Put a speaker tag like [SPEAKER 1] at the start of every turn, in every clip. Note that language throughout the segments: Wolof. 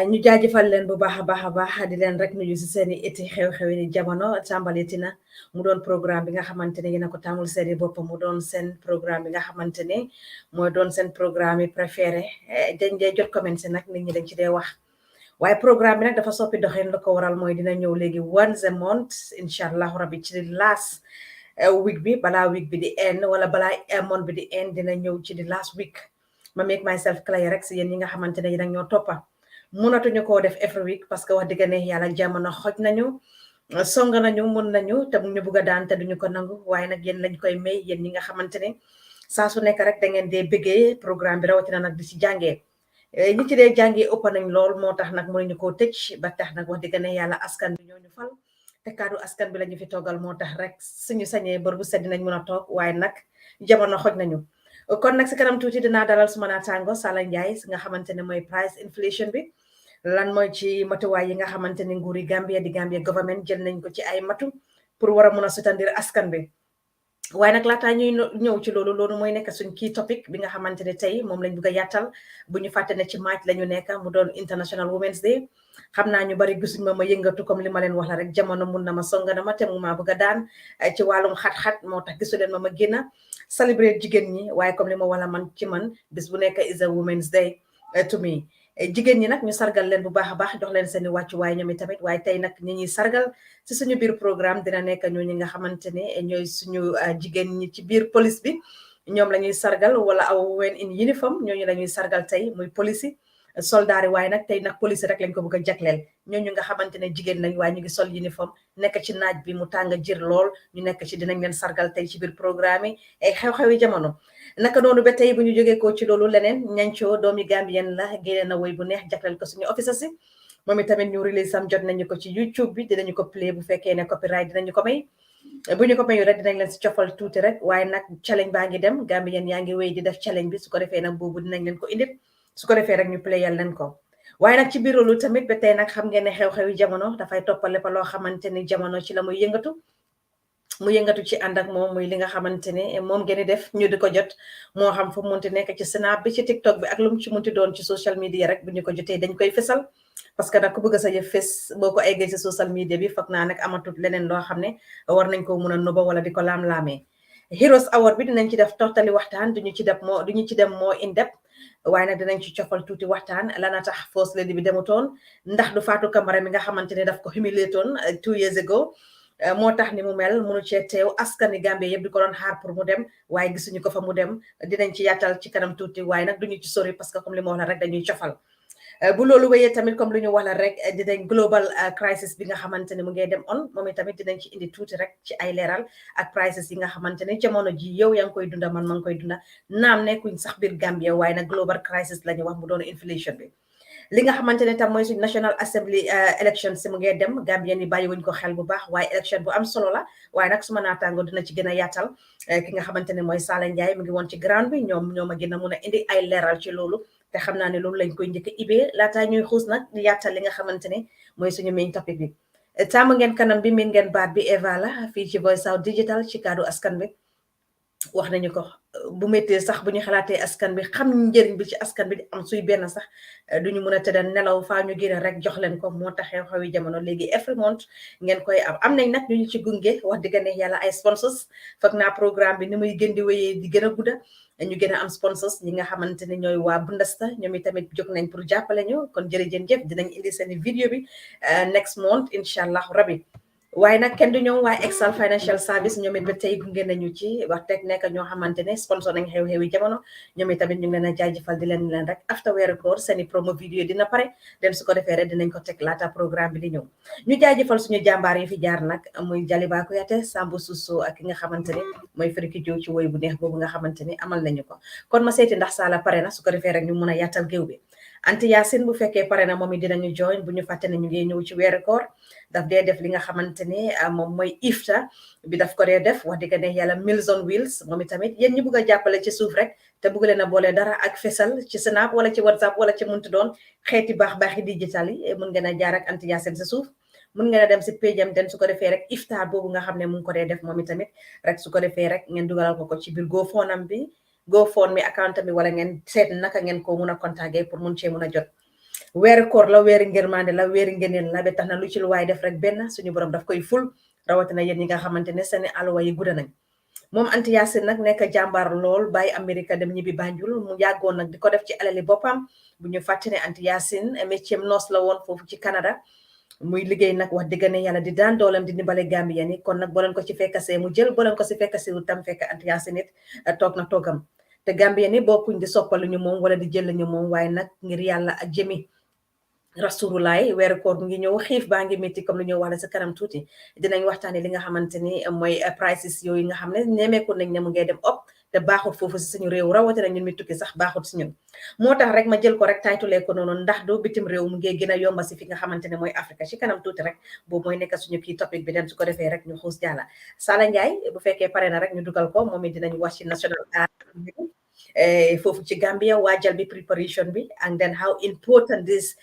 [SPEAKER 1] ñu jaajëfal leen bu baax a baax di leen rek nuyu si seeni iti xew-xewi ni jamono tàmbalitina mu doon programme bi nga xamante ne yéen a ko tàmmul seeni bopp mu doon seen programme bi nga xamante ne mooy doon seen programme yi préféré dañ dee jot commencé nag nit ñi dañ ci dee wax waaye programme bi nag dafa soppi doxin la ko waral mooy dina ñëw léegi once a month incha allahu rabbi ci last week bi balaa week bi di end wala balaa month bi di end dina ñëw ci di last week ma make myself clear rek si yéen ñi nga xamante ne yéen ñoo toppa mënatuñu koo def every week parce que wax dëgg ne yàlla jamono xoj nañu song nañu mun nañu te ñu bugg a daan te duñu ko nangu waaye nag yéen lañ koy may yéen ñi nga xamante ne saa su nekk rek da ngeen dee bëggee programme bi rawatina nag di ci jàngee ñi ci dee jàngee ëpp nañ lool moo tax nag mënuñu koo tëj ba tax nag wax dëgg ne yàlla askan bi ñoo ñu fal te kaddu askan bi la ñu fi toggal moo tax rek suñu sañee bër bu sedd nañ mën a toog waaye nag jamono xoj nañu kon nag si kanam tuuti dinaa dalal suma naataango Sala Ndiaye nga xamante ne mooy price inflation bi lan mooy ci matuwaay yi nga xamante ne nguuri Gambia di Gambia Government jël nañ ko ci ay matu pour war a mun a sutandir askan bi waaye nag laataa ñuy ñëw ci loolu mooy nekk suñ key topic bi nga xamante ne tey moom lañ bëgg a yaatal bu ñu fàtte ne ci maaj la ñu nekk mu doon International Women's Day xam naa ñu bari gisuñ ma yëngatu comme li ma leen wax la rek jamono mun na ma songa na ma te mu maa bëgg a daan ci wàllum xat-xat moo tax gisu leen ma génn célébrer jigéen ñi waaye comme li ma wala man ci man bis bu nekk is a Women's Day to me jigéen ñi nag ñu sargal leen bu baax a baax jox leen seeni wàccuwaay ñoom tamit waaye tey nag ñi ñuy sargal ci suñu biir programme dina nekk ñooñu nga xamante ne ñooy suñu jigéen ñi ci biir police bi ñoom la ñuy sargal wala aw women in uniform ñooñu la ñuy sargal tey muy police yi soldaar yi waaye nag tey nag police rek lañ ko bëgg a jagleel ñooñu nga xamante ne jigéen lañ waaye ñu ngi sol uniforme nekk ci naaj bi mu tàng jir lool ñu nekk ci dinañ leen sargal tey ci biir programme yi ay xew-xewi jamono naka noonu ba tey bu ñu jógee ko ci loolu leneen ñancoo doomi Gambien la génne na woy bu neex jagleel ko suñu officer si moom itamit ñu release am jot nañu ko ci YouTube bi dinañu ko play bu fekkee ne copyright dinañu ko may bu ñu ko mayu rek dinañ leen si cofal tuuti rek waaye nag challenge baa ngi dem Gambien yaa ngi wéy di def challenge bi su ko defee nag boobu dinañ leen ko indil su ko defee rek ñu playal leen ko waaye nag ci biir loolu tamit ba tey nag xam ngeen ne xew-xewi jamono dafay toppale pa loo xamante ni jamono ci la muy yëngatu mu yëngatu ci ànd ak moom muy li nga xamante ne moom ngeen di def ñu di ko jot moo xam fu munti nekk ci snap bi ci TikTok bi ak lu mu ci munti doon ci social media rek bu ñu ko jotee dañ koy fesal parce que nag ku bëgg sa yëf fes boo ko eggee ci social media bi foog naa nag amatut leneen loo xam ne war nañ ko mun a nuba wala di ko laam-laamee Heroes Award bi dinañ ci def toxtali waxtaan duñu ci dem moo in depth waaye nag dinañ ci cofal tuuti waxtaan lana tax first lady bi demutoon ndax du Fatou Camara mi nga xamante ne daf ko humiliatoon 2 years ago moo tax ni mu mel munu cee teew askani Gambie yëpp di ko doon xaar pour mu dem waaye gisuñu ko fa mu dem dinañ ci yaatal ci kanam tuuti waaye nag duñu ci sori parce que comme li ma wax la rek dañuy cofal bu loolu wéyee tamit comme lu ñu wax la rek dinañ global crisis bi nga xamante ne mu ngi dem on moom tamit dinañ ci indi tuuti rek ci ay leeral ak crisis yi nga xamante ne jamono ji yow yaa ngi koy dunda man maa ngi koy dunda naam nekkuñ sax biir Gambia waaye nag global crisis la ñu wax mu doon inflation bi li nga xamante ne tam mooy suñ National Assembly election si mu ngee dem Gambien yi bàyyi wuñ ko xel bu baax waaye election bu am solo la waaye nag suma naataango dina ci gën a yaatal ki nga xamante ne mooy Sala Ndiaye mu ngi woon ci ground bi ñoom a gën a mun a indi ay leeral ci loolu te xam naa ne loolu lañ koy njëkk a ibee laataa ñuy xuus nag di yaatal li nga xamante ne mooy suñu main topic bi tàmm ngeen kanam bi miin ngeen baat bi Eva la fii ci Voice Out Digital ci kaddu askan bi wax nañu ko bu méttee sax bu ñu xalaatee askan bi xam njëriñ bi ci askan bi di am suy benn sax duñu mën a tëddal nelaw faa ñu génn rek jox leen ko moo tax xew-xewi jamono léegi every month ngeen koy am nañ nag ñu ci gunge wax dëgg ne yàlla ay sponsors foog naa programme bi ni muy gën di wéyee di gën a gudda ñu gën a am sponsors ñi nga xamante ne ñooy waa Bundasta ñoom i tamit jóg nañ pour jàppale ñu kon jërëjëf dinañ indi seen vidéo bi next month incha allah rabi waaye nag kenn du ñoom waa Excel Financial Service ñoom it ba tey gunge nañu ci wax teg nekk ñoo xamante ne sponsor nañ xew-xewi jamono ñoom it tamit ñu ngi leen a jaajëfal di leen rek after weeru koor seeni promo vidéo dina pare den su ko defee rek dinañ ko teg laata programme bi di ñëw ñu jaajëfal suñu jàmbaar yi fi jaar nag muy Jaliba Kuyate Sambu Suso ak ki nga xamante ne mooy Friki Jow ci woy bu neex boobu nga xamante ne amal nañu ko kon ma seeti ndax Sala pare na su ko defee rek ñu mun a yaatal géew bi Anti Yaasin bu fekkee pare na moom it dinañu join bu ñu fàtte ne ñu ngi ñëw ci weeru koor daf dee def li nga xamante ne moom mooy ifta bi daf ko dee def wax dëgg ne yàlla Meals on Wheels moom itamit yéen ñi bugg a jàppale ci suuf rek te bugg leen a boole dara ak fesal ci Snap wala ci WhatsApp wala ci muntu doon xeeti baax-baaxi digital yi mun ngeen a jaar ak Anti Yaasin sa suuf mun ngeen a dem si page am den su ko defee rek iftaar boobu nga xam ne mu ngi ko dee def moom itamit rek su ko defee rek ngeen dugalal ko ci biir GoFundMe bi GoFundMe account bi wala ngeen seet naka ngeen ko mun a contacter pour mun cee mun a jot weeru koor la weeri ngërmande la weeri ngëneel la ba tax na lu ci lu waay def rek benn suñu borom daf koy ful rawatina yéen ñi nga xamante ne seeni alwa yi gudda nañ moom Anti Yaasin nag nekk jàmbaar lool bàyyi Amérique dem ñibbi Banjul mu yàggoon nag di ko def ci alali boppam bu ñu fàtte ne Anti Yaasin métier noos la woon foofu ci Canada muy liggéey nag wax dëgg ne yàlla di daan doolam di dimbale Gambien yi kon nag boo leen ko ci fekkasee mu jël boo leen ko si fekkasee wu tam fekk Anti Yaasin it toog na toogam te Gambien yi bokkuñ di soppalu ñu moom wala di jël ñu moom waaye nag ngir yàlla ak jëmi rasululaay weeru koor mu ngi ñëw xiif baa ngi métti comme lu ñëw wax la sa kanam tuuti dinañ waxtaane li nga xamante ni mooy prices yooyu nga xam ne nemeeku nañ ne mu ngay dem op te baaxut foofu si suñu réew rawatina ñun mi tukki sax baaxut si ñun moo tax rek ma jël ko rek taytulee ko noonu ndax do bitim réew mu ngi gën a yomba si fi nga xamante ne mooy Afrique ci kanam tuuti rek boobu mooy nekk suñu kii topic bi den su ko defee rek ñu xuus jàlla Sala Ndiaye bu fekkee pare na rek ñu dugal ko moom it dinañ wax ci national foofu ci Gambia waajal bi preparation bi and then how important this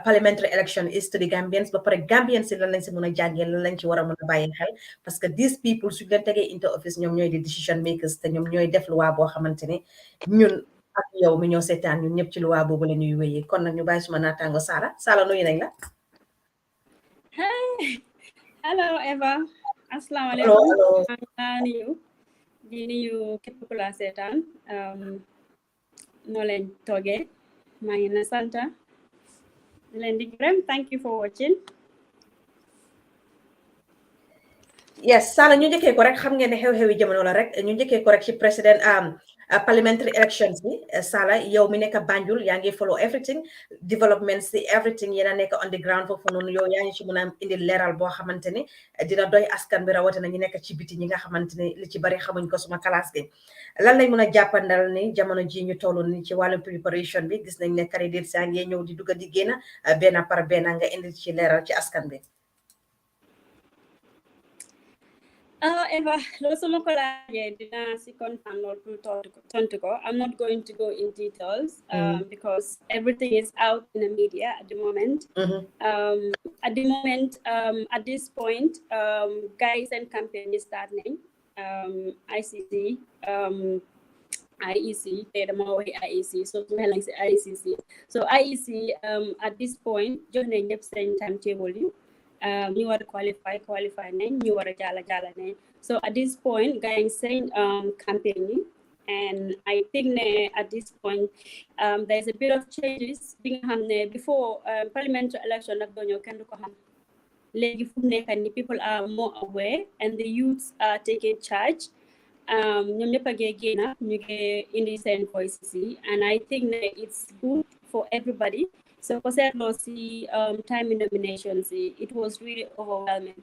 [SPEAKER 1] parliamentary election is to the Gambians ba pare Gambians si lan lañ si mën a jàngee lan lañ ci war a mën a bàyyi xel parce que these people suñ leen tegee into office ñoom ñooy di decision makers te ñoom ñooy def luwaa boo xamante ne ñun ak yow mi ñoo seetaan ñun ñëpp ci luwaa boobu la ñuy wéyee kon nag ñu bàyyi suma naataango Sala nuyu nañ la.
[SPEAKER 2] Hello Eva. Asalaamaaleykum. di nuyu képp ku la seetaan noo leen toogee maa ngi na santa leen di gërëm thank you for watching.
[SPEAKER 1] Yes Sala ñu njëkkee ko rek xam ngeen ne xew-xewi jamono la rek ñu njëkkee ko rek ci président parliamentary elections bi Sala yow mi nekk Banjul yaa ngi follow everything developments si everything yéen a nekk on the ground foofu noonu yow yaa ngi ci mën a indi leeral boo xamante ne dina doy askan bi rawatina ñi nekk ci biti ñi nga xamante ne li ci bari xamuñ ko suma classe gi lan lañ mën a jàppandal ni jamono ji ñu toll ni ci wàllum préparation bi gis nañ ne candidates yaa ngi ñëw di dugg di génn benn par benn nga indi ci leeral ci askan bi.
[SPEAKER 2] Eva, I'm not going to go in details because everything is out in the media at the moment. At this point, guys and campaign is starting. ICC, IEC, IEC, so IECC. So IEC at this point, join the same timetable. You are qualify name, you are a jala name. So at this point, guys saying campaigning, and I think at this point there's a bit of changes being before parliamentary election people are more aware and the youths are taking charge. In the voices, and I think it's good for everybody. So because I see time in nominations, it was really overwhelming.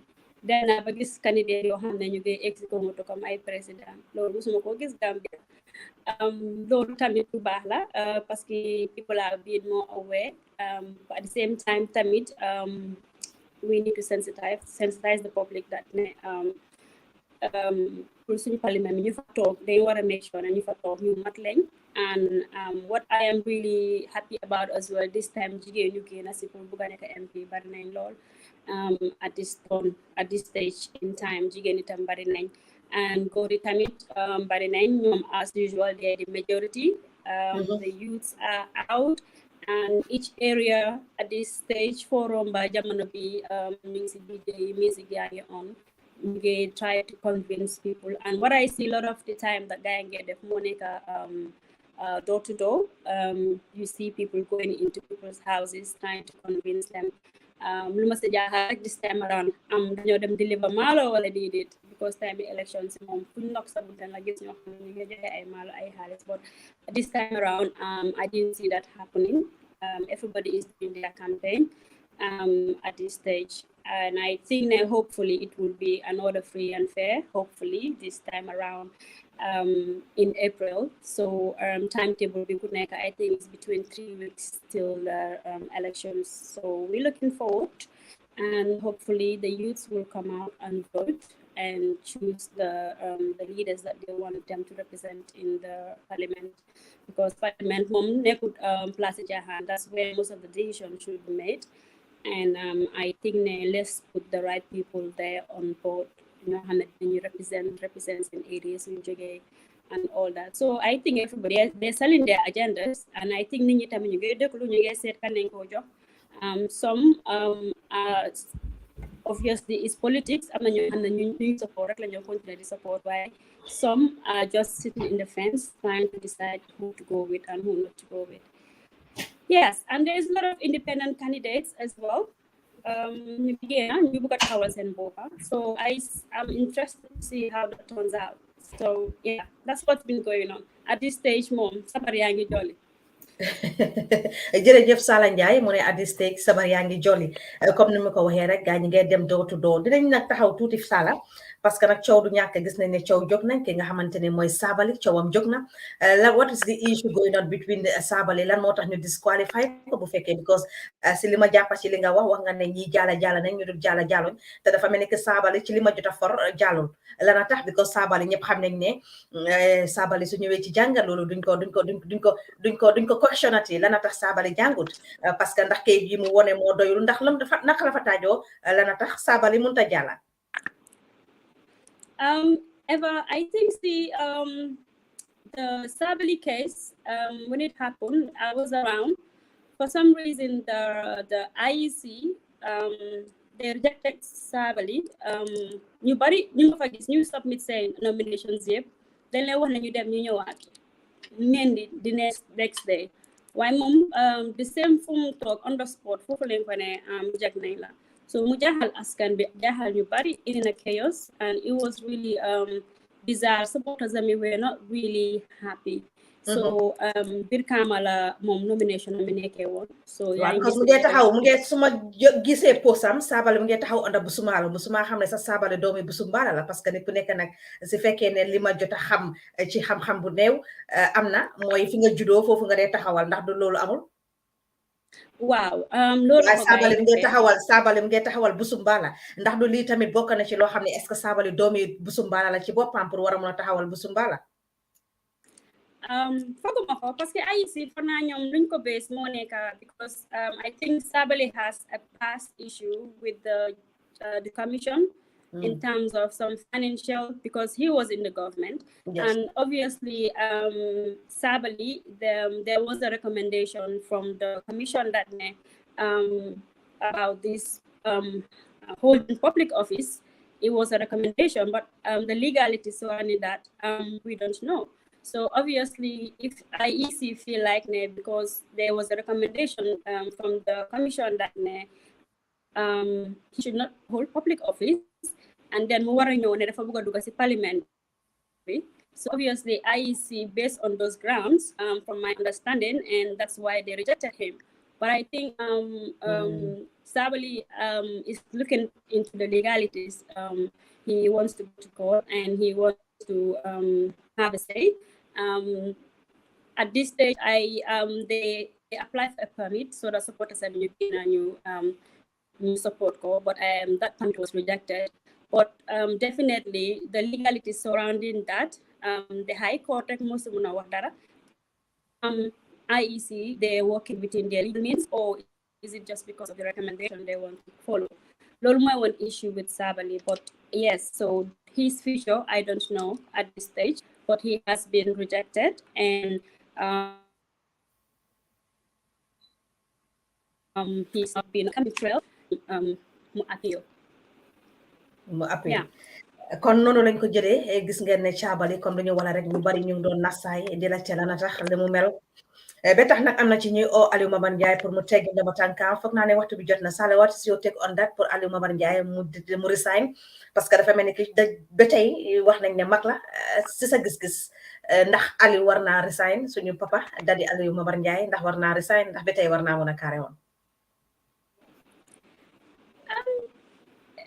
[SPEAKER 2] dem naa ba gis candidate yoo xam ne ñu ngi exiko moto comme ay président loolu musuma ko gis Gambia loolu tamit bu baax la parce que people are being more aware but at the same time tamit we need to sensitize the public that ne pour suñu parlement mi ñu fa toog day war a make sure ne ñu fa toog ñu mat lañ and what I am really happy about as well this time jigéen ñu génn si pour bugg a nekk MP bari nañ lool at this stage in time jigéen itam bari nañ and góor yi tamit bari nañ ñoom as usual they're the majority the youths are out and each area at this stage forum ba jamono bi ñu ngi si DJ music yaa ngi on they try to convince people and what I see a lot of the time that guy get the Monica door to door you see people going into people's houses trying to convince them lu ma sa jaaxal this time around dañoo dem deliver maalo wala déedéet because time elections moom fuñ nok sa buntan la gis ñoo xam ne ñu ngi joxe ay maalo ay xaalis but this time around I didn't see that happening everybody is doing their campaign at this stage and I think that hopefully it will be another free and fair hopefully this time around in April so timetable we could make I think it's between 3 weeks till the elections so we're looking forward and hopefully the youths will come out and vote and choose the leaders that they want them to represent in the parliament because parliament mom nekut place jahan that's where most of the decisions should be made and I think let's put the right people there on board you know and you represents in areas in Jogé and all that so I think everybody they're selling their agendas and I think nit ñi tamit ñu ngi déglu ñu ngi seet kan nañ ko jox some obviously is politics am na ñoo xam ne ñu support rek la ñoo continuer di support waaye some are just sitting in the fence trying to decide who to go with and who not to go with yes and there's a lot of independent candidates as well ñu bëgg a taxawal seen boppa so I'm interested to see how that turns out so yeah that's what's been going on at this stage moom sabar yaa ngi jolli
[SPEAKER 1] jërëjëf Sala Ndiaye mu ne at this stage sabar yaa ngi jolli comme ni ma ko waxee rek gaa ñi ngay dem door to door dinañ nag taxaw tuuti Sala parce que nag coow du ñàkk gis nañ ne coow jóg nañ ki nga xamante ne mooy Sabally coowam jóg na what is the issue going on between Sabally lan moo tax ñu disqualify ko bu fekkee because si li ma jàppa ci li nga wax nga ne ñi jaala nañ ñu dul jaaloñ te dafa mel ni que Sabally ci li ma jot a for jàllul lana tax because Sabally ñëpp xam nañ ne Sabally su ñëwee ci jàngat loolu duñ ko questionati lana tax Sabally jàngut parce que ndax kayit yi mu wone moo doyul ndax lam dafa naka la fa taajoo lana tax Sabally mënta jàlla
[SPEAKER 2] Eva, I think the Sabally case, when it happened, I was around. For some reason, the IEC, they rejected Sabally. New submit saying nominations yep. Then they want you them new the next day. Why mom the same phone talk on the spot for Jack Naila. So mu jaaxal askan bi jaaxal ñu bari in a chaos and it was really bizarre supportersami were not really happy so bir Kamala moom nomination mi nekkee woon so yaa ngi
[SPEAKER 1] mu ngee taxaw mu ngee suma gisee posam Sabally mu ngee taxaw anda busuma xam ne sax Sabally doomi Busumbala la parce que nit ku nekk nag si fekkee ne li ma jot a xam ci xam-xam bu néew am na mooy fi nga juddoo foofu nga dee taxawal ndax du loolu amul
[SPEAKER 2] waaw loolu
[SPEAKER 1] Sabally mu ngee taxawal Busumbala ndax du lii tamit bokk na ci loo xam ne est-ce que Sabally doomi Busumbala la ci boppam pour war a mën a taxawal Busumbala
[SPEAKER 2] foguma ko parce que IEC for naa ñoom luñ ko base moo nekk because I think Sabally has a past issue with the commission in terms of some financial because he was in the government and obviously Sabally there was a recommendation from the commission that about this holding public office it was a recommendation but the legality surrounding that we don't know so obviously if IEC feel like because there was a recommendation from the commission that he should not hold public office and then mu war a ñëw ne dafa bëgg a dugg ci parliament bi so obviously IEC based on those grounds from my understanding and that's why they rejected him But I think Sabally is looking into the legalities. He wants to go to court and he wants to have a say. At this stage, they apply for a permit so the supporters have new support call, but that permit was rejected. But definitely the legalities surrounding that, the High Court most of IEC, they're working within their legal means, or is it just because of the recommendation they want to follow? Lolma one issue with Sabali, but yes, so his future, I don't know at this stage, but he has been rejected, and he's not been coming trail appeal.
[SPEAKER 1] Yeah. Kon noonu lañ ko jëlee gis ngeen ne caabali comme dañu wala rek ñu bari ñu ngi doon nasaay di la ca la tax li mu mel ba tax nag am na ci ñuy o Alieu Mamad Njie pour mu teggi ndama tànkaam foog naa ne waxtu bi jot na Sale what is your take on that pour Alieu Mamad Njie mu resign parce que dafa mel ni ki ba tey wax nañ ne mag la si sa gis-gis ndax Alieu war naa resign suñu papa dadi Alieu Mamad Njie ndax war naa resign ndax ba tey war naa mën a carré woon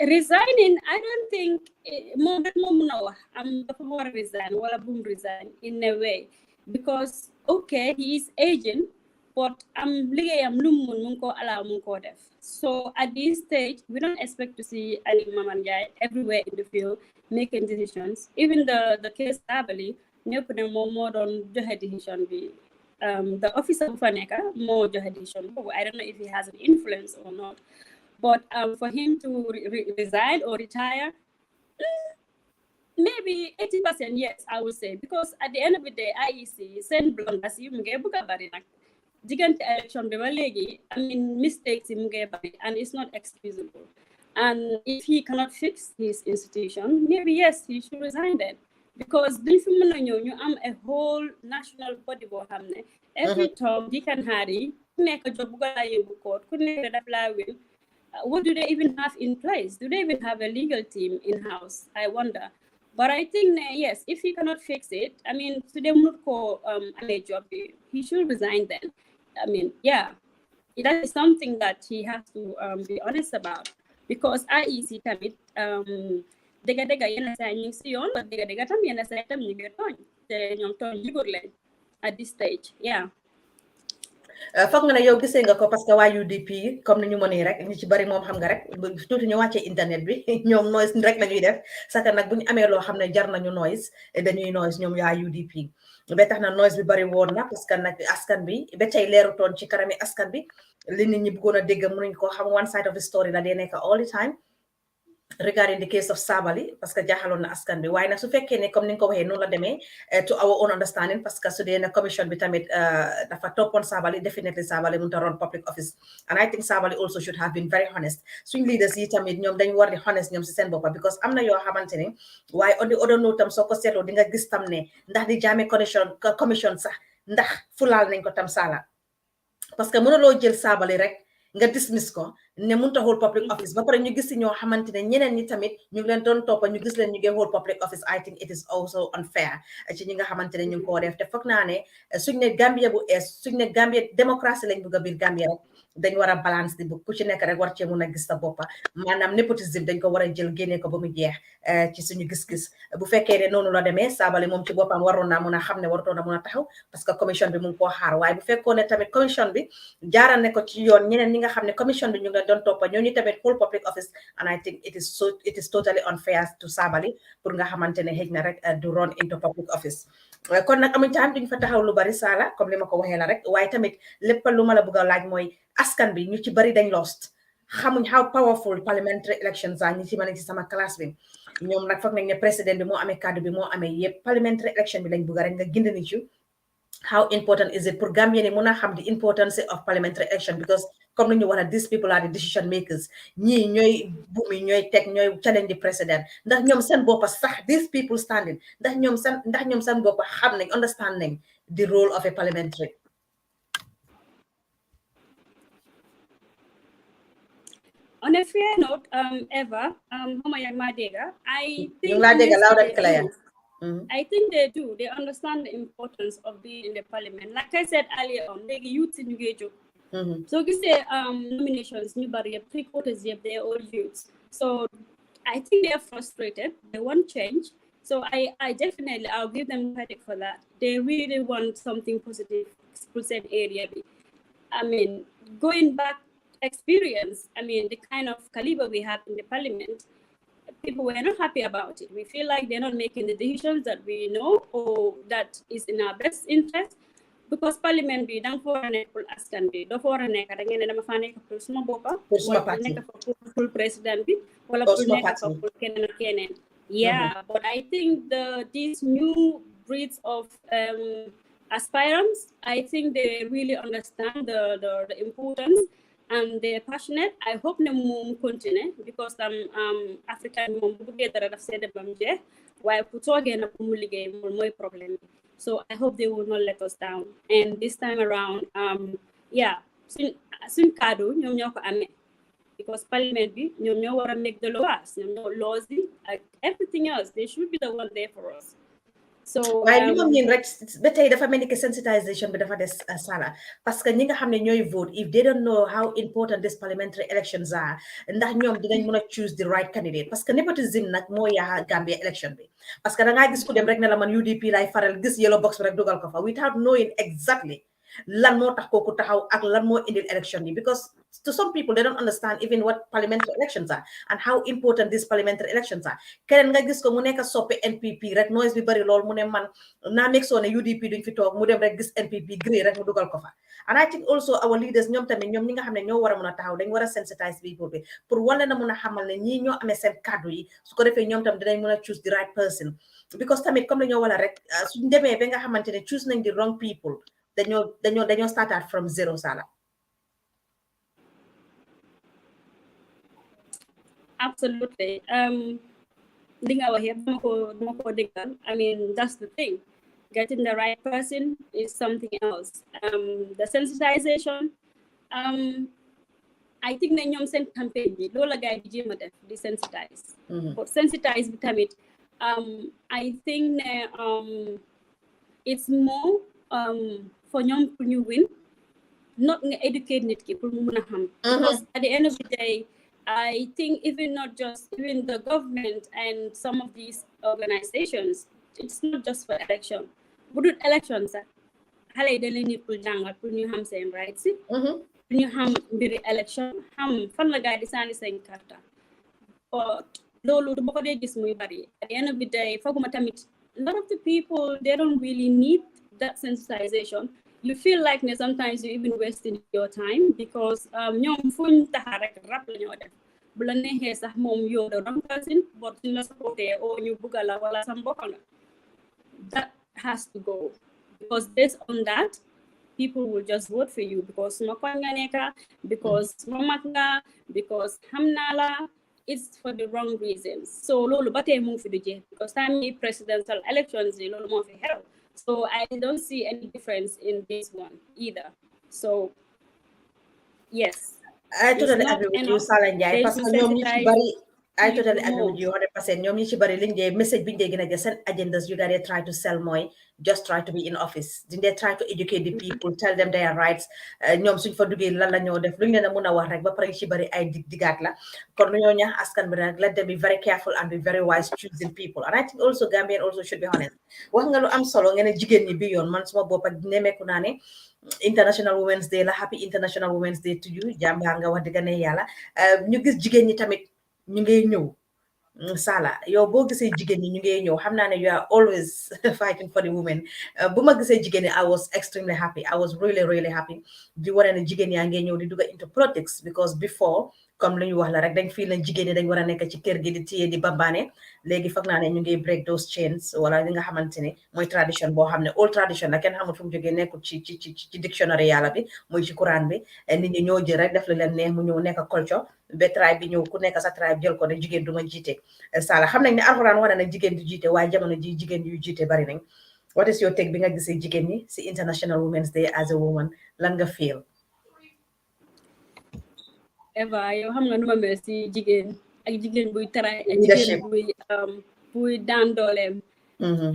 [SPEAKER 2] resigning, I don't think I'm resign wala boom resign in a way because okay he is aging but I'm lumun munko ala munko def. So at this stage we don't expect to see Alieu Mamad Njie everywhere in the field making decisions. Even the case Sabally ñepp ne mom mo don joxe decision bi the officer bu fa nekk mo joxe decision. I don't know if he has an influence or not. But for him to resign or retire, maybe 80% yes, I would say. Because at the end of the day, IEC send blunders, you get buka bari nak. Digant election I mean mistakes and it's not excusable. And if he cannot fix his institution, maybe yes, he should resign then. Because you am a whole national body bo hamne. Every time he can hurry, make a job court, couldn't win. What do they even have in place? Do they even have a legal team in-house? I wonder. But I think, yes, if he cannot fix it, I mean, to them not call a job, he should resign then. I mean, yeah, that is something that he has to be honest about. Because IEC tamit, dega yena sa ñu ci yoon, but dega tam yena sa tam ñu ngi tooñ te ñoom tooñ jigor leen at this stage, yeah.
[SPEAKER 1] foog nga ne yow gisee nga ko parce que waa UDP comme ni ñu mënee rek ñu ci bari moom xam nga rek tuuti ñu wàccee internet bi ñoom noise rek la ñuy def saka nag bu ñu amee loo xam ne jar nañu noise dañuy noise ñoom waa UDP ba tax na noise bi bari woon na parce que nag askan bi ba tey leerutoon ci kanami askan bi li nit ñi bëggoon a dégg mënuñ ko xam one side of the story la dee nekk all the time regarding the case of Sabally parce que jaaxaloon na askan bi waaye nag su fekkee ne comme ni nga ko waxee noonu la demee to our own understanding parce que su dee ne commission bi tamit dafa toppoon Sabally definitely Sabally mënut a run public office and I think Sabally also should have been very honest suñ leaders yi tamit ñoom dañ war di honest ñoom si seen boppa because am na yoo xamante ne waaye on the other note tam soo ko seetloo di nga gis tam ne ndax di Jammeh commission sax ndax fulaal nañ ko tam Sala parce que mënuloo jël Sabally rek nga dismiss ko ne mënut a hold public office ba pare ñu gis si ñoo xamante ne ñeneen ñi tamit ñu ngi leen doon toppa ñu gis leen ñu ngi hold public office I think it is also unfair ci ñi nga xamante ne ñu ngi koo def te foog naa ne suñ ne Gambia bu ees suñ ne Gambia démocratie lañ bëgg a biir Gambia rek dañ war a balance di bu ku ci nekk rek war cee mun a gis sa boppa maanaam népotisme dañ ko war a jël génne ko ba mu jeex ci suñu gis-gis bu fekkee ne noonu la demee Sabally moom ci boppam waroon naa mun a xam ne warutoon na mun a taxaw parce que commission bi mu ngi koo xaar waaye bu fekkoon ne tamit commission bi jaaral ne ko ci yoon ñeneen ñi nga xam ne commission bi ñu ngi leen doon toppa ñooñu tamit whole public office and I think it is totally unfair to Sabally pour nga xamante ne xëj na rek du run into public office kon nag amuñ time duñ fa taxaw lu bari Sala comme li ma ko waxee la rek waaye tamit lépp lu ma la bëgg a laaj mooy askan bi ñu ci bari dañ lost xamuñ how powerful parliamentary elections are ñi ci mën ci sama classe bi ñoom nag foog nañ ne président bi moo amee kaddu bi moo amee yëpp parliamentary election bi lañ bëgg rek nga gindi ni ci how important is it pour Gambia ni mun a xam the importance of parliamentary election because comme ni ñu wax these people are the decision makers ñii ñooy buumi ñooy teg ñooy challenge the president ndax ñoom seen boppa sax these people standing ndax ñoom seen boppa xam nañ understand nañ the role of a parliamentary.
[SPEAKER 2] On a fair note, Eva, I think
[SPEAKER 1] loud and clear.
[SPEAKER 2] I think they do. They understand the importance of being in the parliament. Like I said earlier on, they youth in Gambia. So you say nominations, new barrier, 3/4 they're all youths. So I think they're frustrated. They want change. So I definitely I'll give them credit for that. They really want something positive, percent area. I mean, going back experience. I mean, the kind of caliber we have in the parliament, people were not happy about it. We feel like they're not making the decisions that we know or that is in our best interest. Because parliament bi dang for nek pour askan bi do for nek da ngeen dama fa nek pour suma bopa
[SPEAKER 1] pour suma
[SPEAKER 2] wala pour
[SPEAKER 1] parti
[SPEAKER 2] nek pour president bi wala
[SPEAKER 1] pour
[SPEAKER 2] pour
[SPEAKER 1] suma
[SPEAKER 2] nek
[SPEAKER 1] parti
[SPEAKER 2] fa pour kenen yeah but I think these new breeds of aspirants, I think they really understand the importance and they're passionate. I hope ne mum continue because African mum bu bëggee dara daf sédé bam jeex waaye pour toogee na pour mu liggéey mooy problème bi. So I hope they will not let us down. And this time around, yeah, soon kado ñoom ñoo ko amee because parliament bi ñoom ñoo war a make the laws, ñoom ñoo laws yi ak everything else. They should be the one there for us. So
[SPEAKER 1] waaye li moom ñin rek ba tey dafa mel ni que sensitization bi dafa des Sala parce que ñi nga xam ne ñooy vote if they don't know how important these parliamentary elections are ndax ñoom dinañ mën a choose the right candidate parce que nepotism nag moo yaa Gambia election bi parce que da ngaa gis ku dem rek ne la man UDP lay faral gis yellow box bi rek dugal ko fa without knowing exactly lan moo tax kooku taxaw ak lan moo indil election yi because to some people they don't understand even what parliamentary elections are and how important these parliamentary elections are keneen nga gis ko mu nekk soppe NPP rek noise bi bari lool mu ne man naa make sure ne UDP duñ fi toog mu dem rek gis NPP gré rek mu dugal ko fa and I think also our leaders ñoom tamit ñoom ñi nga xam ne ñoo war a mun a taxaw dañ war a sensitize people bi pour wane na mun a xamal ne ñii ñoo amee seen kàddu yi su ko defee ñoom tam dinañ mun a choose the right person because tamit comme dañoo wala rek suñ demee ba nga xamante ne choose nañ the wrong people dañoo start out from zero Sala.
[SPEAKER 2] Absolutely. Li nga wax yëpp dama ko déggal. I mean, that's the thing. Getting the right person is something else. The sensitization, I think ne ñoom seen campagne bi loolu la gars yi di jéem a def di sensitize. Pour sensitize bi tamit I think ne it's more for ñoom pour ñu win not nga educate nit ki pour mu mun a xam. Because at the end of the day I think even the government and some of these organizations, it's not just for election. But elections, xale yi dañ leen di pour jàngal pour ñu xam seen rights si. Pour ñu xam mbiri election xam fan la gars di sànni seen karta. Loolu du ba ko dee gis muy bari. At the end of the day, fooguma tamit a lot of the people they don't really need that sensitization. You feel like sometimes you're even wasting your time because ñoom fuñ taxa rek rap la ñoo def bu la neexee sax moom yow the wrong person but suñ la supporté oo ñu bugga la wala sa mbokk nga that has to go because based on that people will just vote for you because suma koñ nga nekka because suma mag nga because xam naa la it's for the wrong reasons so loolu ba tey mu ngi fi du jeex because time ni presidential elections yi loolu moo fi xew. So I don't see any difference in this one either. So yes.
[SPEAKER 1] I totally agree with you, Sala Njie, parce que ñoom ñi ci bari I totally agree with you 100%. ñoom ñi ci bari liñ dee message biñ dee gën a seen agendas you guys try to sell mooy just try to be in office. They try to educate the people, tell them their rights. ñoom suñ fa duggee lan la ñoo def luñ leen a mun a wax rek ba pare ci bari ay digaat la kon lu ñoo ñaax askan bi nag let them be very careful and be very wise choosing people. And I think also Gambian also should be honest. wax nga lu am solo ngeen jigéen ñi bi yoon man suma boppa nemeeku naa ne International Women's Day la happy International Women's Day to you jàmbaar nga wax dëgg ne yàlla ñu gis jigéen ñi tamit ñu ngi ñëw Sala yow boo gisee jigéen ñi ñu ngi ñëw xam naa ne you are always fighting for the women bu ma gisee jigéen ñi I was extremely happy I was really happy di wane ne jigéen yaa ngi ñëw di dugg into politics because before comme lu ñu wax la rek dañ fii lañ jigéen ñi dañ war a nekk ci kër gi di téye di bambaane léegi foog naa ne ñu ngi break those chains wala li nga xamante ne mooy tradition boo xam ne old tradition la kenn xamul fu mu jógee nekkul ci dictionary yàlla bi mooy ci Quran bi nit ñi ñoo jël rek def lu leen neex mu ñëw nekk culture ba tribe bi ñëw ku nekk sa tribe jël ko ne jigéen du ma jiite Sala xam nañ ne alxuraan wane na jigéen du jiite waaye jamono ji jigéen yu jiite bari nañ what is your take bi nga gisee jigéen ñi si International Women's Day as a woman lan nga feel
[SPEAKER 2] Eva yow xam nga nu ma mel si jigéen ak jigéen buy taraay ak jigéen buy daan dooleem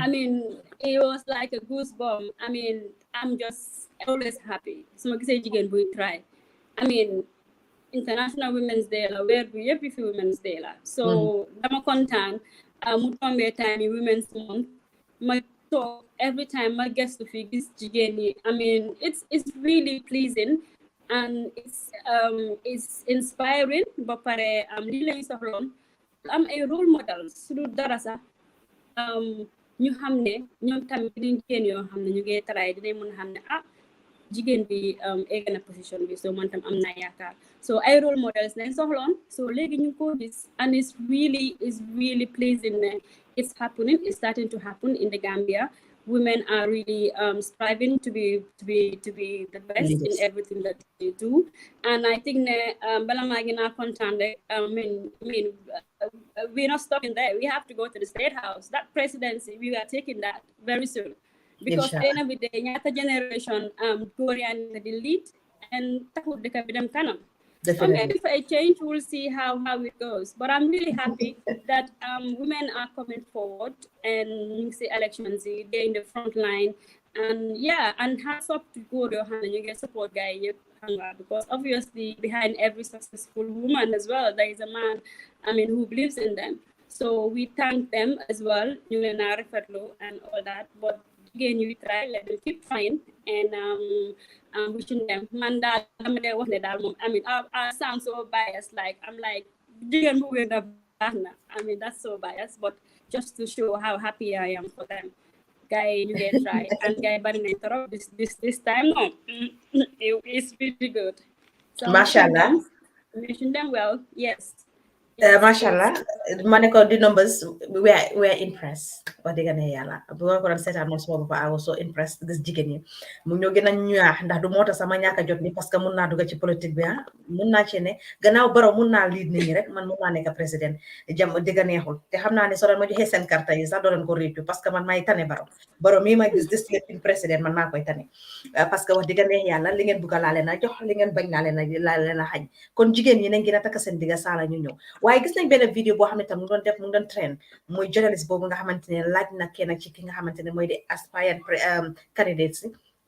[SPEAKER 2] I mean it was like a goosebump I mean I'm just always happy su ma gisee jigéen buy try I mean International Women's Day la weer bi yëpp fi Women's Day la so dama kontaan mu tombee time yi Women's Month ma toog every time ma gestu fi gis jigéen yi I mean it's really pleasing and it's inspiring ba pare lii lañu soxloon am ay role models su du dara sax ñu xam ne ñoom tamit di jigéen yoo xam ne ñu ngi try dinañ mën a xam ne jigéen bi egg na position bi so man tam am naa yaakaar so ay role models lañ soxloon so léegi ñu ko gis and it's really pleasing it's happening it's starting to happen in the Gambia women are really striving to be the best in everything that they do and I think ne bala maa gën a kontaan rek we're not stopping there we have to go to the State House that presidency we are taking that very soon because at the end of the day ñaata generation góor yaa nekk di lead and taxul dëkk bi dem kanam okay if I change we'll see how it goes but I'm really happy that women are coming forward and ñu ngi si elections yi they're in the front line and and hats up to góor yoo xam ne ñu ngi support guys yëpp xam nga because obviously behind every successful woman as well there is a man who believes in them so we thank them as well ñu leen a rafetlu and all that but again you try let them keep trying and wishing them man daal dama dee wax ne daal moom I sound so biased like I'm like jigéen bu wér na baax na that's so biased but just to show how happy I am for them guys you get try and guys bari nañ trop this time no it's really good so
[SPEAKER 1] mashallah
[SPEAKER 2] wishing them well yes
[SPEAKER 1] mashallah ma ne ko the numbers we're impressed wax dëgg ne yàlla bu ma ko doon seetaan moom suma bopp I was so impressed gis jigéen ñi mu ñoo gën a ñaax ndax du moo tax sama ñàkk a jot ni parce que mun naa dugg ci politique bi mun naa ci ne gannaaw Barrow mun naa lead nit ñi rek man mun naa nekk président jam dëgg neexul te xam naa ne soo doon ma joxee seen carte yi sax doo leen ko réccu parce que man maay tane Barrow mii ma gis district président man maa koy tane parce que wax dëgg neex yàlla li ngeen bugg laa leen a jox li ngeen bañ laa leen a xañ kon jigéen ñi nañ gën a takk seen digga saala ñu ñëw waaye gis nañ benn vidéo boo xam ne tam mu doon trend mooy journaliste boobu nga xamante ne laaj na kenn ci ki nga xamante ne mooy di aspired candidates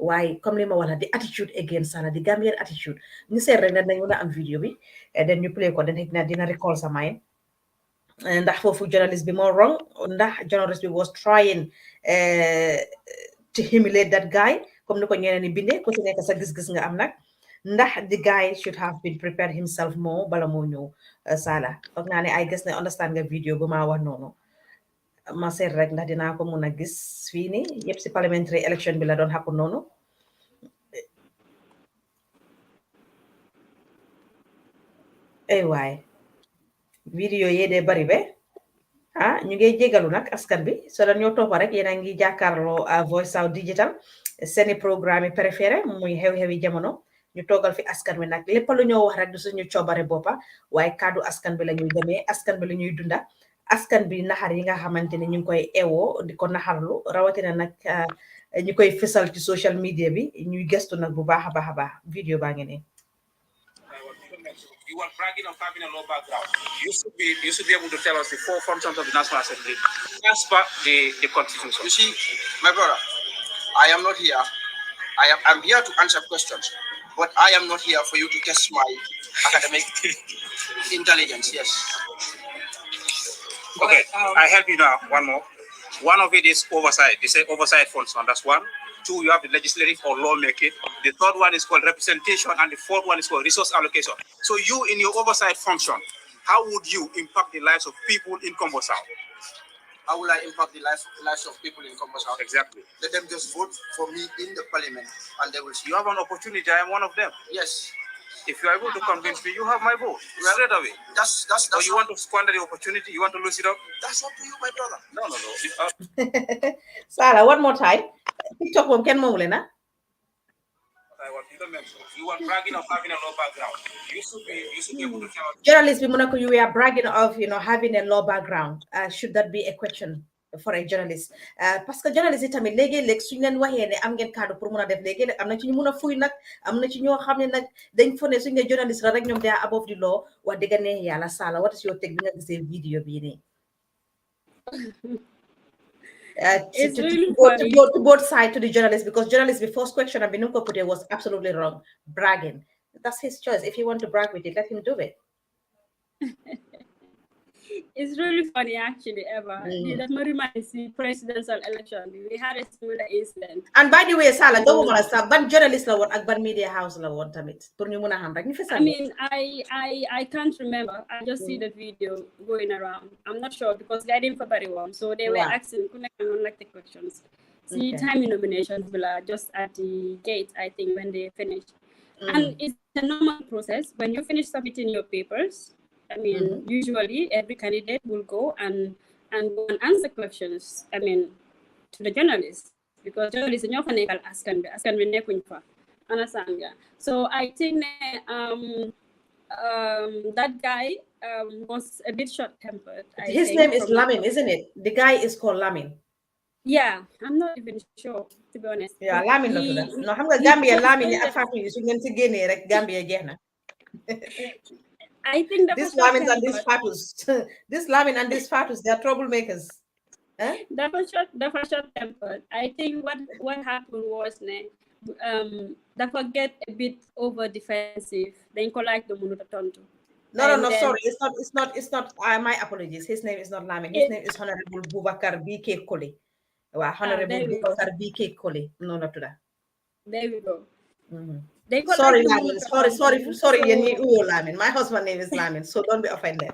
[SPEAKER 1] waaye comme li ma wax la di attitude against Sala di Gambian attitude ñu seet rek ne nañ mën a am vidéo bi den ñu play ko dina recall sa mind ndax foofu journalist bi moo wrong ndax journalist bi was trying to humiliate that guy comme ni ko ñeneen ni bindee ku ci nekk sa gis-gis nga am nag ndax the guy should have been prepared himself more bala moo ñëw Sala foog naa ne I guess ne understand nga vidéo bu maa wax noonu ma seet rek ndax dinaa ko mun a gis fii nii yëpp si parliamentary election bi la doon happen noonu ay waay vidéo yee dee bari be ñu ngi jégalu nag askan bi so dañ ñoo toppa rek yéen a ngi jàkkaarloo Voice South Digital seeni programme yi préféré muy xew-xewi jamono ñu toogal fi askan wi nag lépp lu ñoo wax rek du suñu coobare boppa waaye kaddu askan bi la ñuy demee askan bi la ñuy dunda askan bi naxar yi nga xamante ne ñu ngi koy ewoo di ko naxarlu rawatina nag ñu koy fësal ci social media bi ñuy gëstu nag bu baax a baax a baax vidéo baa ngi ne
[SPEAKER 3] You are bragging of having a low background. You should be able to tell us the four functions of the National Assembly as per the Constitution.
[SPEAKER 4] You see, my brother, I am not here. I'm here to answer questions, but I am not here for you to test my academic intelligence. Yes.
[SPEAKER 3] Okay, I help you now. One more. One of it is oversight. They say oversight function. That's one. Two, you have the legislative or lawmaking. The third one is called representation, and the fourth one is called resource allocation. So you, in your oversight function, how would you impact the lives of people in Combo South?
[SPEAKER 4] How will I impact the lives of people in Combo South?
[SPEAKER 3] Exactly.
[SPEAKER 4] Let them just vote for me in the parliament, and they will see.
[SPEAKER 3] You have an opportunity. I am one of them.
[SPEAKER 4] Yes.
[SPEAKER 3] If you are able to convince me, you have my vote straight away.
[SPEAKER 4] That's
[SPEAKER 3] or you want to squander the opportunity? You want to lose it up?
[SPEAKER 4] That's up to you, my brother.
[SPEAKER 3] No.
[SPEAKER 1] Sarah, one more time. TikTok mom ken momu lena.
[SPEAKER 3] You are bragging of having a low background. You should be able to tell us.
[SPEAKER 1] Journalist, you were bragging of having a law background. Should that be a question for a journalist? Parce que journalist itamit léegi-léeg suñ leen waxee ne am ngeen kaddu pour mun a def léegi-léeg am na ci ñu mun a fuy nag am na ci ñoo xam ne nag dañ fo ne suñ ne journalist la rek ñoom they are above the law wax dëgg ne yàlla Sala what is your take bi nga gisee vidéo bii nii
[SPEAKER 2] It's
[SPEAKER 1] to
[SPEAKER 2] really
[SPEAKER 1] go
[SPEAKER 2] funny.
[SPEAKER 1] to both sides to the journalist, because journalist, the first question Abinunko put was absolutely wrong. Bragging. That's his choice. If you want to brag with it, let him do it.
[SPEAKER 2] It's really funny, actually, Eva. That me reminds the presidential election. We had a similar incident.
[SPEAKER 1] And by the way, Sala,
[SPEAKER 2] So,
[SPEAKER 1] don't want to ban journalist la won ak ban media house la won tamit. Pour ñu mëna xam rek ñu
[SPEAKER 2] I mean, I can't remember. I just see the video going around. I'm not sure because they didn't February one, so they were asking like the questions. See, time nominations will just at the gate, I think, when they finish. And it's a normal process. When you finish submitting your papers, I mean, usually every candidate will go and answer questions. I mean, to the journalists, because journalists ñoo fa nekkal askan bi nekkuñ fa. Understand nga? So I think that guy was a bit short-tempered.
[SPEAKER 1] His name is Lamin, isn't it? The guy is called Lamin.
[SPEAKER 2] Yeah, I'm not even sure, to be honest.
[SPEAKER 1] Yeah, Lamin la tudda. No, xam nga Gambia Lamin yi ak Fatou yi su ngeen ci génnee rek Gambia jeex na.
[SPEAKER 2] I think
[SPEAKER 1] this Lamin and these Fatus, this Lamin and these Fatus, they are troublemakers.
[SPEAKER 2] That was short-tempered. I think what happened was they forget a bit over defensive. Then collect the Munuta Tonto.
[SPEAKER 1] No, sorry. It's not my apologies. His name is not Lamin. His name is Honorable Boubacar BK Kole. Honorable Boubacar BK Kole. No, not to that.
[SPEAKER 2] There we go.
[SPEAKER 1] Sorry, Lamin. Sorry. Lamin. My husband's name is Lamin, so don't be offended.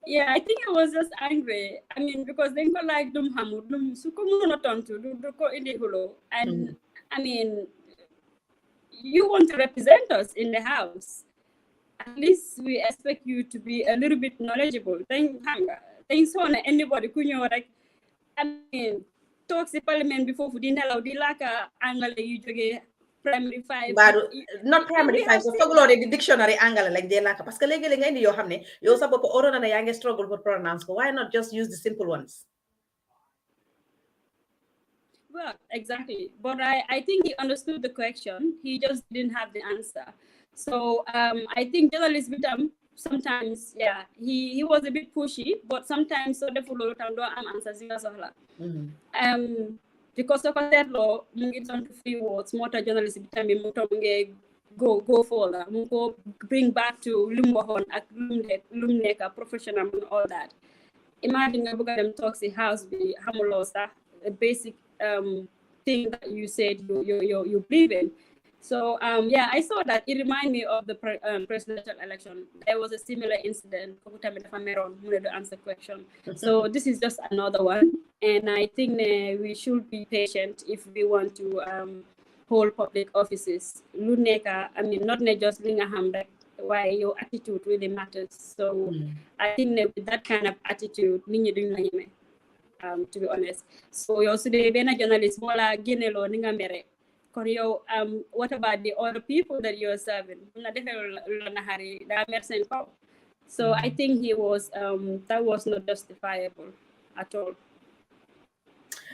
[SPEAKER 2] Yeah, I think I was just angry. I mean, because they go like dum hamud dum sukumu no tontu do ko indi hulo, and I mean, you want to represent us in the house. At least we expect you to be a little bit knowledgeable. Thanks on anybody kunyo like, I mean, talks the parliament before we didn't allow the laka angle you joge primary 5.
[SPEAKER 1] But not primary 5, so for the dictionary angle like they laka. Parce que legi nga indi yo xamne yo sa bop oro na ya nga struggle for pronounce ko. Why not just use the simple ones?
[SPEAKER 2] Well, exactly. But I think he understood the question. He just didn't have the answer. So I think journalists with them sometimes, yeah, he was a bit pushy, but sometimes so the follow answers because of that law, it's on to free words, more journalists with time go further, go bring back to Lumbohon, Lumneka, professional and all that. Imagine a book of them talks the house be hamulosa, a basic thing that you said you believe in. So yeah, I saw that. It reminded me of the presidential election. There was a similar incident. To answer question. So this is just another one, and I think we should be patient if we want to hold public offices. Luneka, I mean, not just Lingaham, why your attitude really matters. So I think with that kind of attitude, to be honest. So you also the journalist, what about the other people that you're serving? So I think he was that was not justifiable at all.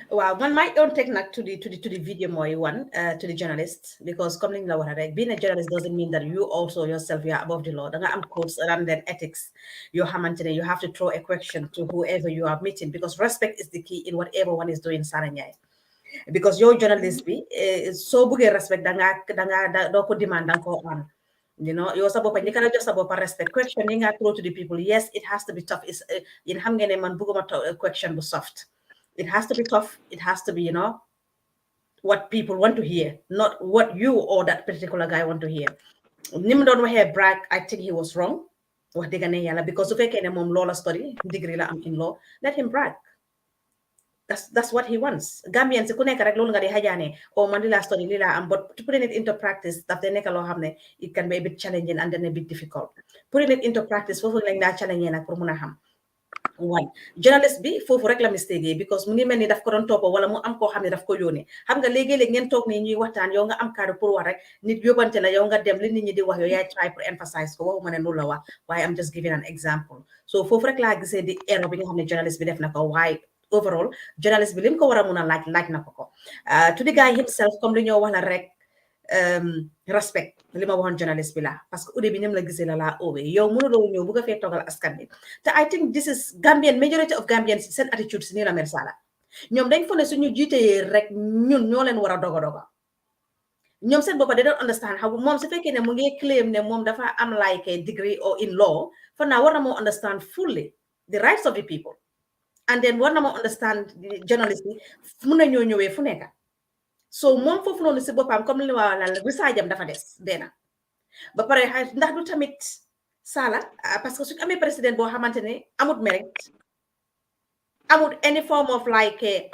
[SPEAKER 1] Well, one might don't take to the video more one to the journalists, because coming being a journalist doesn't mean that you also yourself you are above the law. I'm codes around then ethics. You have to throw a question to whoever you are meeting, because respect is the key in whatever one is doing, Saranyai. Because your journalist is so big respect danga do demand on. You know, you're supposed to just about respect questioning throw to the people. Yes, it has to be tough. It's in Hangene man buguma question was soft. It has to be tough. It has to be, you know, what people want to hear, not what you or that particular guy want to hear. Nim don't hear brag. I think he was wrong. Because if I can mom law study degree la am in law, let him brag. That's what he wants. Gambians ku nek rek lolu nga di hajane o man lila study lila am, but to put it into practice that they nek lo xamne it can be a bit challenging and then a bit difficult. Putting it into practice fofu lañ la challenging nak pour mëna xam. One journalist bi fofu rek la mistake because mu ngi melni daf ko don topo wala mu am ko xamne daf ko yone xam nga léegi-léegi ngeen tok ni ñuy waxtaan yow nga am cadre pour wax rek nit yobante la yow nga dem li nit ñi di wax yow yaay try pour emphasize ko waxuma ne loolu la wax waaye I'm just giving an example. So fofu rek la gisee di error bi nga xamne journalist bi def na ko waaye overall journalist bi lim ko wara mëna laaj na ko to the guy himself comme li ñoo wax la rek respect li ma waxoon journalist bi la parce que au début ñoom la gisee la laa oowee yow mënuloo ñëw bu nga fee toogal askan bi te I think this is Gambian majority of Gambians seen attitude si nii la mel Sala ñoom dañ fo ne suñu jiitee rek ñun ñoo leen war a doga ñoom seen boppa they don't understand how moom su fekkee ne mu ngi claim ne moom dafa am like a degree or in law for now war na moo understand fully the rights of the people and then war na moo understand journalist yi mun na ñoo ñëwee fu nekk so moom foofu noonu si boppam comme li ma la resaajam dafa des benn ba pare ndax du tamit Sala parce que suñu amee président boo xamante ne amut mérite amut any form of like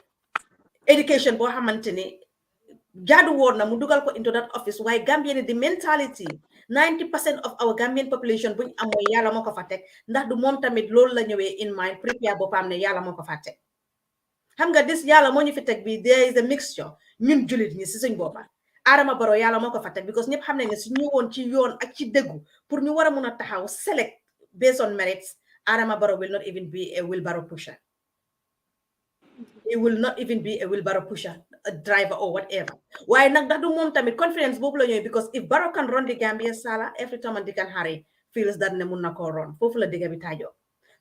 [SPEAKER 1] education boo xamante ne jaadu woon na mu dugal ko into that office waaye Gambian the mentality 90% of our Gambian population buñ am mooy yàlla moo ko fa teg ndax du moom tamit loolu la ñëwee in mind prépare boppam ne yàlla moo ko fa teg xam nga dis yàlla moo ñu fi teg bi there is a mixture ñun julit ñi si suñ boppa Adama Barrow yàlla moo ko fa teg because ñëpp xam nañ ne su ñëwoon ci yoon ak ci dëggu pour ñu war a mun a taxaw select based on merits Adama Barrow will not even be a wheelbarrow pusher. He will not even be a wheelbarrow pusher, a driver or whatever. Why not that do mom tamit confidence bobu la because if Barrow can run the Gambia Sala every time and they can hurry feels that ne mun na ko run fofu la diga bi tajo.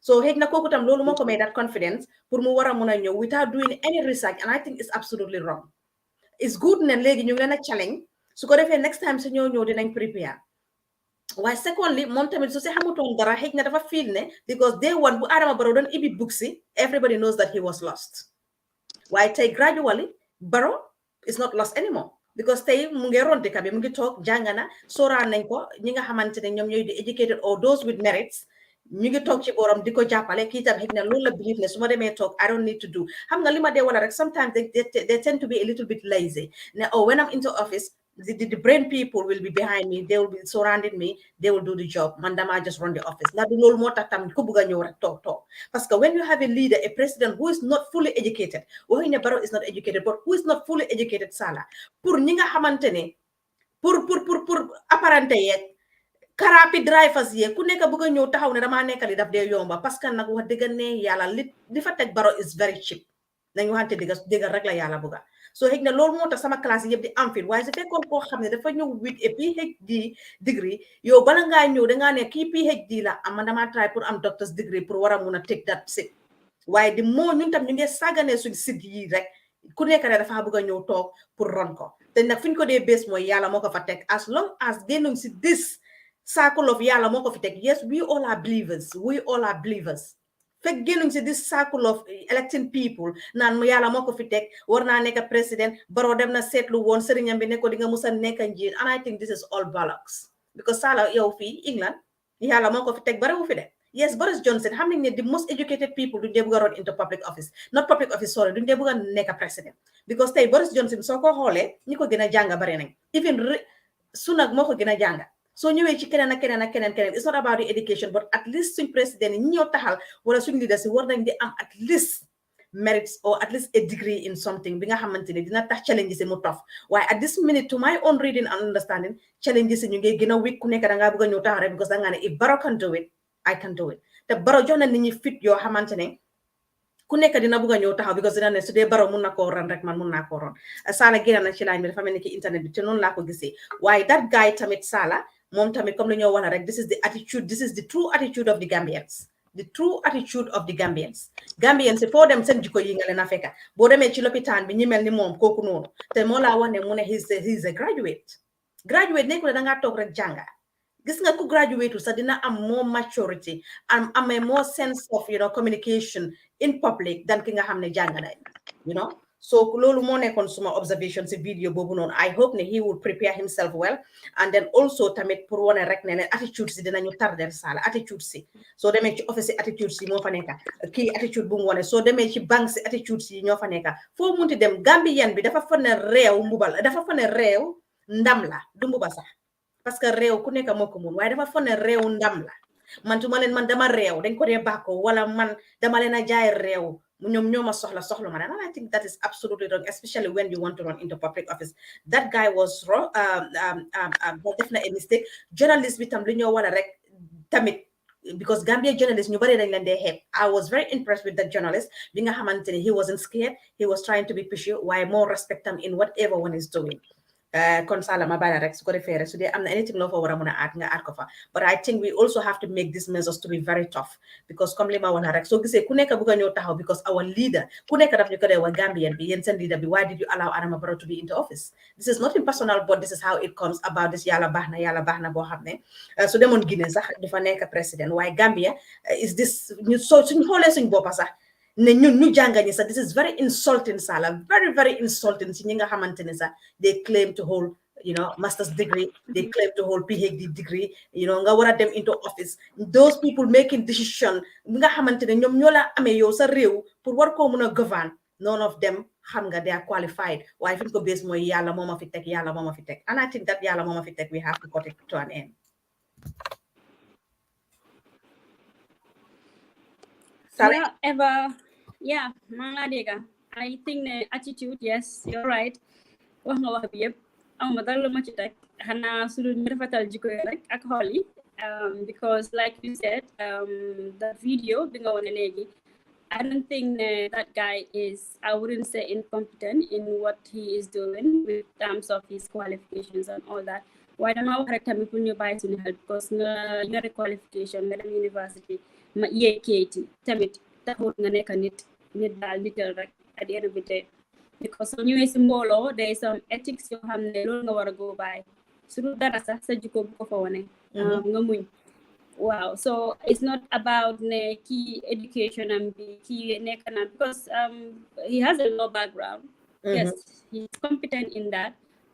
[SPEAKER 1] So hek na koku tam lolu moko may that confidence pour mu wara muna ñew without doing any research and I think it's absolutely wrong. It's good ne legi ñu leena challenge su ko defé next time su ñew dinañ prepare. Why secondly mom tamit su ci xamuton dara hek na dafa feel ne because day one bu Adama Barrow don ibi booksy everybody knows that he was lost. Why take gradually Barrow is not lost anymore because tay mu ngi ron deka bi mu ngi tok jangana sora nañ ko ñi nga xamantene ñom ñoy di educated or those with merits ñu ngi tok ci borom diko jappalé ki tam hekna loolu la believe ne suma démé tok I don't need to do xam nga lima dé wala rek sometimes they tend to be a little bit lazy ne oh when I'm into office the brain people will be behind me they will be surrounding me they will do the job man dama just run the office la du loolu motax tam ku bëgga ñëw rek tok parce que when you have a leader a president who is not fully educated waxuñ ne Barrow is not educated but who is not fully educated Sala pour ñi nga xamantene pour apparenté yek karapi drivers ye ku nekk bëgga ñëw taxaw ne dama nekk li daf dé yomba parce que nak wax dëgg ne yàlla li fa tek Barrow is very cheap nañ waxante dëgg rek la yàlla bëgga so hek na loolu motax sama classe yëpp di am fit waaye su fekkoon koo xam ne dafa ñëw with a PhD degree yow bala ngaa ñëw dangaa ne kii PhD la am man dama try pour am doctor's degree pour war a mun a take that sit waaye di moo ñun tam ñu ngi sàgganee suñ sit yi rek ku nekk ne dafa bëgg a ñëw toog pour ron ko te nag fi ñu ko dee bés mooy yàlla moo ko fa teg as long as génnuñ si this circle of yàlla moo ko fi teg yes we all are believers fekk génnuñ si this circle of electing people naan mu yàlla moo ko fi teg war naa nekk président Barrow dem na seetlu woon sëriñam bi ne ko di nga musa nekk njiit and I think this is all bollocks because Sala yow fii England yàlla moo ko fi teg bariwu fi de yes Boris Johnson xam nañ ne the most educated people duñ dee bëgg a run into public office not public office sorry duñ dee bëgg a nekk président because tey Boris Johnson soo ko xoolee ñi ko gën a jàng bari nañ even Sunak moo ko gën a jàng so ñëwee ci keneen ak keneen it's not about the education but at least suñ président yi ñoo taxal wala suñ leader si war nañ di am at least merits or at least a degree in something bi nga xamante ne dina tax challenge si mu tof waaye at this minute to my own reading and understanding challenge si ñu ngi gën a weak ku nekk da ngaa bëgg a ñëw taxaw rek because da ngaa ne if Barrow can do it I can do it te Barrow jox na nit ñi fit yoo xamante ne ku nekk dina bëgg a ñëw taxaw because dina ne su dee Barrow mun na koo ron rek man mun naa koo ron Sala génn na ci line bi dafa mel ni ki internet bi te noonu laa ko gisee waaye that guy tamit Sala moom tamit comme li ñoo wax rek this is the true attitude of the Gambians Gambians foo dem seen jikko yi nga leen a fekka boo demee ci lopitaan bi ñi mel ni moom kooku noonu te moo laa wax ne mu ne he's a graduate nekku ne dangaa toog rek jànga gis nga ku graduate sax dina am more maturity am a more sense of communication in public than ki nga xam ne jàng na so loolu moo nekkoon suma observation si video boobu noonu I hope ne he would prepare himself well and then also tamit pour wone rek ne leen attitude si dinañu tardel Sala attitude si soo demee ci office si attitude si moo fa nekka kii attitude bu mu wone soo demee ci banque si attitude si ñoo fa nekka foo munti dem Gambien bi dafa fa ne réew mbubal dafa fa ne réew ndam la du mbuba sax parce que réew ku nekk moo ko mun waaye dafa fa ne réew ndam la man dama réew dañ ko dee bàkko wala man dama leen a jaay réew ñoom ñoo ma soxla ma and I think that is absolutely wrong especially when you want to run into public office that guy was wrong def na a mistake journalist bi tam li ñoo war a rek tamit because Gambia journalist ñu bari dañ leen dee xeeb I was very impressed with that journalist bi nga xamante ne he wasn't scared he was trying to be pushy waaye more respect him in whatever one is doing kon Sala ma bàyyi la rek su ko defee rek su dee am na anything loo fa war a mën a add nga add ko fa but I think we also have to make these measures to be very tough because comme li ma wax rek soo gisee ku nekk bëgg a ñëw taxaw because our leader ku nekk daf ñu ko dee wax Gambian bi yéen seen leader bi why did you allow Adama Barrow to be into office this is nothing personal but this is how it comes about this yàlla baax na boo xam ne su demoon Guinée sax du fa nekk président waaye Gambia is this ñu soo suñ xoolee suñ boppa sax ne ñun ñu jàngañi sax this is very insulting Sala very very insulting si ñi nga xamante ne sax they claim to hold master's degree they claim to hold PhD degree nga war a dem into office those people making decision nga xamante ne ñoom ñoo la amee yow sa réew pour war koo mun a govern none of them xam nga they are qualified waaye fi ñu ko base mooy yàlla moo ma fi teg yàlla moo ma fi teg and I think that yàlla moo ma fi teg we have to cut it to an end.
[SPEAKER 2] Yeah, Mangadega. I think the attitude, yes, you're right. Wax nga wax bi yëpp amuma dara lu ma ci teg xanaa su dul ñu rafetal jikko yi rek ak xool yi because like you said the video bi nga wane léegi I don't think that guy is, I wouldn't say incompetent in what he is doing with terms of his qualifications and all that. Why dama wax rek tamit pour ñu bàyyi suñu xel because nga yore qualification nga dem university ma yee kayiti tamit taxul nga nekk nit daal nital rek at the end of the day because soo ñëwee si mbooloo there is some ethics yoo xam ne loolu nga war a go by su dul dara sax sa jikko bu ko fa wane nga muñ wow so it's not about ne key education and key nekk na because he has a law background yes he's competent in that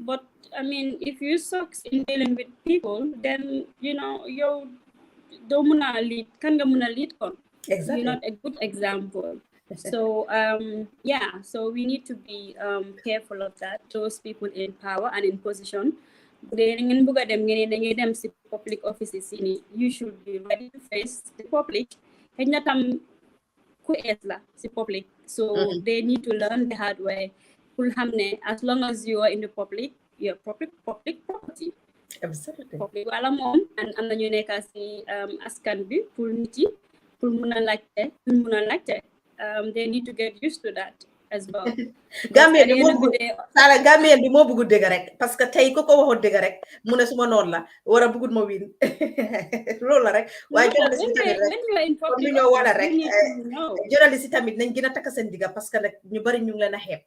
[SPEAKER 2] but I mean if you suck in dealing with people then yow doo mun a lead kan nga mun a lead kon
[SPEAKER 1] exactly
[SPEAKER 2] you're not a good example. So so we need to be careful of that. Those people in power and in position, public offices, you should be ready to face the public. Public, so they need to learn the hard way. As long as you are in the public, you're public property.
[SPEAKER 1] Absolutely.
[SPEAKER 2] Public wala mom and am nañu nekk ci askan bi pour nit yi pour mun a laajte they need to get used to that as well.
[SPEAKER 1] Gambien bi moo bëggu dëgg rek parce que tey ku ko waxoon dëgg rek mu ne suma noonu la war a bëggut ma win loolu la rek waaye journaliste yi tamit nañ gën a takk seen digga parce que nag ñu bari ñu ngi leen a xeeb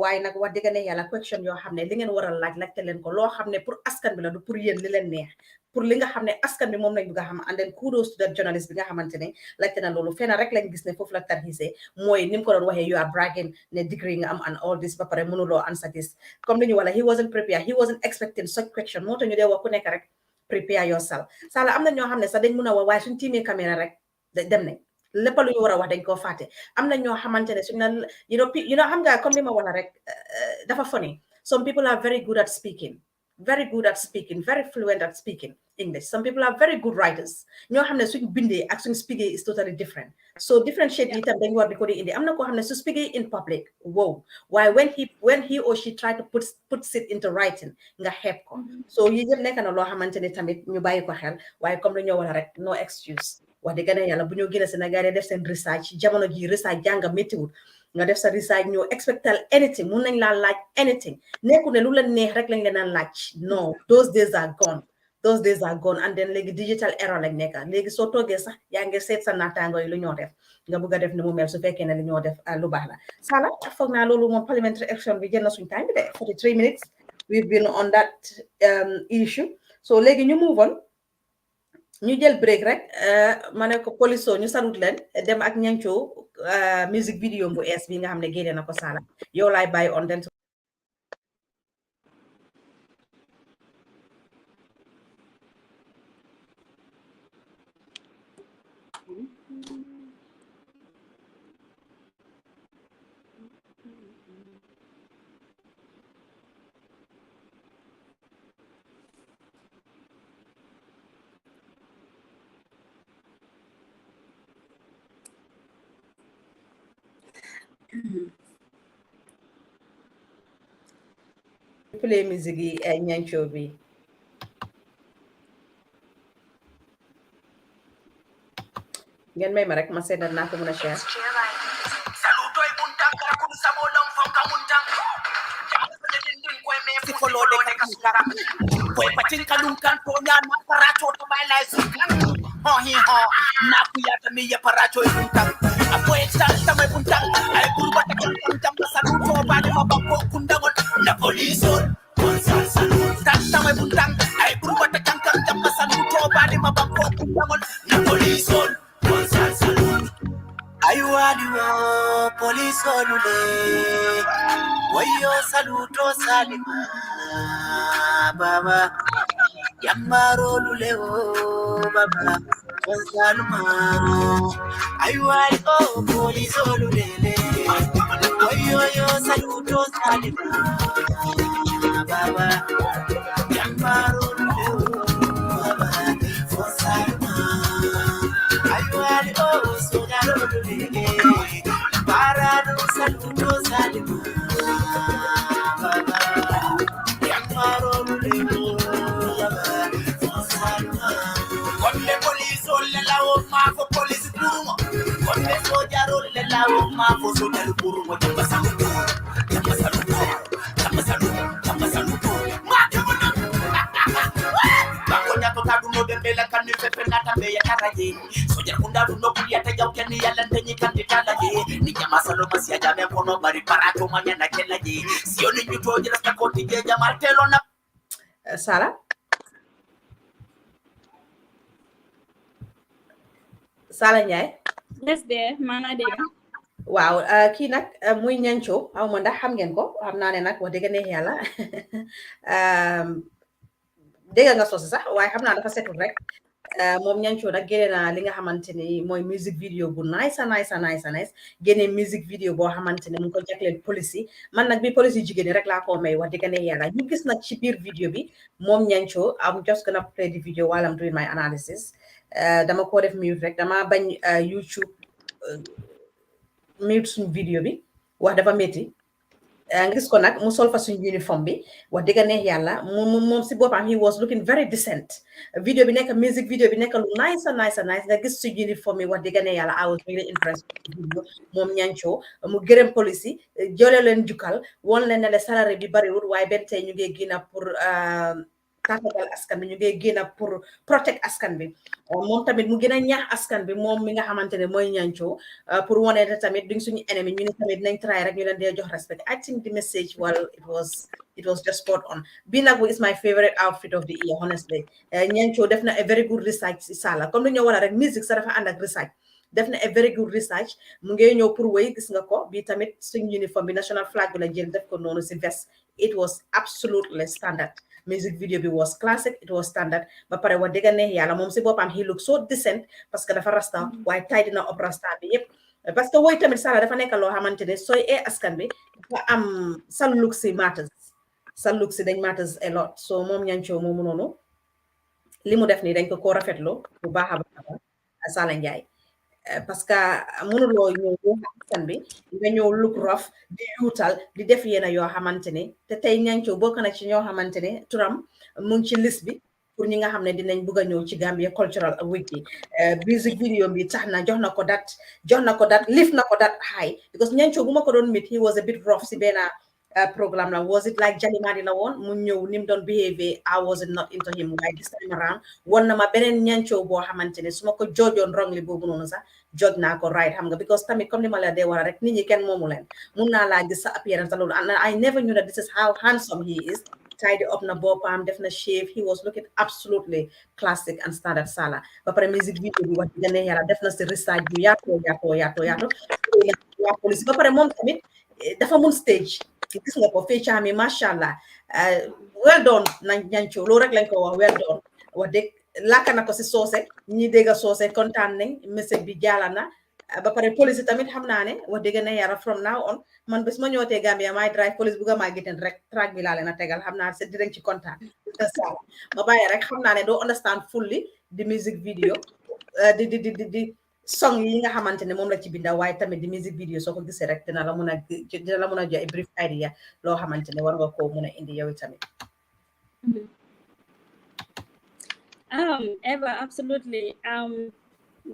[SPEAKER 1] waaye nag wax dëgg ne yàlla question yoo xam ne li ngeen war a laajte leen ko loo xam ne pour askan bi la du pour yéen li leen neex pour li nga xam ne askan bi moom lañ bëgg a xam and then kudos to that journalist bi nga xamante ne laajte na loolu fenn rek lañ gis ne foofu la tarxisee mooy ni mu ko doon waxee you are bragging ne degree nga am and all this ba pare mënuloo answer this comme li ñu wala he wasn't prepared he wasn't expecting such question moo tax ñu dee wax ku nekk rek prepare yourself Sala am na ñoo xam ne sax dañ mun a wax waaye suñ tiimee caméra rek dem nañ lépp lu ñu war a wax dañ koo fàtte am na ñoo xamante ne suñ na xam nga comme li ma wala rek dafa funny some people are very good at speaking very fluent at speaking English. Some people are very good writers. ñoo xam ne suñ bindee ak suñ speaking is totally different. So differentiate itam dañ war di ko di indi am na koo xam ne su speaking in public wow waaye when he or she try to put it into writing nga xeeb ko so yi yëpp nekk na loo xamante ne tamit ñu bàyyi ko xel waaye comme dañoo wala rek no excuse wax dëgg ne yàlla bu ñoo gën a Sénégal def seen research jamono ji research jàng méttiwul nga def sa research ñoo expectal anything mun nañ laa laaj anything nekku ne lu la neex rek lañ leen laaj no those days are gone and then léegi digital era lañ nekk léegi soo toogee sax yaa ngi seet sa naataango yi lu ñoo def nga bëgg a def ni mu mel su fekkee ne li ñoo def lu baax la Sala foog naa loolu moom parliamentary election bi jël na suñ time bi de 43 minutes we've been on that issue so léegi ñu move on ñu jël break rek ma ne ko poliso ñu salut leen dem ak ñancoo music video bu ees bi nga xam ne génne na ko Sala yow laay bàyyi on den play music yi ñancoo bi ngeen may ma rek ma seetal naa ko mën a share
[SPEAKER 5] follow the Kwe pachinka lunkan tonya na paracho to my life sukan. Ho hi ho na kuya ta mi ya paracho lunkan. Apo ta mai puntang ay kurba ta kan jamba saluto ba ni mabako kundangon na police konsal salut ta mai puntang ay kurba ta kan jamba saluto ba ni mabako kundangon na police konsal salut. Ayuadiwa police onule. Wayo saluto salima baba. Yamaro luleo baba Salma Ayuai oh police olulele Wayo yo saluto salima baba Yamaro luleo baba Salma Ayuai oh sodaro lulele Parado saluto salima baba Yamaro luleo Konde police ole la o ma fo police kurumo. Konde soja ole la o ma fo soja kurumo. Jamba saluto. Bakonya to tadu no dembe la kan ni fefe na tambe ya karaje. Soja kunda no kulia ta jaw ken ya lan tenyi kan ti talaje. Ni jama salo masia jame kono bari parato manya na kelaje. Sioni nyuto jira ta koti je jamal telo na
[SPEAKER 1] Sarah. Sala Ndiaye.
[SPEAKER 2] Yes, there, mana dega.
[SPEAKER 1] Waaw kii nag muy ñanco xaw ma ndax xam ngeen ko xam naa ne nag wax dëgg neex yàlla dégg nga sosi sax waaye xam naa dafa setul rek moom ñanco nag génne na li nga xamante ni mooy music video bu nice génne music video boo xamante ne mu ngi ko jagleel police yi man nag bi police yi jigéen ñi rek laa ko may wax dëgg neex yàlla ñu gis nag ci biir video bi moom ñanco I'm just gonna play the video while I'm doing my analysis dama ko def mute rek dama bañ YouTube mute suñu vidéo bi wax dafa métti ngis ko nag mu sol fa suñu uniforme bi wax dëgg neex yàlla moom si boppam he was looking very decent vidéo bi nekk music vidéo bi nekk lu nice nga gis suñu uniforme bi wax dëgg neex yàlla I was really impressed moom ñanco mu gërëm police yi jole leen jukkal woon leen ne le salaire bi bariwul waaye benn tey ñu ngi génn pour tàggatal askan bi ñu ngi génn pour protect askan bi moom tamit mu gën a ñaax askan bi moom mi nga xamante ne mooy ñanco pour wane ne tamit duñ suñu ennemi ñu ne tamit nañ try rek ñu leen dee jox respect I think the message well it was just spot on bii nag is my favorite outfit of the year honestly ñanco def na a very good research si sala comme lu ñu war a rek musique sa dafa ànd ak research def na a very good research mu ngi ñëw pour wéy gis nga ko bii tamit suñu uniforme bi national flag bi la jël def ko noonu si vest it was absolutely standard music video bi was classic it was standard ba pare wax dëgg neex yàlla moom si boppam he look so decent parce que dafa rasta waaye tidy na up rasta bi yëpp parce que woy tamit sala dafa nekk loo xamante ne sooy askan bi dafa am sa look si matters dañ matters a lot so moom ñancoo moomu noonu li mu def nii dañ ko rafetlu bu baax a baax Sala Ndiaye parce que mënuloo ñëw askan bi nga ñëw look rough di yuutal di def yéena yoo xamante ne te tey ñancoo bokk na ci ñoo xamante ne turam mu ngi ci liste bi pour ñi nga xam ne dinañ bugg a ñëw ci Gambia Cultural Week bi music video bi tax na jox na ko dat lift na ko dat high because ñancoo bu ma ko doon meet he was a bit rough si benn programme la was it like Jalimadi la woon mu ñëw ni mu doon behave I was not into him waaye this time around won na ma beneen ñancoo boo xamante ne su ma ko joojoon wrongly boobu noonu sax judge naa ko right xam nga because tamit comme ni ma la dee war a rek nit ñi kenn moomu leen mun naa laa gis sa appearance loolu and I never knew that this is how handsome he is tidy up na boppam def na shave he was looking absolutely classic and standard sala ba pare music video bi wax dëgg ne yàlla def na si research bu yaatoo police ba pare moom tamit dafa mun stage gis nga ko feccaam yi macha allah well done na ñancoo loolu rek lañ ko wax well done wax dëgg laaka na ko si soose ñi dégg soose kontaan nañ message bi jaala na ba pare police tamit xam naa ne wax dëgg ne yàlla from now on man bés ma ñëwatee Gambia may drive police bu ga maa giten rek track bi laa leen a tegal xam naa dinañ ci kontaan sala ma bàyyi rek xam naa ne doo understand fully di music video di song yi nga xamante ne moom la ci binda waaye tamit di music video soo ko gisee rek dina la mun a jox a brief idea loo xamante ne war nga koo mun a indi yow tamit
[SPEAKER 2] Eva, absolutely.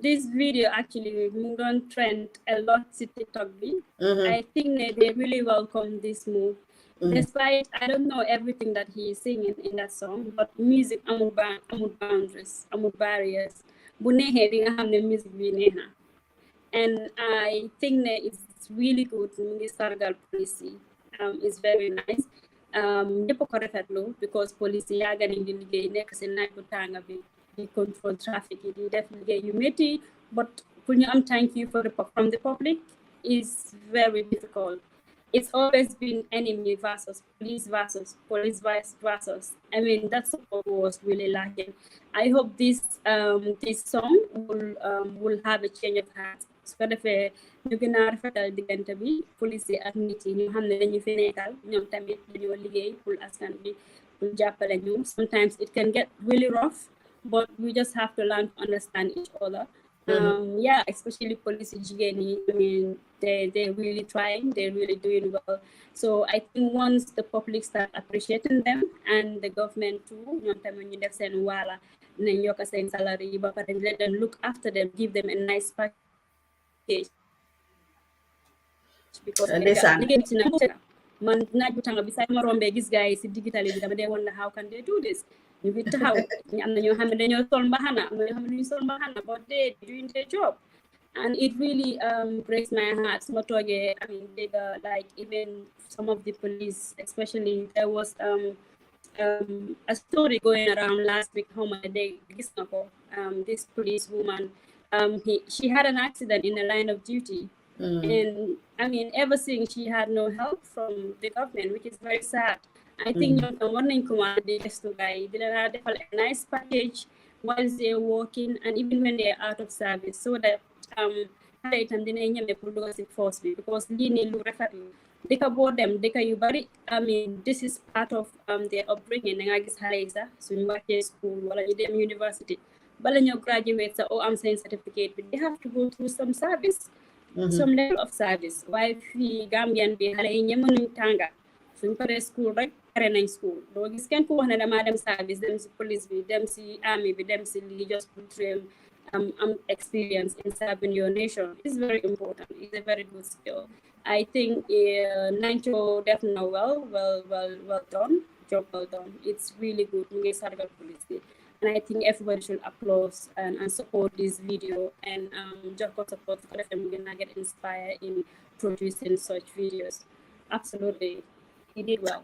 [SPEAKER 2] This video actually moved on trend a lot to TikTok. I think that they really welcome this move Despite, I don't know everything that he is singing in that song, but music amul boundaries, amul barriers. Bu neexee di nga xam ne music bi neex na. And I think that it's really good. Mu ngi sargal police yi. It's very nice. ñëpp ko rafetlu because police yi yàgg nañ di liggéey nekk si naaj bu tànga bi di control traffic yi di def liggéey yu métti, but pour ñu am thank you from the public is very difficult. It's always been enemy versus police versus. I mean, that's what was really lacking. I hope this song will have a change of heart. su ko defee ñu gën a rafetal diggante bi police yi ak nit yi ñu xam ne dañu fi nekkal ñoom tamit dañoo liggéey pour askan bi pour jàppale ñu. Sometimes it can get really rough, but we just have to learn to understand each other. Yeah, especially police jigéen yi, I mean, they're really trying, they're really doing well. So I think once the public start appreciating them and the government too, ñoom tamit ñu def seen waala nañ yokk seen salary yi ba pare let them look after them, give them a nice package. Because man naaj bu tàng bi saa ma rombee gis gars yi si digital bi dama dee wonder how can they do this. ñu ngi taxaw am na ñoo xam ne dañoo sol mbaxana am na ñoo xam ne duñu sol mbaxana, but they doing their job. And it really breaks my heart. Suma toogee, I mean, like even some of the police, especially there was a story going around last week. How much they this police woman, she had an accident in the line of duty. And I mean, ever since she had no help from the government, which is very sad. I think one thing they just to guy they have a nice package while they're working and even when they're out of service, so that itam dinañ ñëmé pour dugal ci force bi because lii nii lu rafet dëkka boo dem dëkka yu bari. I mean, this is part of their upbringing. Da nga gis xale yi sax suñu wàccee school wala ñu dem university bala ñoo graduate sax o am seen certificate bi they have to go through some service, some level of service. Waaye fii Gambian bi xale yi ñëmënuñ tànga suñ paree school rek pare nañ school doo gis kenn ku wax ne damaa dem service, dem si police bi, dem si army bi, dem si lii just to train experience in serving your nation. It's very important. It's a very good skill. I think Nancho definitely well done. Job well done. It's really good. And I think everybody should applaud and support this video and just support for them get inspired in producing such videos. Absolutely, he did well.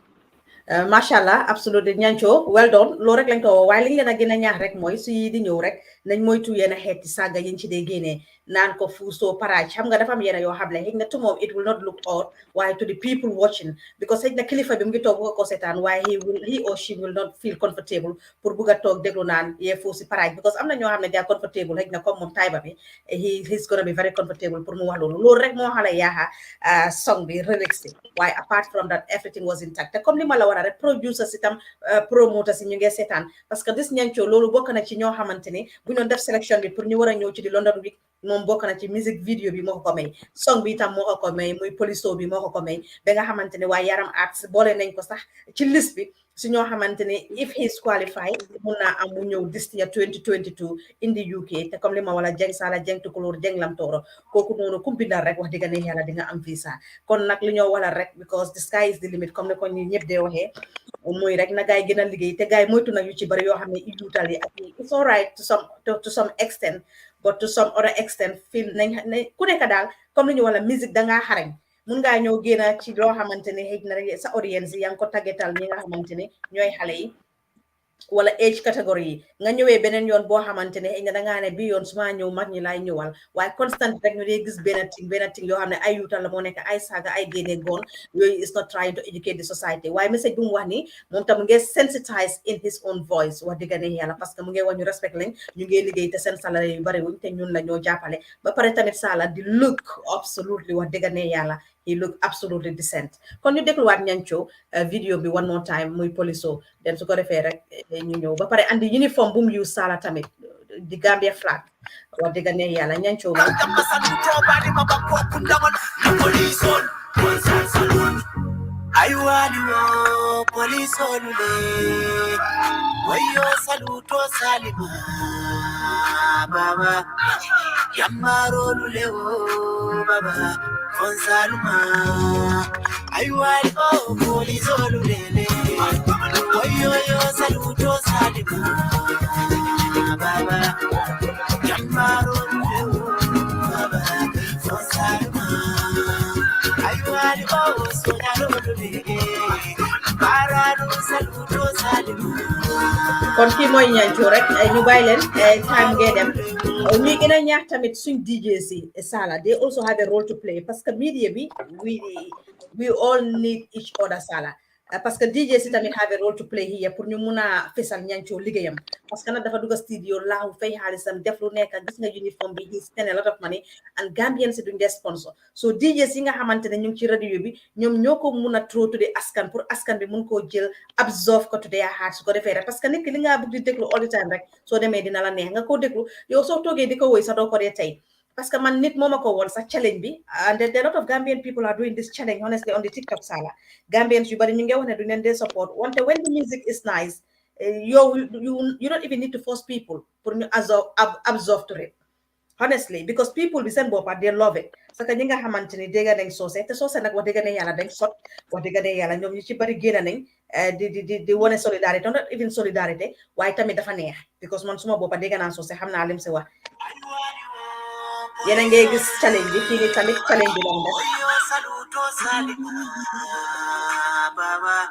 [SPEAKER 1] Mashallah, absolutely ñancho well done. Lo rek lañ ko waaye li leen a gën a ñaax rek mooy su yi di ñëw rek nañ moytu yenn xeeti saaga yiñ ci dee génnee naan ko fuusoo paraaj xam nga dafa am yenn yoo xam ne xëy na to moom it will not look odd waaye to the people watching because xëy na kilifa bi mu ngi toog bu ko seetaan waaye he or she will not feel comfortable pour bugg a toog déglu naan yee fuusi paraaj because am na ñoo xam ne they are comfortable xëy na comme moom Taiba bi he's gonna be very comfortable pour mu wax loolu rek moo xala yaaxa song bi relaxing waaye apart from that everything was intact te comme li ma la war a rek producers itam promoters yi ñu ngi seetaan parce que dis ñancoo loolu bokk na ci ñoo xamante ni bu ñu def sélection bi pour ñu war a ñëw ci di London Week moom bokk na ci music video bi moo ko may song bi itam moo ko may muy poliso bi moo ko may ba nga xamante ne waaye Yaram Arts boole nañ ko sax ci liste bi su ñoo xamante ne if he's qualified mun naa am mu ñëw this year 2022 in the UK te comme li ma wala Jeng Sala Jeng Tukulóor Jeng Lam Tooro kooku noonu kumpindal rek wax dëgg ne yàlla di nga am visa kon nag li ñoo wala rek because the sky is the limit comme ne ko ñi ñëpp dee waxee mooy rek na gaay gën a liggéey te gaay moytu nag yu ci bari yoo xam ne ijuutal yi ak it's all right to some extent but to some other extent feel nañ ku nekk daal comme li ñu wala musique dangaa xarañ mun ngaa ñëw génn ci loo xamante ne xëy na rek sa audience yi yaa ngi ko tàggatal ñi nga xamante ne ñooy xale yi wala age category yi nga ñëwee beneen yoon boo xamante ne xëy na dangaa ne bi yoon suma ñëw mag ñi laay ñëwal waaye constant rek ñu dee gis benn ting yoo xam ne ay yuutal la moo nekk ay saaga ay génne goon yooyu is not trying to educate the society waaye message bu mu wax ni moom tam mu ngi sensitize in his own voice wax dëgg ne yàlla parce que mu ngi wax ñu respect lañ ñu ngi liggéey te seen salaire yu bari wuñ te ñun la ñoo jàppale ba pare tamit sala di look absolutely wax dëgg ne yàlla he look absolutely decent kon ñu dégluwaat ñanco vidéo bi one more time muy poliso dem su ko defee rek ñu ñëw ba pare andi uniforme bu mu use sala tamit di Gambia flag wax dëgg ne yàlla ñanco
[SPEAKER 5] ayuaniwo polisolule wayo saluto salima baba yamarolulewo baba konsaluma Ayuari oh police olulele. Oyoyo saluto salima. Baba. Yamaro leo. Baba. Fosalma. Ayuari oh soñalo olulele. Parado saluto salima.
[SPEAKER 1] kon kii mooy ñancu rek ñu bàyyi leen time ngee dem ñuy gën a ñaax tamit suñ DJs yi Sala they also have a role to play parce que media bi we all need each other Sala parce que DJs yi tamit have a role to play here pour ñu mun a fesal ñancu liggéeyam parce que nag dafa dugg studio laahu fay xaalisam def lu nekk gis nga uniform bi he spend a lot of money and Gambians si duñ des sponsor so DJs yi nga xamante ne ñu ngi ci radio bi ñoom ñoo ko mun a throw to the askan pour askan bi mun koo jël absorb ko to their heart su ko defee rek parce que nit ki li nga bëgg di déglu all the time rek soo demee dina la neex nga koo déglu yow soo toogee di ko woy sax doo ko dee tey parce que man nit moo ma ko woon sax challenge bi and there are a lot of Gambian people are doing this challenge honestly on the TikTok Sala Gambians yu bari ñu ngi wax ne du leen dee support wante when the music is nice you don't even need to force people pour ñu absorb to it honestly because people bi seen boppa they love it parce que ñi nga xamante ni dégg nañ soose te soose nag wax dëgg ne yàlla dañ sot wax dëgg ne yàlla ñoom ñu ci bari génn nañ di wane solidarité not even solidarité waaye tamit dafa neex because man suma boppa dégg naa soose xam naa lim si wax yéen a ngay gis challenge bi fii nii tamit challenge bi lañ def
[SPEAKER 5] Baba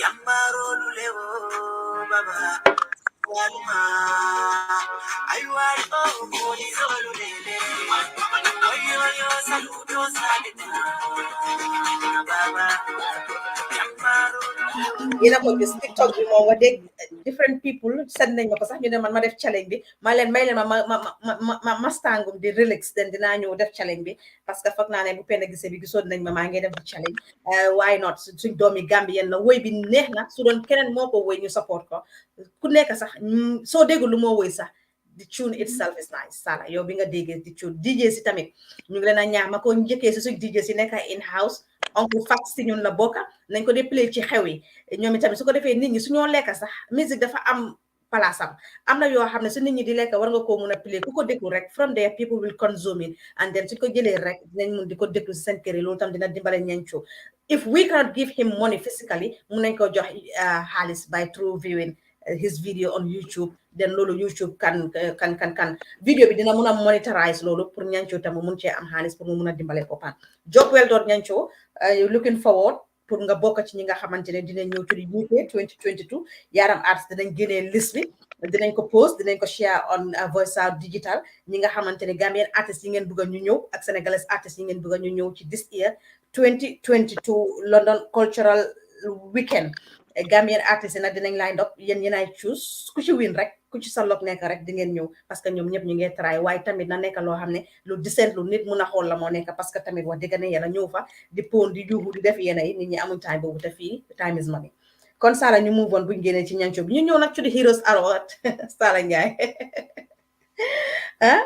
[SPEAKER 5] Yambaro lulewo Baba Walma Ayuari oh police olulele Oyoyo saluto salima Baba Yambaro
[SPEAKER 1] yéen a ko gis TikTok bi moom wax dëgg different people send nañ ma ko sax ñu ne man ma def challenge bi may leen ma mastangum di relax den dinaa ñëw def challenge bi parce que foog naa ne bu penn gisee bi gisoon nañ ma maa ngi def di challenge why not suñ doomi Gambien la woy bi neex na su doon keneen moo ko woy ñu support ko ku nekk sax soo déggu lu moo woy sax the tune itself is nice Sala yow bi nga déggee di tune DJ si tamit ñu ngi leen a ñaax ma ko njëkkee si suñ DJ si nekk in house oncle fax si ñun la bokka nañ ko di play ci xew yi ñoom itamit su ko defee nit ñi suñoo lekk sax musique dafa am palaasam am na yoo xam ne su nit ñi di lekk war nga koo mun a play ku ko déglu rek from there people will consume it and then suñ ko jëlee rek dinañ mun di ko déglu si seen kër yi loolu tam dina dimbale ñenco if we cannot give him money physically mun nañ ko jox xaalis by through viewing his video on YouTube then loolu YouTube kan video bi dina mun a monitorize loolu pour ñanco tam mu mun cee am xaalis pour mu mun a dimbale boppam job well done ñanco looking forward pour nga bokk ci ñi nga xamante ne dinañ ñëw ci UK 2022 Yaram Arts dinañ génnee liste bi dinañ ko post dinañ ko share on Voice Out Digital ñi nga xamante ne Gambian artistes yi ngeen bëgg ñu ñëw ak Senegalese artistes yi ngeen bëgg ñu ñëw ci this year 2022 London Cultural Weekend Gambian artistes yi nag dinañ line up yéen ñenay choose ku ci win rek ku ci sa lok nekk rek di ngeen ñëw parce que ñoom ñëpp ñu ngi try waaye tamit na nekk loo xam ne lu decent lu nit mun a xool la moo nekk parce que tamit wax dëgg ne yàlla ñëw fa di pon di juuxu di def yéena yi nit ñi amuñ time boobu te fii time is money kon Sala ñu move on buñ génnee ci ñanco bi ñu ñëw nag ci di Heroes Award Sala Njaay ah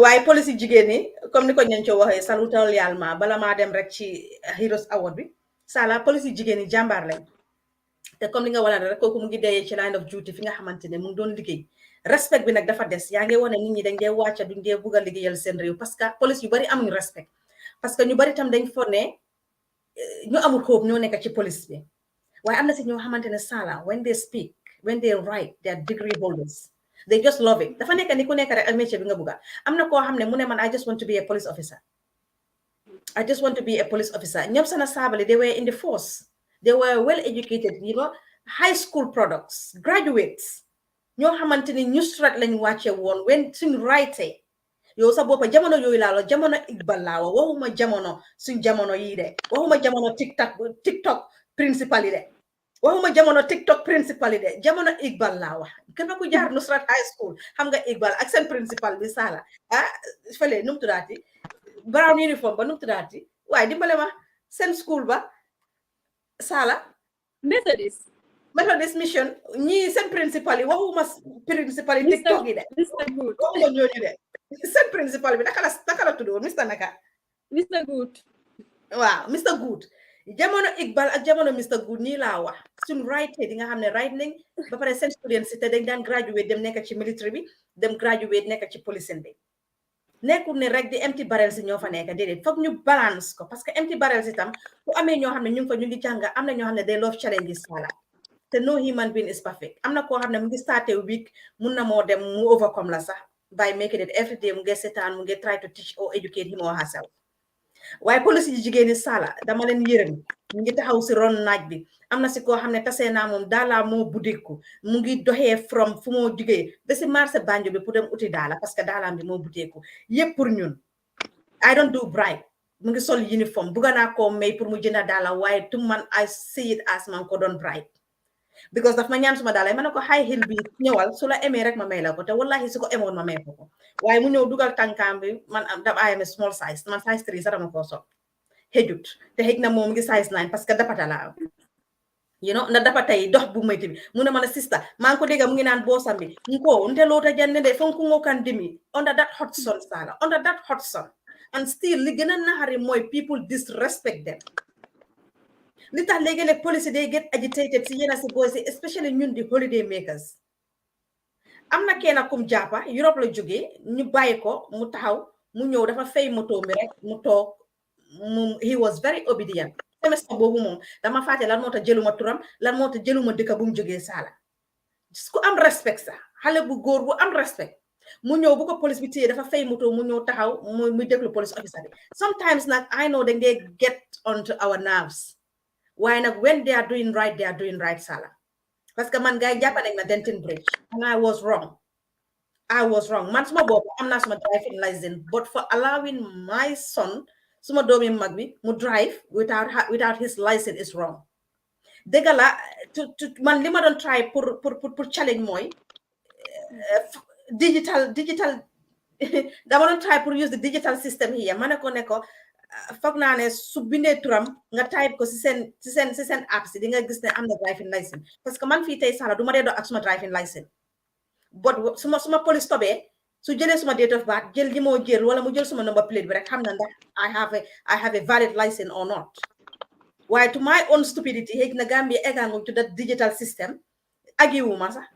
[SPEAKER 1] waaye police jigéen ñi comme ni ko ñanco waxee salutal yàlla bala maa dem rek ci Heroes Award bi Sala police jigéen ñi jàmbaar lañ te comme li nga wala rek kooku mu ngi deyee ci line of duty fi nga xamante ne mu ngi doon liggéey respect bi nag dafa des yaa ngi wane nit ñi dañ dee wàcca duñ dee bugg a liggéeyal seen réew parce que police yu bari amuñu respect parce que ñu bari tam dañ foog ne ñu amul hope ñoo nekk ci police bi waaye am na si ñoo xamante ne Sala when they speak when they write they are degree holders they just love it dafa nekk ni ku nekk rek ak métier bi nga bugga am na koo xam ne mu ne man I just want to be a police officer I just want to be a police officer ñoom sana saabali they were in the force. They were well educated, you know, high school products, graduates. ñoo xamante ni ñu strat lañ wàcce woon when suñ write yow sa boppa jamono yooyu laa la jamono Iqbal laa wa waxuma jamono suñ jamono yii de waxuma jamono TikTok principal yi de waxuma jamono TikTok principal yi de jamono Iqbal laa wax kenn ku jaar Nusrat high school xam nga Iqbal ak seen principal bi Sala fële nu mu tuddaati brown uniform ba nu mu tuddaati waaye dimbale ma seen school ba Sala
[SPEAKER 2] Methodist
[SPEAKER 1] mission ñi seen principal yi waxuma principal yi TikTok yi de waxuma ñooñu de seen principal bi naka la tuddoon Mr. Good waaw Mr. Good jamono Iqbal ak jamono Mr. Good nii laa wax suñ right di nga xam ne right nañ ba pare seen students te dañ daan graduate dem nekk ci military bi dem graduate nekk ci policing bi nekkul ne rek di empty barrels si ñoo fa nekk déedéet foog ñu balance ko parce que empty barrels itam su amee ñoo xam ne ñu ngi fa ñu ngi jàng am na ñoo xam ne they love challenges sala te no human being is perfect am na koo xam ne mu ngi starté week mun na moo dem mu overcome la sax by making it every day mu ngi seetaan mu ngi try to teach or educate him or herself waaye police yi jigéen ñi sala dama leen yërëm ñu ngi taxaw si ron naaj bi am na si koo xam ne tasee naa moom daala moo buddeeku mu ngi doxee from fu moo jugee ba si marché Banjul bi pour dem uti daala parce que daalaam bi moo buddeeku yëpp pour ñun I don't do bribe mu ngi sol uniforme bugga naa koo may pour mu jënda daala waaye tu man I see it as man ko doon bribe because daf ma ñaan suma daala ma ne ko high heel bi ñëwal su la emee rek ma may la ko te wallahi su ko emoon ma may ko waaye mu ñëw dugal tànkaam bi man I am a small size man size 3 sax dama koo sol xëjut te xëj na moom ngi size 9 parce que dapata la you know na dafa tay dox bu meyti bi mu ne ma sister maa ngi ko dégg mu ngi naan boosam bi nko nte loota janne de fonku ngo kan demi under that hot sun sala under that hot sun and still li gën a naxari mooy people disrespect them li tax léegi-léeg police they get agitated si yena si boy si especially ñun di holiday makers am na kenn kum jàppa Europe la jógee ñu bàyyi ko mu taxaw mu ñëw dafa fay moto mi rek mu toog he was very obedient semestre boobu moom dama fàtte lan moo tax jëluma turam lan moo tax jëluma dëkk bu mu jógee Saala ku am respect sax xale bu góor bu am respect mu ñëw bu ko police bi téye dafa fay moto mu ñëw taxaw muy déglu police officer bi sometimes nag I know dañ dee get onto our nerves waaye nag when they are doing right Saala parce que man gars yi jàpp nañ ma Denton Bridge and I was wrong man suma bopp am naa suma driving license but for allowing my son suma doomi mag bi mu drive without his license is wrong dëgg la man li ma doon try pour challenge mooy digital dama doon try pour use the digital system here ma ne ko foog naa ne su bindee turam nga type ko si seen apps di nga gis ne am na driving license parce que man fii tey Saala du ma dee doon ak suma driving license but suma police tobee su jëlee suma date of birth jël li moo jël wala mu jël suma number plate bi rek xam na ndax I have a valid license or not waaye to my own stupidity xëy na Gambia eggangu to that digital system agiwuma sax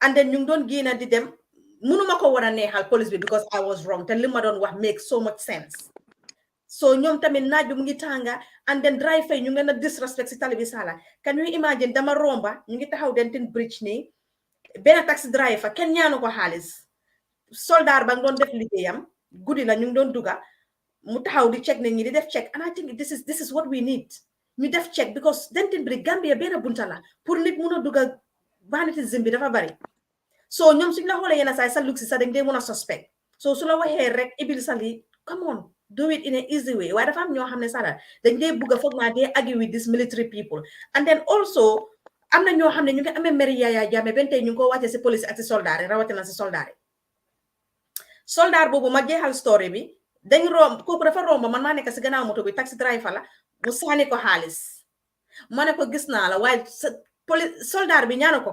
[SPEAKER 1] and then ñu ngi doon génn di dem mënuma ko war a neexal police bi because I was wrong te li ma doon wax make so much sense so ñoom tamit naaj bi mu ngi tànga and then drive fay ñu ngeen a disrespect si tali bi Saala can you imagine dama romba ñu ngi taxaw Denton Bridge nii benn taxi driver kenn ñaanu ko xaalis soldat ba nga doon def liggéeyam guddi la ñu ngi doon duga mu taxaw di check ne ñi di def check and I think this is what we need ñu def check because Denton Bridge Gambia benn bunta la pour nit mun a duga banditisme bi dafa bari so ñoom suñ la xoolee yenn saay sa luxi sa dañ dee mun a suspect so su la waxee rek ibil sa lii come on do it in an easy way waaye dafa am ñoo xam ne Saala dañ dee bugg a foog naa dee argue with these military people and then also am na ñoo xam ne ñu ngi amee meri Yaya Jammeh benn tey ñu ngi ko wàccee si police ak si soldaar yi rawatina si soldaar yi soldaar boobu ma jeexal story bi dañ romb kooku dafa romb man maa nekk si gannaaw moto bi taxi driver la mu saani ko xaalis ma ne ko gis naa la waaye police soldaar bi ñaanu ko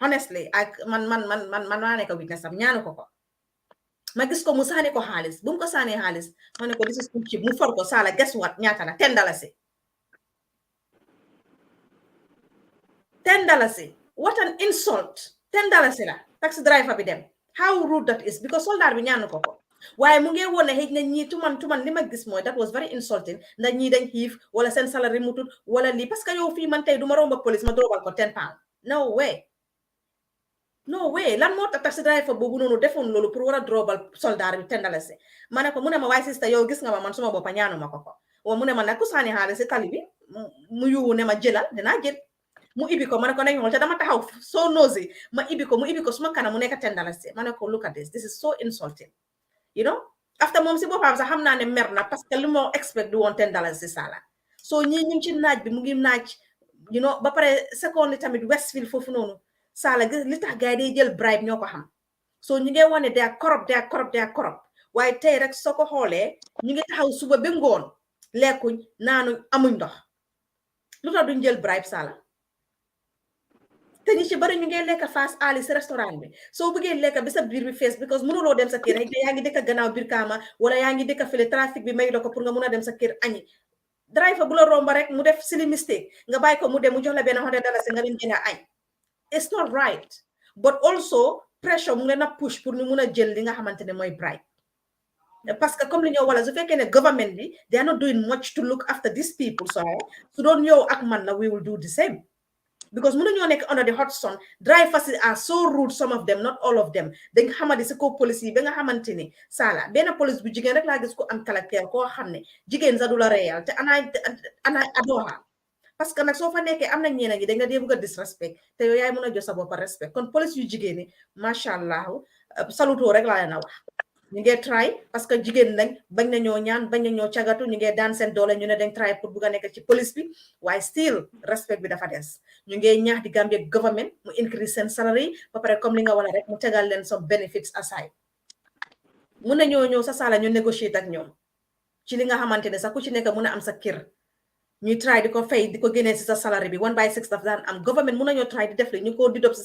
[SPEAKER 1] honestly ak man maa nekk witness am ñaanu ko ma gis ko mu saani ko xaalis bu mu ko saani xaalis ma ne ko this is too cheap mu for ko Saala guess what ñaata la $10 $10 what an insult $10 la taxi driver bi dem how rude that is because soldat bi ñaanu ko waaye mu ngi woon ne xëy na ñii tuman li ma gis mooy that was very insulting ndax ñii dañ xiif wala seen salary mutut wala lii parce que yow fii man tey du ma romba police ma drobal ko £10 no way lan moo tax taxi driver boobu noonu defoon loolu pour war a drobal soldat bi $10 ma ne ko mu ne ma waaye sister yow gis nga ma man suma boppa ñaanu ma ko wa mu ne ma nag ku saani xaalis si tali bi mu yuwu ne ma jëlal dinaa jël mu ibi ko ma ne ko nañ xool te dama taxaw so nosy ma ibi ko suma kanam mu nekk $10 ma ne ko look at this is so insulting you know after moom si boppam sax xam naa ne mer na parce que li moo expect du woon $10 si Saala so ñii ñu ngi ci naaj bi mu ngi naaj you know ba pare seconde tamit Westfield foofu noonu Saala gis li tax gars yi day jël bribe ñoo ko xam so ñu ngi wane they are corrupt waaye tey rek soo ko xoolee ñu ngi taxaw suba ba ngoon lekkuñ naanu amuñ ndox lu tax duñ jël bribe Saala te ñi ci bari ñu ngi lekk face ali si restaurant bi soo bëggee lekk bi sa biir bi fees because mënuloo dem sa kër rek yaa ngi dëkk gannaaw biir kaama wala yaa ngi dëkk fële trafic bi may la ko pour nga mun a dem sa kër añi driver bu la romba rek mu def silly mistake nga bàyyi ko mu dem mu jox la benn $100 nga dem jënd añ it's not right but also pressure mu leen a push pour ñu mun a jël li nga xamante ne mooy bribe parce que comme li ñoo wala su fekkee ne government bi they are not doing much to look after these people, so su doon yow ak man la we will do the same. Because mënuñoo nekk under the hot sun. Drivers are so rude, some of them, not all of them. Dañ xamadi si ko police yi ba nga xamante ni sala benn police bu jigéen rek laa gis ko am caractère koo xam ne jigéen sa du la réyal te ana adora parce que nag soo fa nekkee am na ñeneen ñi da nga dee bëgg a disrespect te yow yaay mën a jox sa bopp respect kon police yu jigéen ñi macha allah saluto rek laa leen a wax ñu ngee try parce que jigéen nañ bañ na ñoo ñaan bañ na ñoo cagatu ñu ngee daan seen doole ñu ne dañ try pour bugg a nekk ci police bi waaye still respect bi dafa des ñu ngee ñaax di Gambia government mu increase seen salary ba pare comme li nga wala rek mu tegal leen some benefits aside mun na ñoo ñëw sa sala ñu négocier ak ñoom ci li nga xamante ne sax ku ci nekk mun a am sa kër ñuy try di ko fay di ko génnee si sa salary bi 1/6 daf daan am government mun nañoo try di def li ñu ko di dob si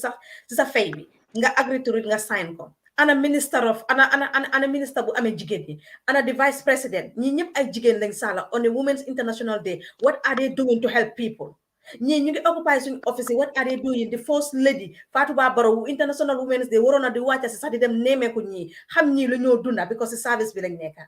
[SPEAKER 1] sa fay bi nga agree to it nga sign ko ana minister bu amee jigéen ñi ana the vice president ñi ñëpp ay jigéen lañ sala on a Women's International Day what are they doing to help people ñii ñu ngi occupy suñu office what are they doing the first lady Fatou Barrow International Women's Day waroon na di wàcca si sax di dem neemeeku ñii xam ñii lu ñoo dunda because si service bi lañ nekka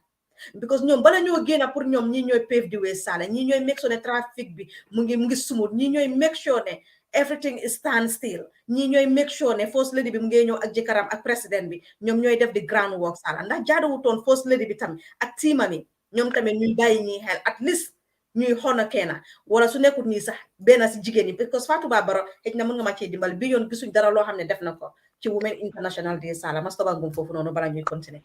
[SPEAKER 1] because ñoom bala ñoo génn pour ñoom ñii ñooy pave the way sala ñii ñooy make sure ne trafic bi mu ngi smooth ñii ñooy make sure ne everything is stand still ñii ñooy make sure ne first lady bi mu ngi ñëw ak jëkkëram ak président bi ñoom ñooy def the ground work sala ndax jaaduwutoon first lady bi tam ak tiimami ñoom tamit ñuy bàyyi ñii xel at least ñuy xona keena wala su nekkut nii sax benn si jigéen ñi because Fatou Barrow xëj na mën nga ma cee dimbal bi yoon gisuñ dara loo xam ne def na ko ci Women International Day sala mas tobagum foofu noonu bala ñuy continuer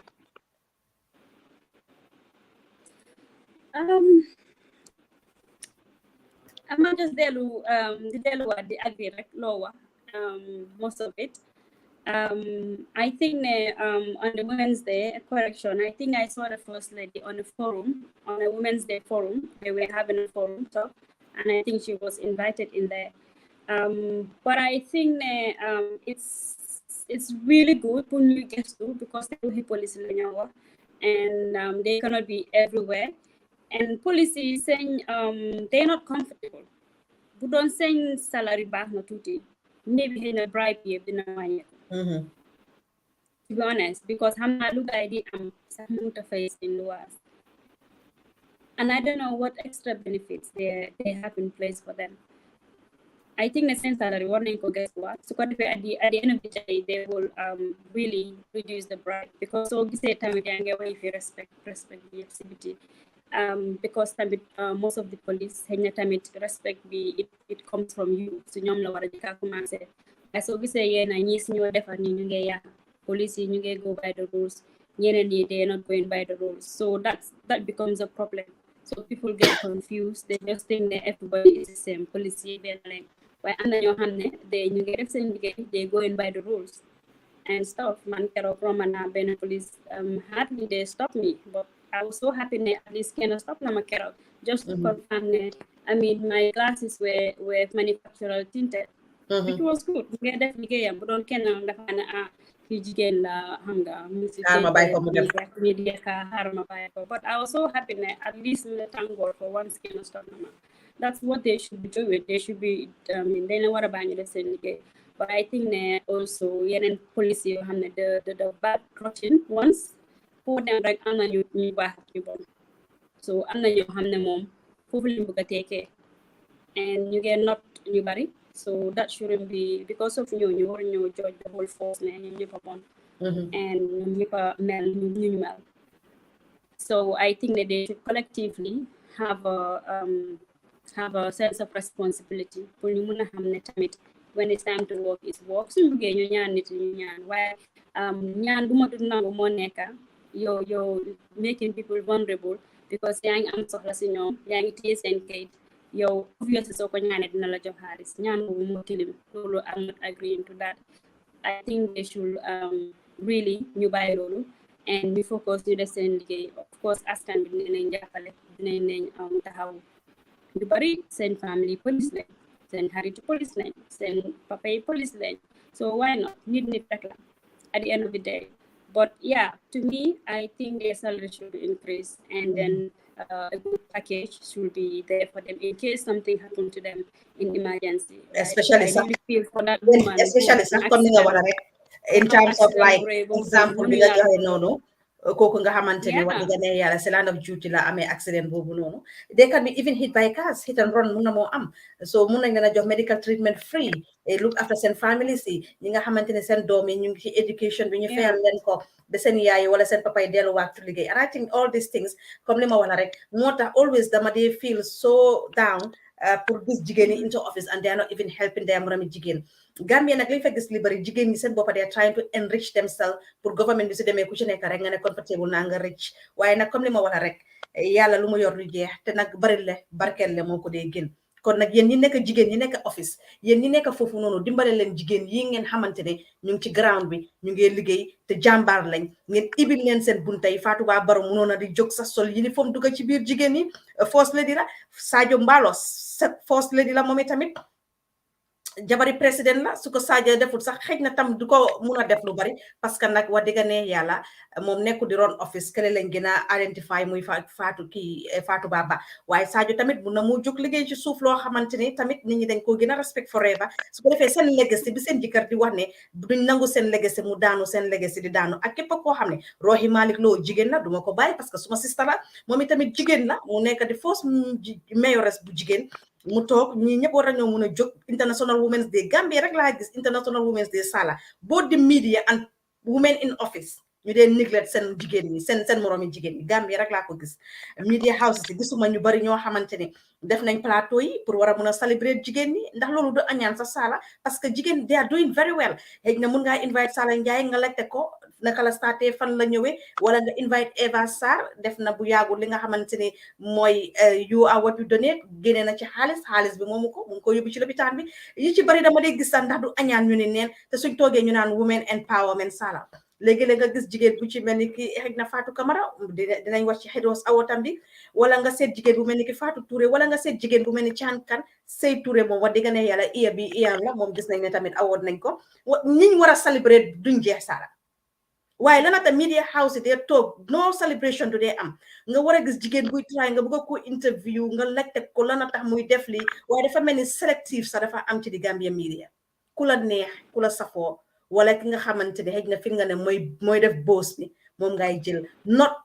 [SPEAKER 2] I'm not just the agree rek loo wax most of it. I think on the Women's Day, correction, I think I saw the First Lady on a forum, on a Women's Day forum. They were having a forum talk, and I think she was invited in there. But I think it's really good when you get to because the police and they cannot be everywhere. And policy saying they're not comfortable. We don't send salary back no tuti. Maybe in a bribe here, to be honest, because I'm not look idea I'm to face in the and I don't know what extra benefits they have in place for them. I think the same salary warning could guess what. So at the end of the day, they will really reduce the bribe because so we say time again if you respect the activity. Because most of the police respect it comes from you. So ñoom la war a jëkk a commencé. So we say na ñi si ñoo defar ñi ñu ngi yàq police yi ñu ngi go by the rules ñeneen ñi they are not going by the rules. So that becomes a problem. So people get confused. They just think that everybody is the same. Police yi benn lañ waaye am na ñoo xam ne ñu ngi def seen liggéey they going by the rules and stuff. Man keroog romb naa benn police hardly they stop me but I was so happy that at least can stop na makero just to confirm that I mean my glasses were manufacturer tinted. Which was good. We definitely but don't can dafa na jigéen la xam nga media ka harma bay ko but I was so happy that at least thank God for once can stop na. That's what they should be doing. They should be they know what about the same but I think that also yeneen policy yoo xam ne the bad routine ones pour dem rek am na ñu baax ñu bon so am na ñoo xam ne moom foofu lañ bëgg a teekee and ñu ngeen not ñu bari so that shouldn't be because of ñu war ñoo judge the whole force ne ñoom ñëpp a bon and ñoom ñëpp a mel ñu mel so I think that they should collectively have a sense of responsibility pour ñu mën a xam ne tamit when it's time to work is work suñu bëggee ñu ñaan nit ñu ñaan waaye ñaan bu ma dul nangu moo nekka you're making people vulnerable because yaa ngi am soxla si ñoom yaa ngi téye seen kayit yow obviously soo ko ñaanee dina la jox xaalis ñaan boobu moo tilim loolu I'm not agreeing to that. I think they should really ñu bàyyi loolu and we focus ñu def seen liggéey of course askan bi dinañ jàppale dinañ leen taxaw ñu bari seen family police lañ seen xaritu police lañ seen papa yi police lañ so why not nit rek la at the end of the day. But yeah, to me, I think their salary should be increased and then a good package should be there for them in case something happened to them in emergency.
[SPEAKER 1] Especially
[SPEAKER 2] I really feel for that woman.
[SPEAKER 1] Especially in terms of like example, kooku nga xamanteni wax dëgg ne yàlla c'est land of duty la amee accident boobu noonu they can be even hit by cars hit and run mun na moo am so mun nañ leen a jox medical treatment free look after seen families yi ñi nga xamanteni seen doom yi ñu ngi ci education bi ñu fayal leen ko ba seen yaay wala seen papa yi delluwaat liggéey and I think all these things comme li ma wax la rek moo tax always dama dee feel so down pour gis jigéen yi into office and they are not even helping their morami jigéen Gambia nag li fa gis li bari jigéen ñi seen boppa they are trying to enrich themselves pour government bi su demee ku ci nekk rek nga ne comfortable naa nga rich waaye nag comme li ma wax rek yàlla lu mu yor lu jeex te nag bari le barkeel le moo ko dee gën kon nag yéen ñi nekk jigéen ñi nekk office yéen ñi nekk foofu noonu dimbale leen jigéen yi ngeen xamante ne ñu ngi ci ground bi ñu ngi liggéey te jàmbaar lañ ngeen ibil leen seen bunta yi Fatou Ba Barrow mënoon a di jóg sa sol uniforme dugg ci biir jigéen yi first lady la Sadio Mballo first lady la moom tamit jabari président la su ko Sadio deful sax xëj na tam du ko mun a def lu bari parce que nag wax dëgg ne yàlla moom nekku di ron office kële lañ gën a identify muy Fatou Baba waaye Sadio tamit mun na mu jóg liggéey ci suuf loo xamante ni tamit nit ñi dañ koo gën a respect forever su ko defee seen legacy bi seen jëkkër di wax ne duñ nangu seen legacy mu daanu seen legacy di daanu ak képp koo xam ne Rohi Malick Lowe jigéen la duma ko bàyyi parce que suma sista la moom itamit jigéen la mu nekk di first mayoress bu jigéen mu toog ñi ñëpp war nañoo mun a jóg International Women's Day Gambia rek laa gis International Women's Day sala both the media and women in office ñu dee neglect seen jigéen ñi seen moroomi jigéen ñi Gambia rek laa ko gis media houses yi gisuma ñu bari ñoo xamante ne def nañ plateau yi pour war a mun a célébrer jigéen ñi ndax loolu du añaan sa sala parce que jigéen they are doing very well xëy na mun ngaa invite Sala Ndiaye nga lekte ko naka la starté fan la ñëwee wala nga invite Eva Sarr def na bu yàggul li nga xamante ne mooy you are what you donate génne na ci xaalis bi moomu ko mu ngi ko yóbbu ci lopitaan bi yi ci bari dama dee gis sax ndax du añaan ñu ne neen te suñ toogee ñu naan women empowerment sala léegi-léeg nga gis jigéen bu ci mel ni ki xëy na Fatou Camara dinañ wax ci xedos awotam bi wala nga seet jigéen bu mel ni ki Fatou Touré wala nga seet jigéen bu mel ni Chan Kan Sey Touré moom wax dëgg ne yàlla iya bi iyam la moom gis nañ ne tamit awoot nañ ko ñiñ war a célébrer duñ jeex sala waaye lana ta media house dee toog no celebration du dee am nga war a gis jigéen buy try nga bëgg ko interview nga laajte ko lana tax muy def lii waaye dafa mel ni sélectif sax dafa am ci di Gambia media ku la neex ku la safoo wala ki nga xamante ne xëy na fi nga ne mooy def boss bi moom ngay jël not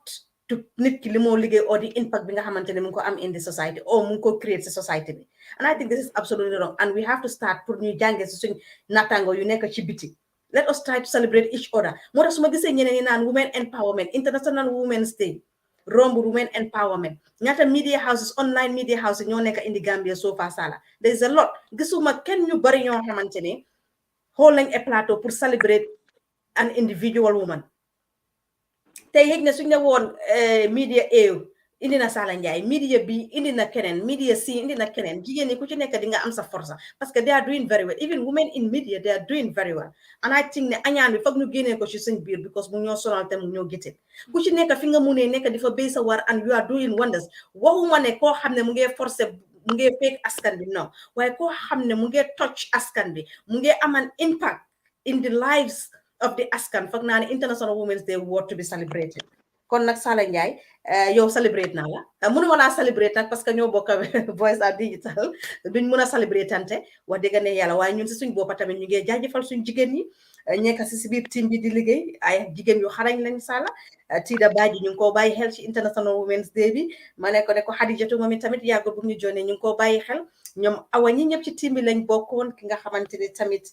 [SPEAKER 1] to nit ki li moo liggéey or the impact bi nga xamante ne mu ngi ko am in the society or mu ngi ko create si society bi and I think this is absolutely wrong and we have to start pour ñuy jàngee si suñ naataango yu nekk ci biti let us try to celebrate each other moo tax su ma gisee ñeneen ñi naan women empowerment International Women's Day romb women empowerment ñaata media houses online media houses ñoo nekk indi Gambia so far sala there is a lot gisuma kenn ñu bari ñoo xamante ne xool nañ a plateau pour celebrate an individual woman tey yëg na suñ ne woon media indi na Sala Ndiaye media bi indi na keneen media si indi na keneen jigéen ñi ku ci nekk di nga am sa force parce que they are doing very well even women in media they are doing very well and I think ne añaan bi foog ñu génnee ko ci suñ biir because mu ñoo sonal te mu ñoo gétté ku ci nekk fi nga munee nekk di fa béy sa war and you are doing wonders waxuma ne koo xam ne mu ngi forcé mu ngi fake askan bi non waaye koo xam ne mu ngi touch askan bi mu ngi aman impact in the lives of the askan foog naa ne International Women's Day worth to be celebrated kon nag Sala Ndiaye yow celebrate naa la mënuma laa celebrate nag parce que ñoo bokk voice and digital duñ mën a celebrate tante wax dëgg ne yàlla waaye ñun si suñ boppa tamit ñu ngi jaajëfal suñ jigéen ñi ñekk si biir team bi di liggéey ay jigéen yu xarañ lañ Sala Tida Badji ñu ngi koo bàyyi xel ci International Women's Day bi ma ne ko Xadijatu moom tamit yàggul bu ñu joonee ñu ngi koo bàyyi xel ñoom awa ñi ñëpp ci team bi lañ bokkoon ki nga xamante ni tamit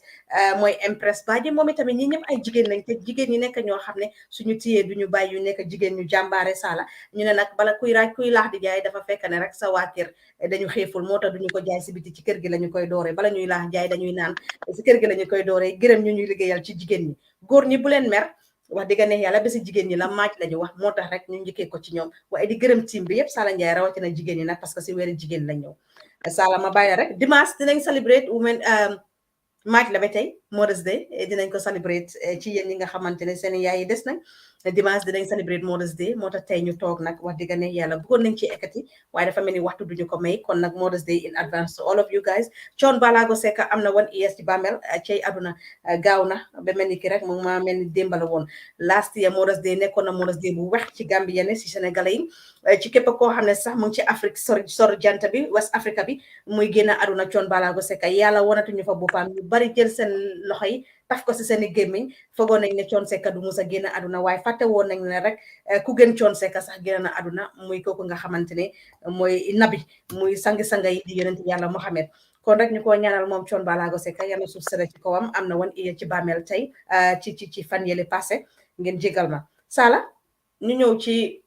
[SPEAKER 1] mooy Empress Badji moom tamit ñi ñëpp ay jigéen lañ te jigéen ñi nekk ñoo xam ne suñu tiyee duñu bàyyi yu nekk jigéen ñu jàmbaare Sala ñu ne nag bala kuy laax di jaay dafa fekk ne rek sa waa kër dañu xeeful moo tax duñu ko jaay si biti ci kër gi lañu koy dooree bala ñuy laax jaay dañuy naan si kër gi lañu koy dooree gërëm ñu ñuy liggéeyal ci jigéen ñi góor ñi bu leen mer wax dëgg ne yàlla bési jigéen ñi la maaj lañu wax moo tax rek ñu njëkkee ko ci ñoom waaye di gërëm team bi yëpp Sala Ndiaye rawatina jigéen ñi nag parce que si weeri jigéen lañ ñëw Sala ma bàyyi rek dimanche dinañ celebrate women maaj la ba tey Mother's Day dinañ ko celebrate ci yéen ñi nga xamante ne seen yaay yi des nañ dimanche dinañ celebrate Mother's Day moo tax tey ñu toog nag wax dëgg ne yàlla bëggoon nañ ci ekkati waaye dafa mel ni waxtu duñu ko may kon nag Mother's Day in advance to all of you guys Thione Ballago Seck am na 1 years ci Bambel cey aduna gaaw na ba mel ni ki rek mu ma mel ni démbala woon last year Mother's Day nekkoon na Mother's Day bu wex ci Gambie ne si Sénégalais yi ci képp koo xam ne sax mu ngi ci Afrique sor jant bi West Africa bi muy génn aduna Thione Ballago Seck yàlla wonatuñu fa boppam ñu bari jël seen loxo yi taf ko si seen i gémmiñ fogoon nañ ne Thione Seck du musa génn aduna waaye fàtte woon nañ ne rek ku gën Thione Seck sax génn na aduna muy kooku nga xamante ne mooy nabi muy sangi-sanga yi di yonent yàlla Mohamed kon rek ñu ko ñaanal moom Thione Ballago Seck yàlla suuf sere ci kawam am na woon ci bàmmeel tey ci fan yële passé ngeen jégal ma Sala ñu ñëw ci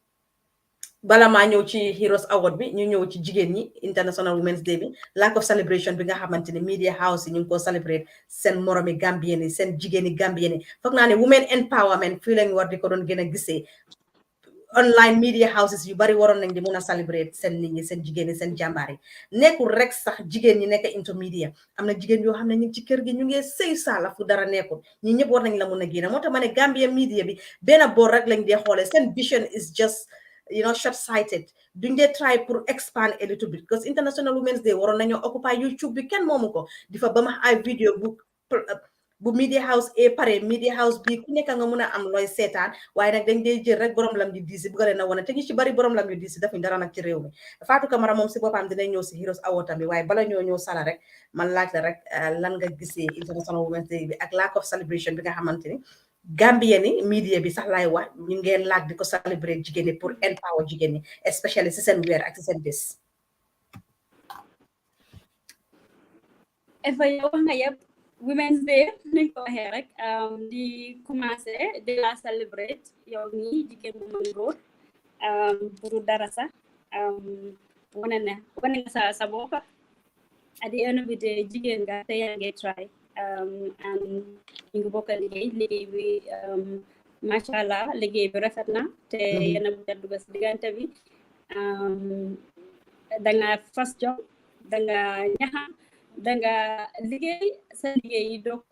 [SPEAKER 1] bala maa ñëw ci Heroes Award bi ñu ñëw ci jigéen ñi International Women's Day bi lack of celebration bi nga xamante ne media house yi ñu ngi ko celebrate seen moromi Gambien yi seen jigéeni Gambien yi foog naa ne women empowerment fii lañ war di ko doon gën a gisee online media houses yu bari waroon nañ di mun a celebrate seen nit ñi seen jigéen ñi seen jàmbaar yi nekkul rek sax jigéen ñi nekk into media am na jigéen yoo xam ne ñu ngi ci kër gi ñu ngi sëy saala fu dara nekkul ñi ñëpp war nañ la mun a génn moo tax ma ne Gambia media bi benn boor rek lañ dee xoolee seen vision is just short-sighted duñ dee try pour expand a little bit because International Women's Day waroon nañoo occupy YouTube bi kenn moomu ko di fa ba ma ay vidéo bu media house pare media house bi ku nekk nga mun a am looy seetaan waaye nag dañ dee jël rek borom lam yu diisi bu ko leen a wane te ñu ci bari borom lam yu diisi defuñ dara nag ci réew mi Fatou Camara moom si boppam dinañ ñëw si Heroes Award bi waaye bala ñoo ñëw Sala rek man laaj la rek lan nga gisee International Women's Day bi ak lack of celebration bi nga xamante ni Gambien ni media bi sax laay wax ñu ngeen laaj di ko celebrate jigéen ñi pour empower jigéen ñi especially si seen weer ak si seen bés.
[SPEAKER 2] Women's Day ni ko waxee rek di commencé di la celebrate yow nii jigéen bu mën góor pour dara sax wane nga sa bopp at the end of the day jigéen nga te yaa ngi try and ñu ngi bokk liggéey bi macha allah liggéey bi rafet na te yéen a bëgg a dugg si diggante bi danga fas job danga ñaxa danga liggéey sa liggéey yi donc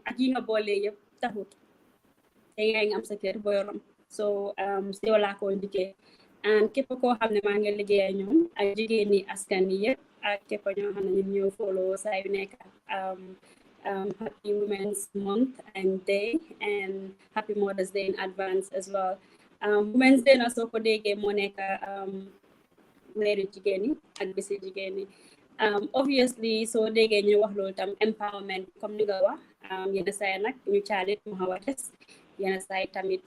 [SPEAKER 2] ak yi nga boole yëpp taxut te nga am sa kër boyorom so si yow laa ko liggéey and képp koo xam ne maa ngi liggéey ak ñoom ak jigéen ñi askan yi yëpp ak képp ñoo xam ne ñu ñëw follow saa yu nekk happy Women's Month and Day and happy Mother's Day in advance as well. Women's Day na soo ko déggee moo nekk weeri jigéen ñi ak bisi jigéen ñi obviously soo déggee ñu wax loolu tam empowerment comme ni nga wax yenn saay nag ñu caalit mu xaw a des yenn saay tamit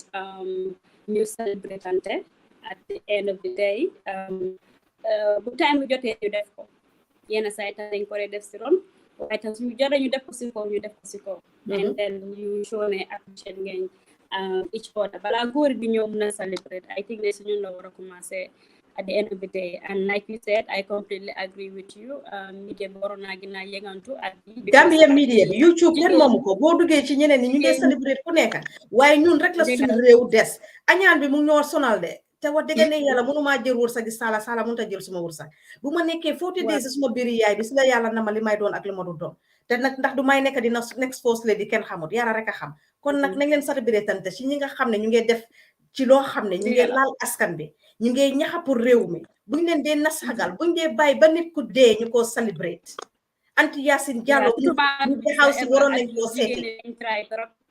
[SPEAKER 2] ñu célébratante at the end of the day bu time bi jotee ñu def ko yenn saay tam dañ ko def si ron waaye tam suñu jotee ñu def ko si kaw ñu def ko si kaw and then you show ne appreciate ngeen each other balaa góor bi ñëw mën a celebrate I think ne suñu la war a commencé at the end of the day and like you said I completely agree with you media bi waroon naa gën a yëngantu ak
[SPEAKER 1] Gambia media bi YouTube kenn moomu ko boo duggee ci ñeneen ñi ñu ngi celebrate ku nekk waaye ñun rek la suñu réew des añaan bi mu ñoo sonal de te wax dëgg ne yàlla mënumaa jël wërsëg Sala mënut a jël suma wërsëg bu ma nekkee 40 days suma biiri yaay bi si la yàlla na ma li may doon ak li ma du doon te nag ndax du may nekk dina next first lady kenn xamut yàlla rek a xam kon nag nañ leen celebrate tante ci ñi nga xam ne ñu ngi def ci loo xam ne ñu ngi laal askan bi ñu ngi ñaxa pour réew mi buñ leen dee nasagal buñ dee bàyyi ba nit ku dee ñu ko celebrate anti Yacine Diallo ñu taxaw si waroon nañ koo seeti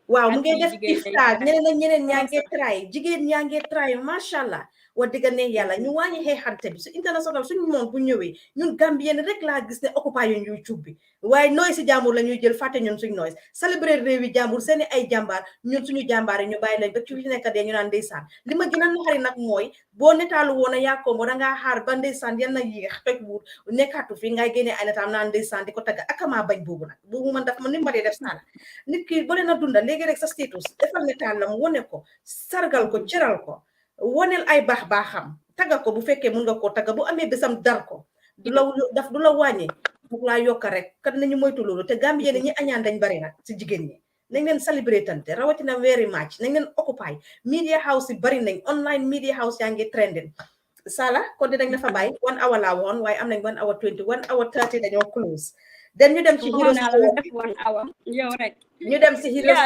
[SPEAKER 1] waaw mu ngi def iftaar ñeneen ak ñeneen ñaa ngi try jigéen ñaa ngi try macha allah wax dëgg ne yàlla ñu wàññi xeexante bi su international suñu moom bu ñëwee ñun Gambien rek laa gis ne occupy yu YouTube bi waaye nooy si jàmbur la ñuy jël fàtte ñun suñ nooy célébrer réew yi jàmbur seeni ay jàmbaar ñun suñu jàmbaar yi ñu bàyyi leen ba ci nekk dee ñu naan ndeysaan li ma gën a naxari nag mooy boo netaalu woon a yàkkoo mo dangaa xaar ba ndeysaan yan na yéex toj buur nekkaatu fi ngay génnee ay netaam naan ndeysaan di ko tagga akamaa bañ boobu nag boobu man daf ma ni ma dee def Sala nit ki boo leen a dunda léegi rek sa status defal netaal la mu wone ko sargal ko cëral ko woneel ay baax baaxam tagga ko bu fekkee mun nga koo tagga bu amee bésam dar ko du la wàññi mu laa yokka rek kat nañu moytu loolu te Gambien ñi añaan dañ bari nag si jigéen ñi nañ leen célébrer tante rawatina weeri match nañ leen occupy media house yi bari nañ online media house yaa ngi trending Sala kon dinañ la fa bàyyi 1 hour laa woon waaye am nañ 1 hour 20 1 hour 30 dañoo close den ñu dem ci Heroes
[SPEAKER 2] yow rek
[SPEAKER 1] ñu dem si Heroes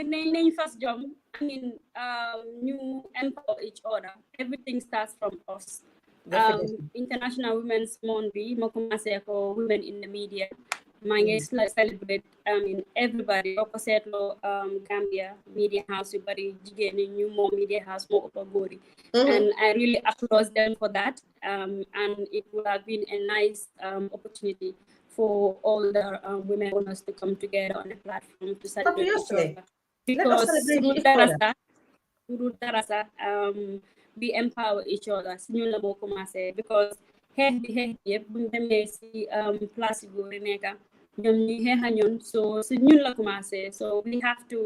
[SPEAKER 2] nañ fas jom I mean, you empower each other. Everything starts from us. International Women's Month, mo commencé ko women in the media. Mange celebrate everybody. Opposite lo Gambia media house, everybody jigéen ñu mo media house mo upper gori. And I really applaud them for that. And it would have been a nice opportunity for all the women owners to come together on a platform to celebrate each
[SPEAKER 1] Obviously.
[SPEAKER 2] other.
[SPEAKER 1] Let us
[SPEAKER 2] Because
[SPEAKER 1] celebrate
[SPEAKER 2] through
[SPEAKER 1] each other.
[SPEAKER 2] Darasa, we empower each other. Si ñun la moo commencé because xeex bi yëpp buñ demee si place yu góor yi nekka ñoom ñi xeexa ñun so si ñun la commencé so we have to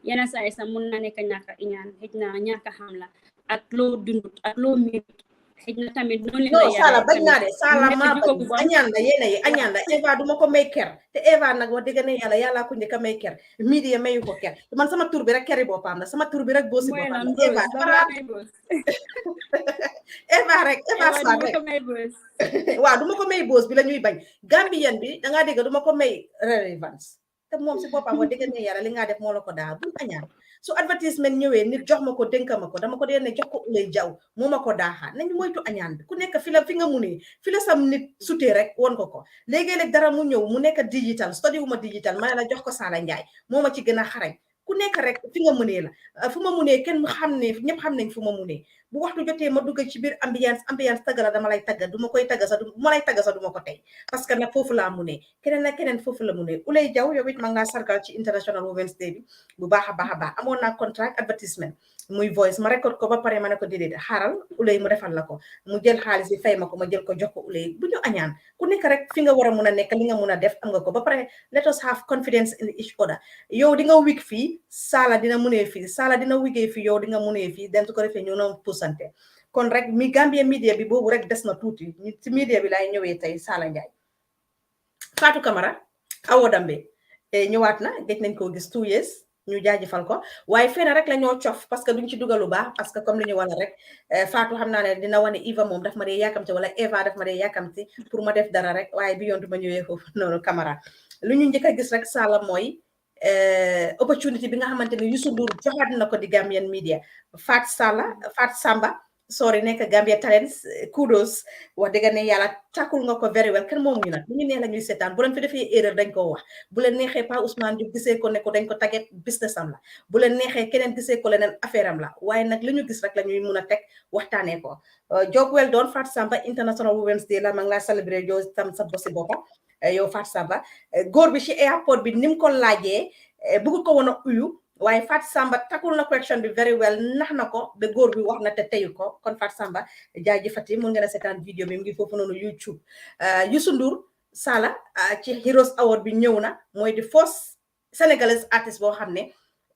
[SPEAKER 2] yenn saa yi sax mun na nekk ñàkk a iñaan xëj na ñàkk a xam la ak loo dundut ak loo miinut xëj na tamit noonu
[SPEAKER 1] non
[SPEAKER 2] la
[SPEAKER 1] Sala
[SPEAKER 2] yaree
[SPEAKER 1] bañ naa
[SPEAKER 2] tamit
[SPEAKER 1] de Sala
[SPEAKER 2] nekk
[SPEAKER 1] maa
[SPEAKER 2] jikko
[SPEAKER 1] bañ
[SPEAKER 2] bu bon
[SPEAKER 1] añaan la yéena yi añaan la Eva duma ko may ker te Eva nag wax dëgg ne yàlla ko njëkk a may ker media mayu ko ker man sama tur bi rek keri boppam la sama tur bi rek boosi
[SPEAKER 2] mooy
[SPEAKER 1] boppam
[SPEAKER 2] lan
[SPEAKER 1] la Eva
[SPEAKER 2] bës
[SPEAKER 1] dafa
[SPEAKER 2] dafa
[SPEAKER 1] raat
[SPEAKER 2] may bës
[SPEAKER 1] Eva rek Eva
[SPEAKER 2] Eva
[SPEAKER 1] Sarr
[SPEAKER 2] duma
[SPEAKER 1] rek
[SPEAKER 2] ko may bës
[SPEAKER 1] waaw duma ko may boos bi la ñuy bañ Gambien bi dangaa dégg duma ko may relevance te moom si boppam wax dëgg ne yàlla li nga def moo la ko daa bul añaan su advertisement ñëwee nit jox ma ko dénka ma ko dama ko dee ne jox ko Ulay Jaw moo ma ko daaxaa nañ moytu añaan bi ku nekk fi nga munee fi la sam nit sutee rek won ko léegi-léeg dara mu ñëw mu nekk digital study wu ma digital ma ne la jox ko Sala Njaay moo ma ci gën a xarañ ku nekk rek fi nga munee la fu ma munee kenn xam ne ñëpp xam nañ fu ma munee bu waxtu jotee ma dugg ci biir ambiance tagga la dama lay tagga du ma koy tagga sax bu ma lay tagga sax du ma ko tey parce que nag foofu laa munee keneen ak keneen foofu la munee Ulay Jaw yow it ma ngaa sargal ci International Women's Day bi bu baax a baax amoon naa contract advertisement muy voice ma record ko ba pare ma ne ko déedéet xaaral Ulay mu defal la ko mu jël xaalis bi fay ma ko ma jël ko jox ko Ulay bu ñu añaan ku nekk rek fi nga war a mun a nekk li nga mun a def am nga ko ba pare let us have confidence in each other yow di nga wig fii Sala dina munee fii Sala dina wigee fii yow di nga munee fii den su ko defee ñu noonu pusante kon rek mi Gambia media bi boobu rek des na tuuti ci media bi laay ñëwee tey Sala Njaay Fatou Camara Awo Dambe ñëwaat na gëj nañ koo gis 2 years ñu jaajëfal ko waaye fenn rek la ñoo cof parce que duñ ci dugalu baax parce que comme li ñu wane rek Fatou xam naa ne dina wane Eva moom daf ma dee yàkkamti wala Eva daf ma dee yàkkamti pour ma def dara rek waaye bi yoon du ma ñëwee foofu noonu Camara lu ñu njëkk a gis rek Sala mooy opportunity bi nga xamante ne Youssou Ndour joxaat na ko di Gambian media Fat Samba sorry nekk Gambia Talents kudos wax dëgg ne yàlla takkul nga ko very well kenn moomu ñu nag lu ñu neex la ñuy seetaan bu leen fi defee erreur dañ ko wax bu leen neexee Pa Ousmane Diop gisee ko ne ko dañ ko tagget business am la bu leen neexee keneen gisee ko leneen affaire am la waaye nag li ñu gis rek la ñuy mun a teg waxtaanee ko job well done Fat Samba International Women's Day la ma ngi laa célébrer yow tam sa bosi boppa yow Fat Samba góor bi ci airport bi ni mu ko laajee bëgg ko woon a uyu waaye Fat Samba takul na question bi very well nax na ko ba góor bi wax na te teyu ko kon Fat Samba jaajëfati mun ngeen a seetaan vidéo bi mu ngi foofu noonu YouTube Youssou Ndour Sala ci Heroes Award bi ñëw na mooy di first Senegalese artist boo xam ne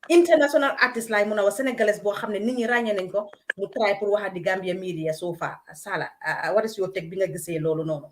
[SPEAKER 1] international artist laay mun a wax Senegalese boo xam ne nit ñi ràññee nañ ko mu try pour waxaat di Gambia media so far Sala what is your take bi nga gisee loolu noonu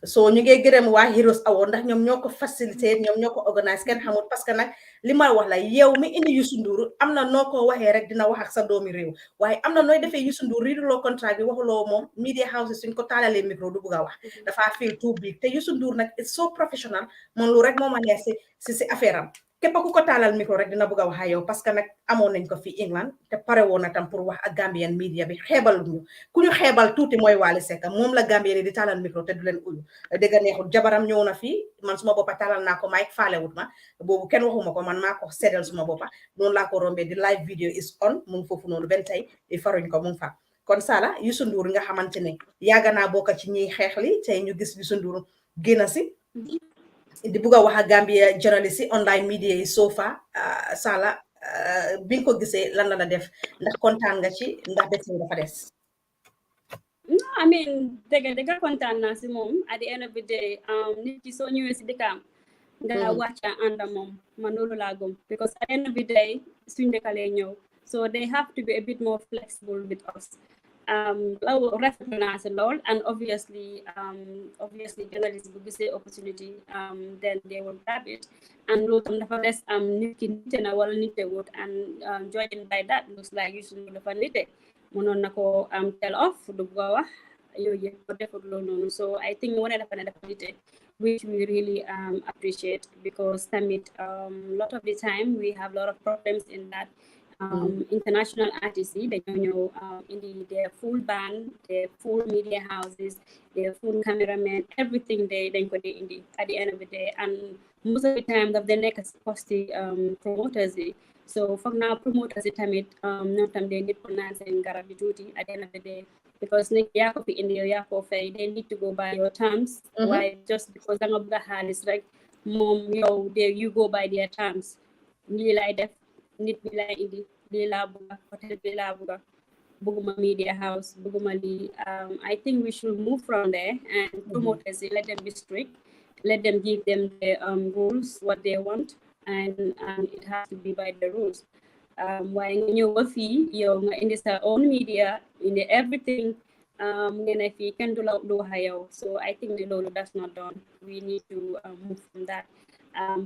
[SPEAKER 1] so ñu ngi gërëm waa Heroes Award ndax ñoom ñoo ko facilité ñoom ñoo ko organise kenn xamul parce que nag li ma wax la yow mi indi Youssou Ndour am na noo ko waxee rek dina wax ak sa doomi réew waaye am na nooy defee Youssou Ndour riiduloo contrat bi waxuloo moom media houses suñ ko taalalee micro du bugg a wax dafa feel too big te Youssou Ndour nag it's so professional moom lu rek moo ma neex si affaire am képp ku ko taalal micro rek dina bugg a wax ak yow parce que nag amoon nañ ko fi England te pare woon na tam pour wax ak Gambian media bi xeebal ñu ku ñu xeebal tuuti mooy Wally Seck moom la Gambien di taalal micro te du leen uyu dëgg neexul jabaram ñëw na fii man suma boppa taalal naa ko Mike faalewut ma boobu kenn waxuma ko man maa ko seddal suma boppa noonu laa ko rombee di live video is on mu ngi foofu noonu benn tey faruñ ko mu ngi fa kon Sala Youssou Ndour nga xamante ne yàgg naa bokk ci ñiy xeex li tey ñu gis Youssou Ndour génn si di bugg a wax ak Gambia journalist yi online media yi so far Sala bi nga ko gisee lan la def ndax kontaan nga ci ndax des dafa des
[SPEAKER 2] no I mean dëgg kontaan naa si moom at the end of the day nit ki soo ñëwee si dëkkaam nga wàcca ànd ak moom man loolu laa gëm because at the end of the day suñ dëkkalee ñëw so they have to be a bit more flexible with us loolu rafetlu naa si lool and obviously journalist bu gisee opportunity then they will grab it and loolu tam dafa des nit ki nite na wala nite wut and judging by that looks like Youssou Ndour dafa nite mënoon na ko tell off du ko wax yooyu yëpp ko defut loolu noonu so I think wane dafa ne dafa nite which we really appreciate because tamit lot of the time we have a lot of problems in that international artists they don't know in their full band, their full media houses, their full cameramen, everything they could indie at the end of the day. And most of the time that they next supposed to promoters. So for now promoters it time not time they need finance and guarantee duty at the end of the day. because nit yaa ko fi indi yow yaa ko fay, they need to go by your terms. Why just because da nga bëgg a xaalis rek moom yow you go by their terms. Lii lay def, nit bi lay indi, lii laa bëgg, hotel bi laa bëgg, bëgguma media house, bëgguma lii. I think we should move from there, and promoters, let them be strict, let them give them the rules, what they want, and it has to be by the rules. Waaye nga ñëw ba fii yow nga indi sa own media, indi everything, nga ne fii kenn du wax yow. So I think ne loolu that's not done. We need to move from that.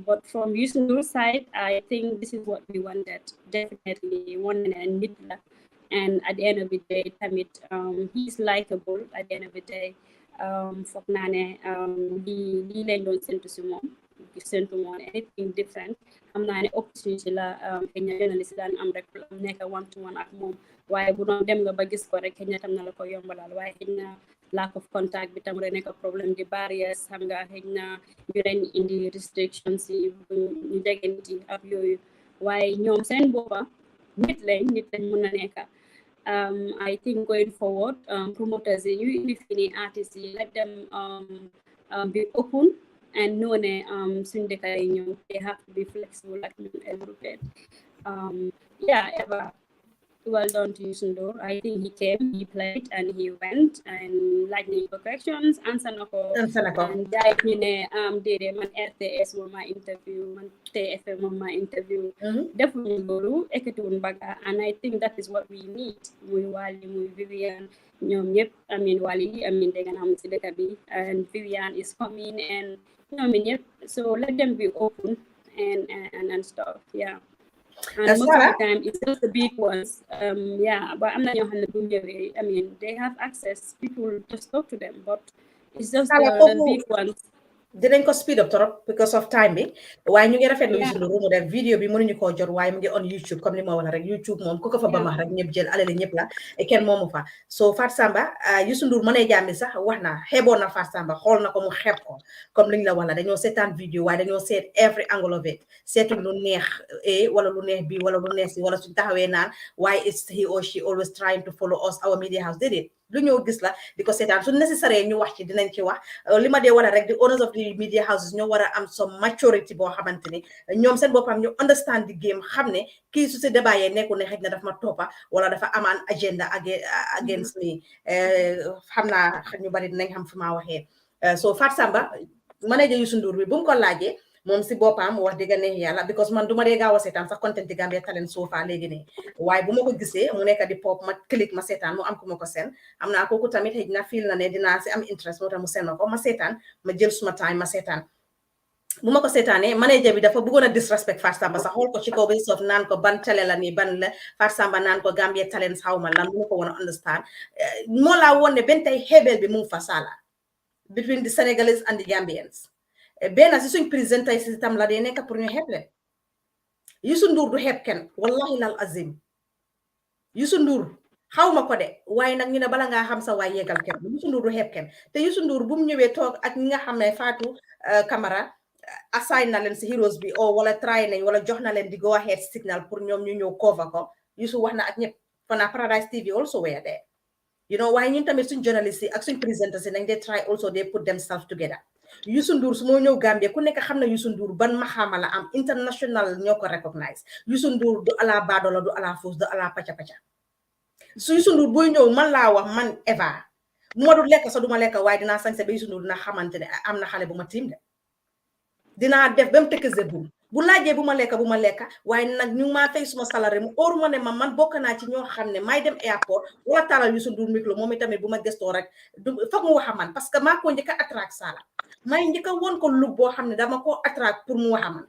[SPEAKER 2] But from Youssou Ndour's side, I think this is what we wanted. Definitely one and nit. And at the end of the day, tamit he's likable. At the end of the day, foog naa ne lii lañ doon séntu si moom, séntu moom anything different. Xam naa ne opportunity la xëy na journaliste daan am rek nekk one to one ak moom, waaye bu doon dem nga ba gis ko rek xëy na tam na la ko yombalal, waaye xëy na lack of contact bi tam rek nekk problème di barrières, xam nga xëy na ñu leen indi restrictions yi ñu jege nit yi ak yooyu, waaye ñoom seen boppa nit lañ mën na nekk. I think going forward, promoters, you indi artists, let them be open and know that they have to be flexible like a little bit. Yeah, Eva, well done to Youssou Ndour. I think he came, he played, and he went, and like the questions, answer nako, and dive in dede man RTS was my interview, man TFM was my interview. Definitely golu eketun baga, and I think that is what we need. Muy Wali, muy Vivian, ñom ñep, I mean Wali, I mean they gonna am ci dëkk bi, and Vivian is coming, and ñom ñep, so let them be open and stuff. Yeah. And most of the time, it's just the big ones. Yeah, but I'm not I mean, they have access. People just talk to them, but it's just the big ones.
[SPEAKER 1] Didn't go speed up because of time bi waaye ñu ngi rafetlu Youssou Ndour mu def vidéo bi mënuñu koo jot waaye mu ngi on YouTube comme li ma wax rek YouTube moom ku ko fa ba max rek ñëpp jël alali ñëpp la kenn moomu fa so Fat Samba Youssou Ndour mënee jàmbi sax wax na xeeboon na Fat Samba xool na ko mu xeeb ko comme liñ la wax la dañoo seetaan vidéo waaye dañoo seet every angle of it seetuñ lu neex wala lu neex bi wala lu neex si wala suñ taxawee naan why is he or she always trying to follow us our media house déedéet lu ñëw gis la di ko seetaan su nécessaire ñu wax ci dinañ ci wax li ma dee wala rek the owners of the media houses ñoo war a am some maturity boo xamante ni ñoom seen boppam ñu understand the game xam ne kii su si débat yee nekku ne xëj na daf ma toppa wala dafa amaan agenda against me xam naa ñu bari dinañ xam fi ma waxee so Fat Samba manager Youssou Ndour bi bu mu ko laajee moom si boppam wax dëgg neex yàlla because man duma dee gaaw a seetaan sax content Gambia Talent so far léegi ne waaye bu ma ko gisee mu nekk di pop ma click ma seetaan mu am ku ma ko seen am naa kooku tamit xëy na feel na ne dinaa si am interest moo tax mu seen ma ko ma seetaan ma jël suma time ma seetaan bu ma ko seetaanee manager bi dafa bëggoon a disrespect Fat Samba sax xool ko ci kaw ba sof naan ko ban télé la nii ban la Fat Samba naan ko Gambia Talent xaw ma lan bu ma ko woon a understand moo laa woon ne benn tey xeebeel bi mu ngi fa sala between the Senegalese and the Gambians benn si suñ présenté si tam la dee nekk pour ñu xeeb leen Youssou Ndour du xeeb kenn wallahi lal azim Youssou Ndour xaw ma ko de waaye nag ñu ne bala ngaa xam sa waay yegal kenn Youssou Ndour du xeeb kenn te Youssou Ndour bu mu ñëwee toog ak ñi nga xam ne Fatou Camara assign na leen si heroes bi wala try nañ wala jox na leen di go ahead signal pour ñoom ñu ñëw cover ko Youssou wax na ak ñëpp fana Paradise TV also were there you know waaye ñun tamit suñ journalist yi ak suñ présenters yi nañ they try also they put themselves together Youssou Ndour su moo ñëw Gambia ku nekk xam na Youssou Ndour ban maxaama la am international ñoo ko recognize Youssou Ndour du ala baadola du ala fuus du ala paca paca su Youssou Ndour booy ñëw man laa wax man Eva bu ma du lekk sa du ma lekk waaye dinaa sañse ba Youssou Ndour dina xamante ne am na xale bu ma tiim de dinaa def ba mu tekkase bu laajee bu ma lekk waaye nag ñu maa fay suma salaire mu óoru ma ne man bokk naa ci ñoo xam ne may dem airport wala taalal Youssou Ndour micro moom itamit bu ma gëstoo rek foog mu wax a man parce que maa ko njëkk a attract sala may njëkk a woon ko lu boo xam ne dama ko attract pour mu wax a man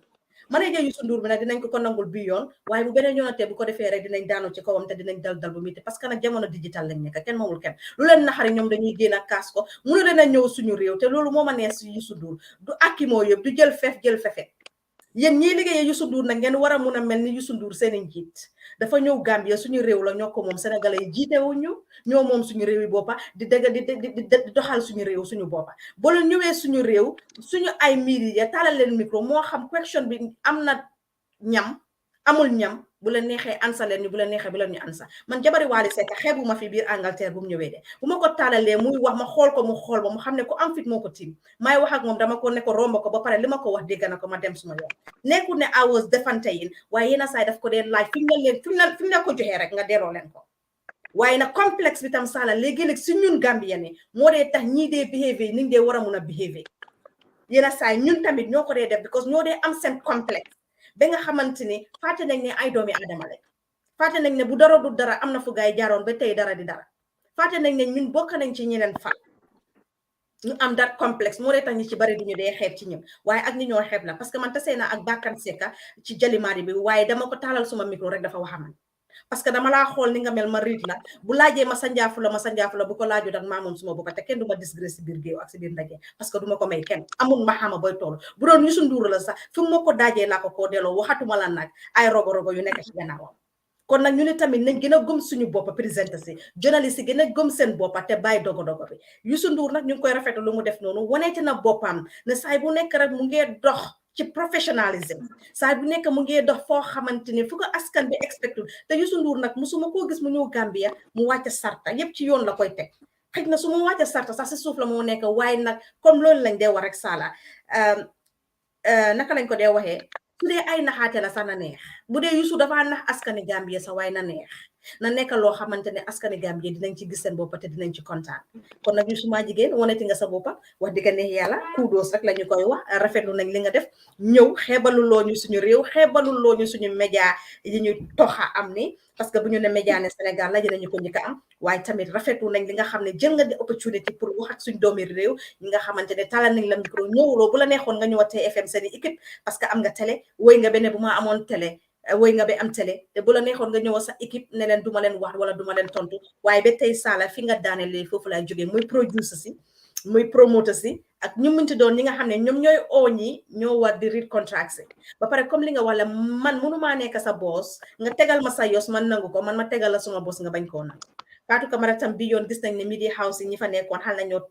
[SPEAKER 1] manager Youssou Ndour bi nag dinañ ko nangul bi yoon waaye bu beneen yoonatee bu ko defee rek dinañ daanu ci kawam te dinañ dal bu métti parce que nag jamono digital lañ nekk kenn moomul kenn lu leen naxari ñoom dañuy génn ak kaas ko mënu leen a ñëw suñu réew te loolu moo ma neex si Youssou Ndour du akki moo yëpp du jël fefe yéen ñii liggéeyee Youssou Ndour nag ngeen war a mun a mel ni Youssou Ndour seeni njiit dafa ñëw Gambia suñu réew la ñoo ko moom sénégalais yi jiitewuñu ñoo moom suñu réew yi boppa di doxal suñu réew suñu boppa boo leen ñëwee suñu réew suñu ay media taalal leen micro moo xam question bi am na ñam amul ñam bu la neexee ansa leen ñu bu la neexee bu leen ñu ansa man jabari Wally Seck xeebu ma fi biir Angleterre bu mu ñëwee de bu ma ko taalalee muy wax ma xool ko mu xool ba mu xam ne ko am fit moo ko tiim maay wax ak moom dama ko ne ko romb ko ba pare li ma ko wax dégg na ko ma dem suma yoon nekkul ne I was defante yin waaye yéen a saay daf ko dee laaj fi mu leen ko joxee rek nga delloo leen ko waaye nag complexe bi tam Sala léegi-léeg si ñun Gambien ni moo dee tax ñii dee behavior ni ñu dee war a mun a behavior yéen a saay ñun tamit ñoo ko dee def because ñoo dee am seen complexe ba nga xamante ni fàtte nañ ne ay doomi adama lañ fàtte nañ ne bu dara du dara am na fu gaay jaaroon ba tey dara di dara fàtte nañ ne ñun bokk nañ ci ñeneen fa ñu am dat complexe moo dee tax ñi ci bari duñu dee xeeb ci ñëm waaye ak ñi ñoo xeeb la parce que man tasee naa ak Bakkan Seka ci jalimaari bi waaye dama ko taalal suma micro rek dafa waxaman parce que dama laa xool ni nga mel ma riit la bu laajee ma sanjaafu la bu ko laaju dak maa moom suma boppa te kenn du ma disgrâce si biir géew ak si biir ndaje parce que du ma ko may kenn amul ma xama boy toll bu doon Youssou Ndour la sax fi mu ma ko daajee laa ko koo delloo waxatuma la nag ay rogo yu nekk ci gannaawam kon nag ñu ne tamit nañ gën a gëm suñu boppa présenté si journaliste yi gën a gëm seen boppa te bàyyi dogo bi Youssou Ndour nag ñu ngi koy rafetlu lu mu def noonu waneete na boppam ne saay bu nekk rek mu ngee dox ci professionnalisme saa bu nekk mu ngi dox foo xamante ni fu ko askan bi expecté te Youssou Ndour nag musuma koo gis mu ñëw Gambia mu wàcc sarta yépp ci yoon la koy teg xëy na su ma wàcc sarta sax si suuf la moo nekk waaye nag comme loolu lañ dee war rek Sala naka lañ ko dee waxee su dee ay naxaate la sax na neex bu dee Youssou dafa nax askani Gambia sax waaye na neex na nekk loo xamante ne askani Gambia dinañ ci gis seen boppa te dinañ ci kontaan kon nag Youssou maa jigéen waneti nga sa boppa wax dëgg neex yàlla kudos rek la ñu koy wax rafetlu nañ li nga def ñëw xeebaluloo ñu suñu réew xeebaluloo ñu suñu média yi ñu toxa am ni parce que bu ñu ne média ne Sénégal la dinañu ko njëkk a am waaye tamit rafetlu nañ li nga xam ne jël nga di opportunité pour wax ak suñ doomi réew ñi nga xamante ne talal nañ la micro ñëwuloo bu la neexoon nga ñëwaat TFM seen équipe parce que am nga télé woy nga benn bu ma amoon télé woy nga ba am télé te bu la neexoon nga ñëw sa équipe ne leen duma leen wax wala duma leen tontu waaye ba tey Sala fi nga daanelee foofu lay jógee muy producer si muy promoter si ak ñu mënti doon ñi nga xam ne ñoom ñooy oo ñi ñoo war di read contracts ba pare comme li nga wala man mënumaa nekk sa boss nga tegal ma sa yos man nangu ko man ma tegal la suma boss nga bañ koo nangu Fatou Camara tam bi yoon gis nañ ne media house yi ñi fa nekkoon xal nañoo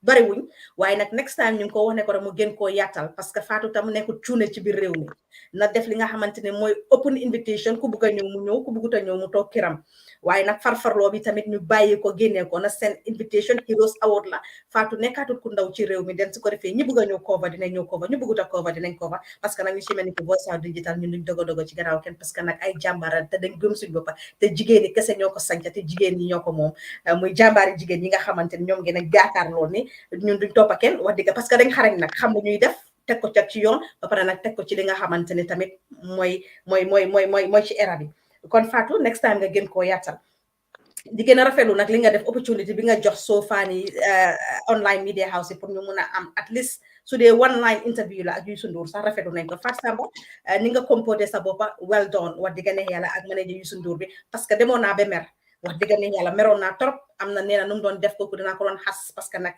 [SPEAKER 1] bari wuñ waaye nag next time ñu ngi ko wax ne ko rek mu gën koo yaatal parce que Fatou tam nekkul cuune ci biir réew mi na def li nga xamante ne mooy open invitation ku bugg a ñëw mu ñëw ku buggut a ñëw mu toog kiram waaye nag farfarloo bi tamit ñu bàyyi ko génnee ko na seen invitation Heroes Award la Fatou nekkaatul ku ndaw ci réew mi den su ko defee ñi bugg a ñëw cover dinañ ñëw cover ñu buggut a cover dinañ cover parce que nag ñu ci mel ni ki Voice Out Digital ñun duñ dogo ci gannaaw kenn parce que nag ay jàmbaara te dañ gëm suñ boppa te jigéen ñi kese ñoo ko sanca te jigéen ñi ñoo ko moom muy jàmbaari jigéen ñi nga xamante ne ñoom ngeen a gaakaar lool ni ñun duñ toppa kenn wax dëgg parce que dañ xarañ nag xam lu ñuy def teg ko ci yoon ba pare nag teg ko ci li nga xamante ne tamit mooy ci era bi kon Fatou next time nga gën koo yaatal di gën a rafetlu nag li nga def opportunity bi nga jox soo faani online media house yi pour ñu mun a am at least su dee one line interview la ak Youssou Ndour sax rafetlu nañ ko Fatou Samba ni nga comporté sa boppa well done wax dëgg ne yàlla ak manager Youssou Ndour bi parce que demoon naa ba mer wax dëgg ne yàlla meroon naa trop am na nee na nu mu doon def kooku dinaa ko doon xas parce que nag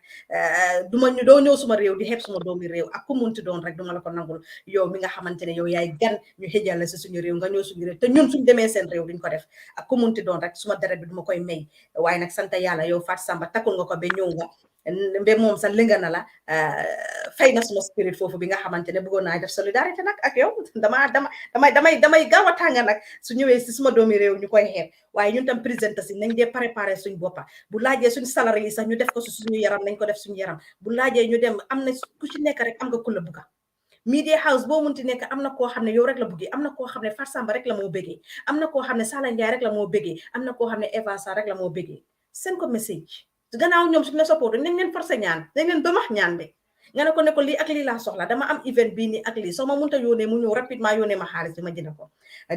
[SPEAKER 1] duma ñu doo ñëw suma réew di xeeb suma doomi réew ak ku munti doon rek duma la ko nangul yow mi nga xamante ne yow yaay gan ñu xëjal la si suñu réew nga ñëw suñu réew te ñun suñ demee seen réew duñ ko def ak ku munti doon rek suma deret bi duma koy may waaye nag sant yàlla yow Fatou Samba takkul nga ko ba ñëw nga mbe moom sax linga na la fay na suma spirit foofu bi nga xamante ne bëggoon naa def solidarité nag ak yow damay gaaw a tànga nag su ñëwee si suma doomi réew ñu koy xeeb waaye ñun tam présenté si nañ dee préparé suñ boppa bu laajee suñ salari yi sax ñu def ko si suñu yaram nañ ko def suñu yaram bu laajee ñu dem am na ku ci nekk rek am nga ku la bugga media house boo munti nekk am na koo xam ne yow rek la buggee am na koo xam ne Fatou Samba rek la moo bëggee am na koo xam ne Sala Ndiaye rek la moo bëggee am na koo xam ne Eva Sarr rek la moo bëggee seen ko message gannaaw ñoom suñu la support nañ leen forcé ñaan nañ leen ba max ñaan bi nga ne ko lii ak lii laa soxla dama am event bii nii ak lii soo ma mënta yónnee mu ñëw rapidement yónnee ma xaalis bi ma jënd ko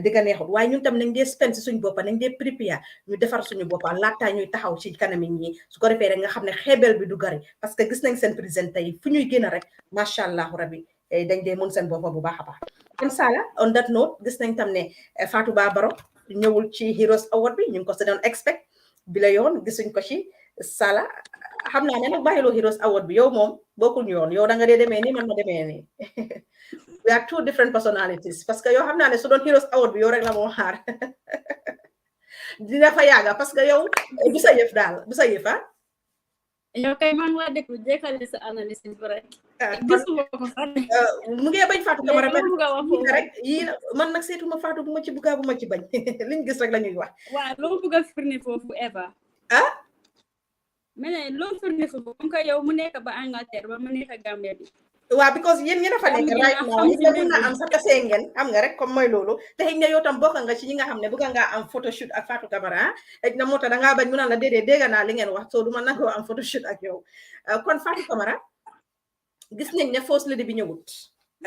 [SPEAKER 1] digga neexul waaye ñun tam nañ dee spend si suñu boppa nañ dee prépare ñu defar suñu boppa laataa ñuy taxaw ci kanami ñi su ko defee rek nga xam ne xeebel bi du gari parce que gis nañ seen présenté yi fu ñuy génn rek macha allah rabbi dañ dee mën seen boppa bu baax a baax kon Sala on that note gis nañ tam ne Fatou Babaro ñëwul ci Heroes Award bi ñu ngi ko si doon expect bi la yoon gisuñ ko ci Sala xam naa ne nag bàyyiloo Heroes Award bi yow moom bokkul yoon yow da nga dee demee nii man ma demee nii we are two different personalities parce que yow xam naa ne su doon Heroes Award bi yow rek la moo xaar dina fa yàgga parce que yow du sa yëf daal du sa yëf
[SPEAKER 2] yow kay maa ngi la déglu jékkali sa analysis bi rek.
[SPEAKER 1] gisuma ko mu ngi bañ Fatou Camara rek yi man nag seetuma Fatou bu ma ci buggaa bu ma ci bañ liñ gis rek la ñuy wax.
[SPEAKER 2] waaw loo bëgg a firnde foofu Eva. mais ne loo firnde foofu comme que yow mu nekk ba Angleterre ba mu nekk Gambia bi.
[SPEAKER 1] waaw because yéen ñi dafa nekk right now mën na am sa kase ngeen xam nga rek comme mooy loolu te xëy na yow tam bokk nga ci ñi nga xam ne bëgg nga am photoshoot ak Fatou Camara xëy na moo tax dangaa bañ mu naan la déedéet dégg naa li ngeen wax soo du ma nangoo am photoshoot ak yow kon Fatou Camara gis nañ ne first lady bi ñëwut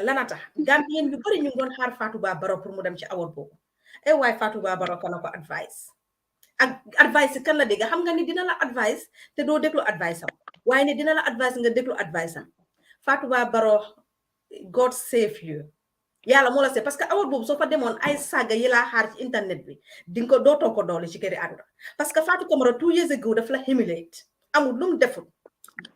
[SPEAKER 1] lana tax Gambien yu bari ñu ngi doon xaar Fatou Barrow pour mu dem ci award boobu waaye Fatou Barrow kana ko advice ak advice kan la dégg xam nga ni dina la advice te doo déglu advice am waaye ne dina la advice nga déglu advice am Fatou Barrow God save you yàlla moo la see parce que award boobu soo fa demoon ay saga yi laa xaar ci internet bi di nga ko dootoo ko doole ci këri àdduna parce que Fatou Camara 2 years ago daf la humiliate amul lu mu deful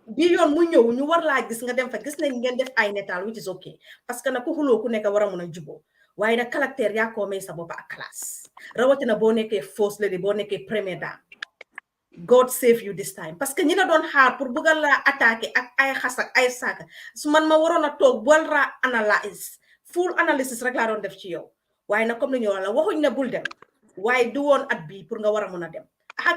[SPEAKER 1] bi yoon mu ñëw ñu war laa gis nga dem fa gis nañ ngeen def ay netaal which is okay parce que nag ku xuloo ku nekk war a mun a juboo waaye nag caractère yaa koo may sa bopp ak classe rawatina boo nekkee first lady boo nekkee première dame God save you this time parce que ñi la doon xaar pour bëggal la attaquer ak ay xas ak ay saaka su man ma waroon a toog bol ra analyse full analysis rek laa doon def ci yow waaye nag comme ni ñu wax la waxuñ ne bul dem waaye du woon at bii pour nga war a mun a dem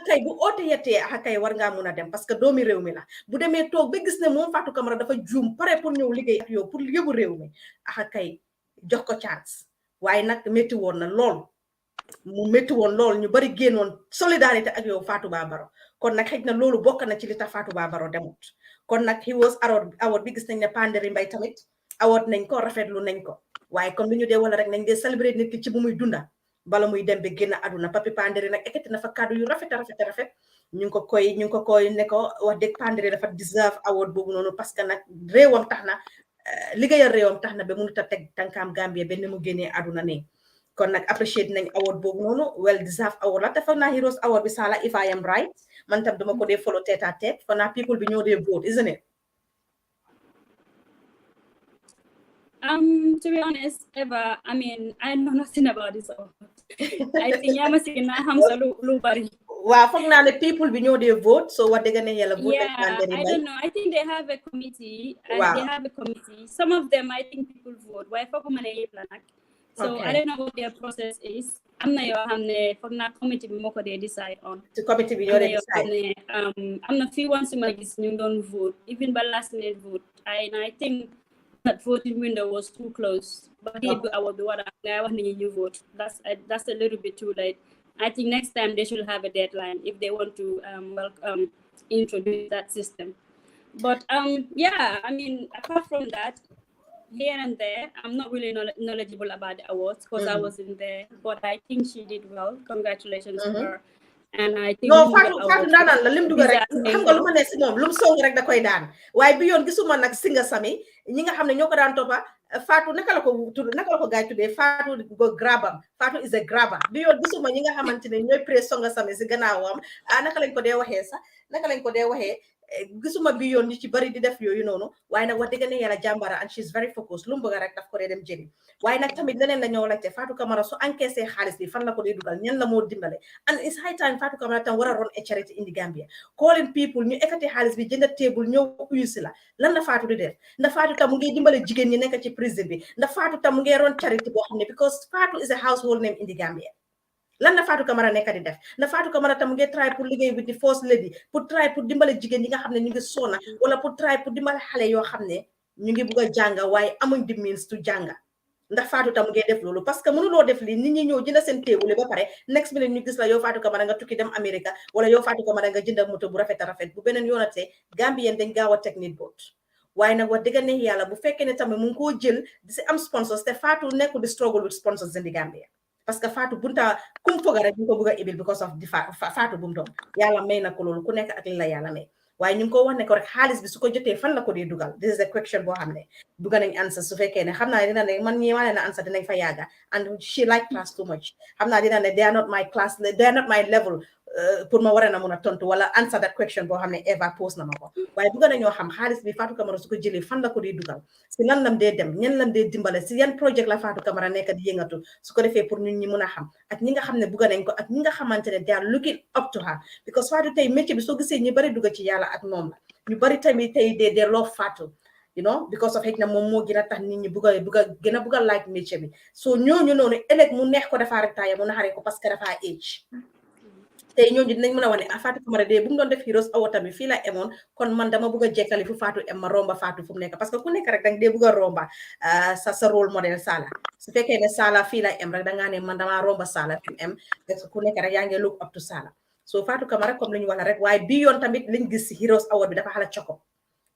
[SPEAKER 1] kay bu oote yettee kay war ngaa mun a dem parce que doomi réew mi la bu demee toog ba gis ne moom Fatou Camara dafa juum pare pour ñëw liggéey ak yow pour yóbbu réew mi kay jox ko chance waaye nag métti woon na lool mu métti woon lool ñu bari génnoon solidarité ak yow Fatou Barrow kon nag xëj na loolu bokk na ci li tax Fatou Barrow demut kon nag Xhew award bi gis nañ ne Panderi Mbay tamit award nañ ko rafetlu nañ ko waaye comme li ñu dee wala rek nañ dee célébrer nit ki ci bu muy dunda bala muy dem ba génn aduna papi Panderi nag ekkati na fa kàddu yu rafet ñu ngi ko koy ne ko wax dëgg Panderi dafa deserve award boobu noonu parce que nag réewam tax na liggéeyal réewam tax na ba mënut a teg tànkaam Gambia benn mu génnee aduna ne kon nag appreciate nañ award boobu noonu well deserved award la te foog naa Heroes award bi Sala if I am right man tam dama ko dee follow tête à tête foog naa people bi ñoo dee vote isn't it?
[SPEAKER 2] To be honest, Eva, I mean, I know nothing about this award. I think yaa ma si gën a xam sa lu bari.
[SPEAKER 1] Waaw foog naa ne people bi ñoo dee vote so wax dëgg ne yàlla vote.
[SPEAKER 2] Yeah, I don't know. I think they have a committee. They have a committee. Some of them I think people vote. Waaye foog ma ne yëpp la nag. So I don't know what their process is. am na yoo xam ne foog naa committee bi moo ko dee decide on. The
[SPEAKER 1] committee bi ñoo dee decide.
[SPEAKER 2] am na few ones ma gis ñu doon vote even by last minute vote. And I think that voting window was too close. But I would be what I want to vote. That's a little bit too late. I think next time they should have a deadline if they want to introduce that system. But yeah, I mean, apart from that, here and there, I'm not really knowledgeable about the awards because I wasn't there. But I think she did well. Congratulations to her. And I think
[SPEAKER 1] no Fatou daanaan la lim duga rek xam nga lu ma ne si moom lu mu song rek da koy daan waaye bi yoon gisuma nag singa sami ñi nga xam ne ñoo ko daan toppa Fatou naka la ko gaay tuddee Fatou go grabam Fatou is a grabber bi yoon gisuma ñi nga xamante ne ñooy pré songa sami si gannaawam naka lañ ko dee waxee sax naka lañ ko dee waxee gisuma bi yoon ñu ci bari di def yooyu noonu waaye nag wax dëgg ne yàlla jàmbara and she's very focused lu mu bëgg rek daf ko dee dem jëli waaye nag tamit leneen la ñoo laajte Fatou Camara su encaissé xaalis bi fan la ko dee dugal ñan la moo dimbale and it's high time Fatou Camara tam war a run a charity in the Gambia calling people ñu ekkati xaalis bi jënd table ñëw uyusi la lan la Fatou di def ndax Fatou tam mu ngi dimbale jigéen ñi nekk ci prison bi ndax Fatou tam mu ngi run charity boo xam ne because Fatou is a household name in the Gambia lan la Fatou Camara nekk di def na Fatou Camara tam ngi try pour liggéey with the first lady pour try pour dimbale jigéen yi nga xam ne ñu ngi sona wala pour try pour dimbale xale yoo xam ne ñu ngi bugg a jànga waaye amuñ the means to jànga ndax Fatou tam ngi def loolu parce que mënuloo def lii nit ñi ñëw jënd seen téebule ba pare next minute ñu gis la yow Fatou Camara nga tukki dem America wala yow Fatou Camara nga jënd moto bu rafet a rafet bu beneen yoonatee Gambien dañ gaaw a teg nit boot waaye nag wax dëgg ne yàlla bu fekkee ne tamit mu ngi koo jël di si am sponsors te Fatou nekkul di struggle with sponsors in the Gambia parce que Fatou bunta kum foga rek ñu ko bëgg a ibil because of di Fatou bu mu doon yàlla may na ko loolu ku nekk ak li la yàlla may waaye ñu ngi ko wax ne ko rek xaalis bi su ko jotee fan la ko dee dugal this is a question boo xam ne bëgg nañ answer su fekkee ne xam naa dina ne man ñi ma leen answer dinañ fa yàgga and she like class too much xam naa dina ne they are not my class they are not my level pour ma waree na mun a tontu wala answer that question boo xam ne Eva pose na ma ko waaye bëgg nañoo xam xaalis bi Fatou Camara su ko jëlee fan la ko dee dugal si lan lam dee dem ñen lam dee dimbale si yan projet la Fatou Camara nekk di yëngatu su ko defee pour ñun ñi mun a xam ak ñi nga xam ne bëgg nañ ko ak ñi nga xamante ne they are looking up to her because Fatou tey métier bi soo gisee ñu bari dugg ci yàlla ak moom la ñu bari tamit tey de love Fatou you know because of xëy na moom moo gën a tax nit ñi bëgg a gën a bëgg a like métier bi so ñooñu noonu ëllëg mu neex ko dafa retire mu naxaree ko parce que dafa age tey ñooñu dinañ mën a wane Fatou Camara de bu mu doon def Heroes Award bi fii la emoon kon man dama bëgg a jekkali fu Fatou em ma romba Fatou fu mu nekk parce que ku nekk rek danga dee bëgg a romba sa rôle modèle Sala su fekkee ne Sala fii la em rek dangaa ne man damaa romba Sala fi mu em parce que ku nekk rek yaa ngi look up to Sala so Fatou Camara comme li ñu wax rek waaye bii yoon tamit liñ gis si Heroes Award bi dafa xala coko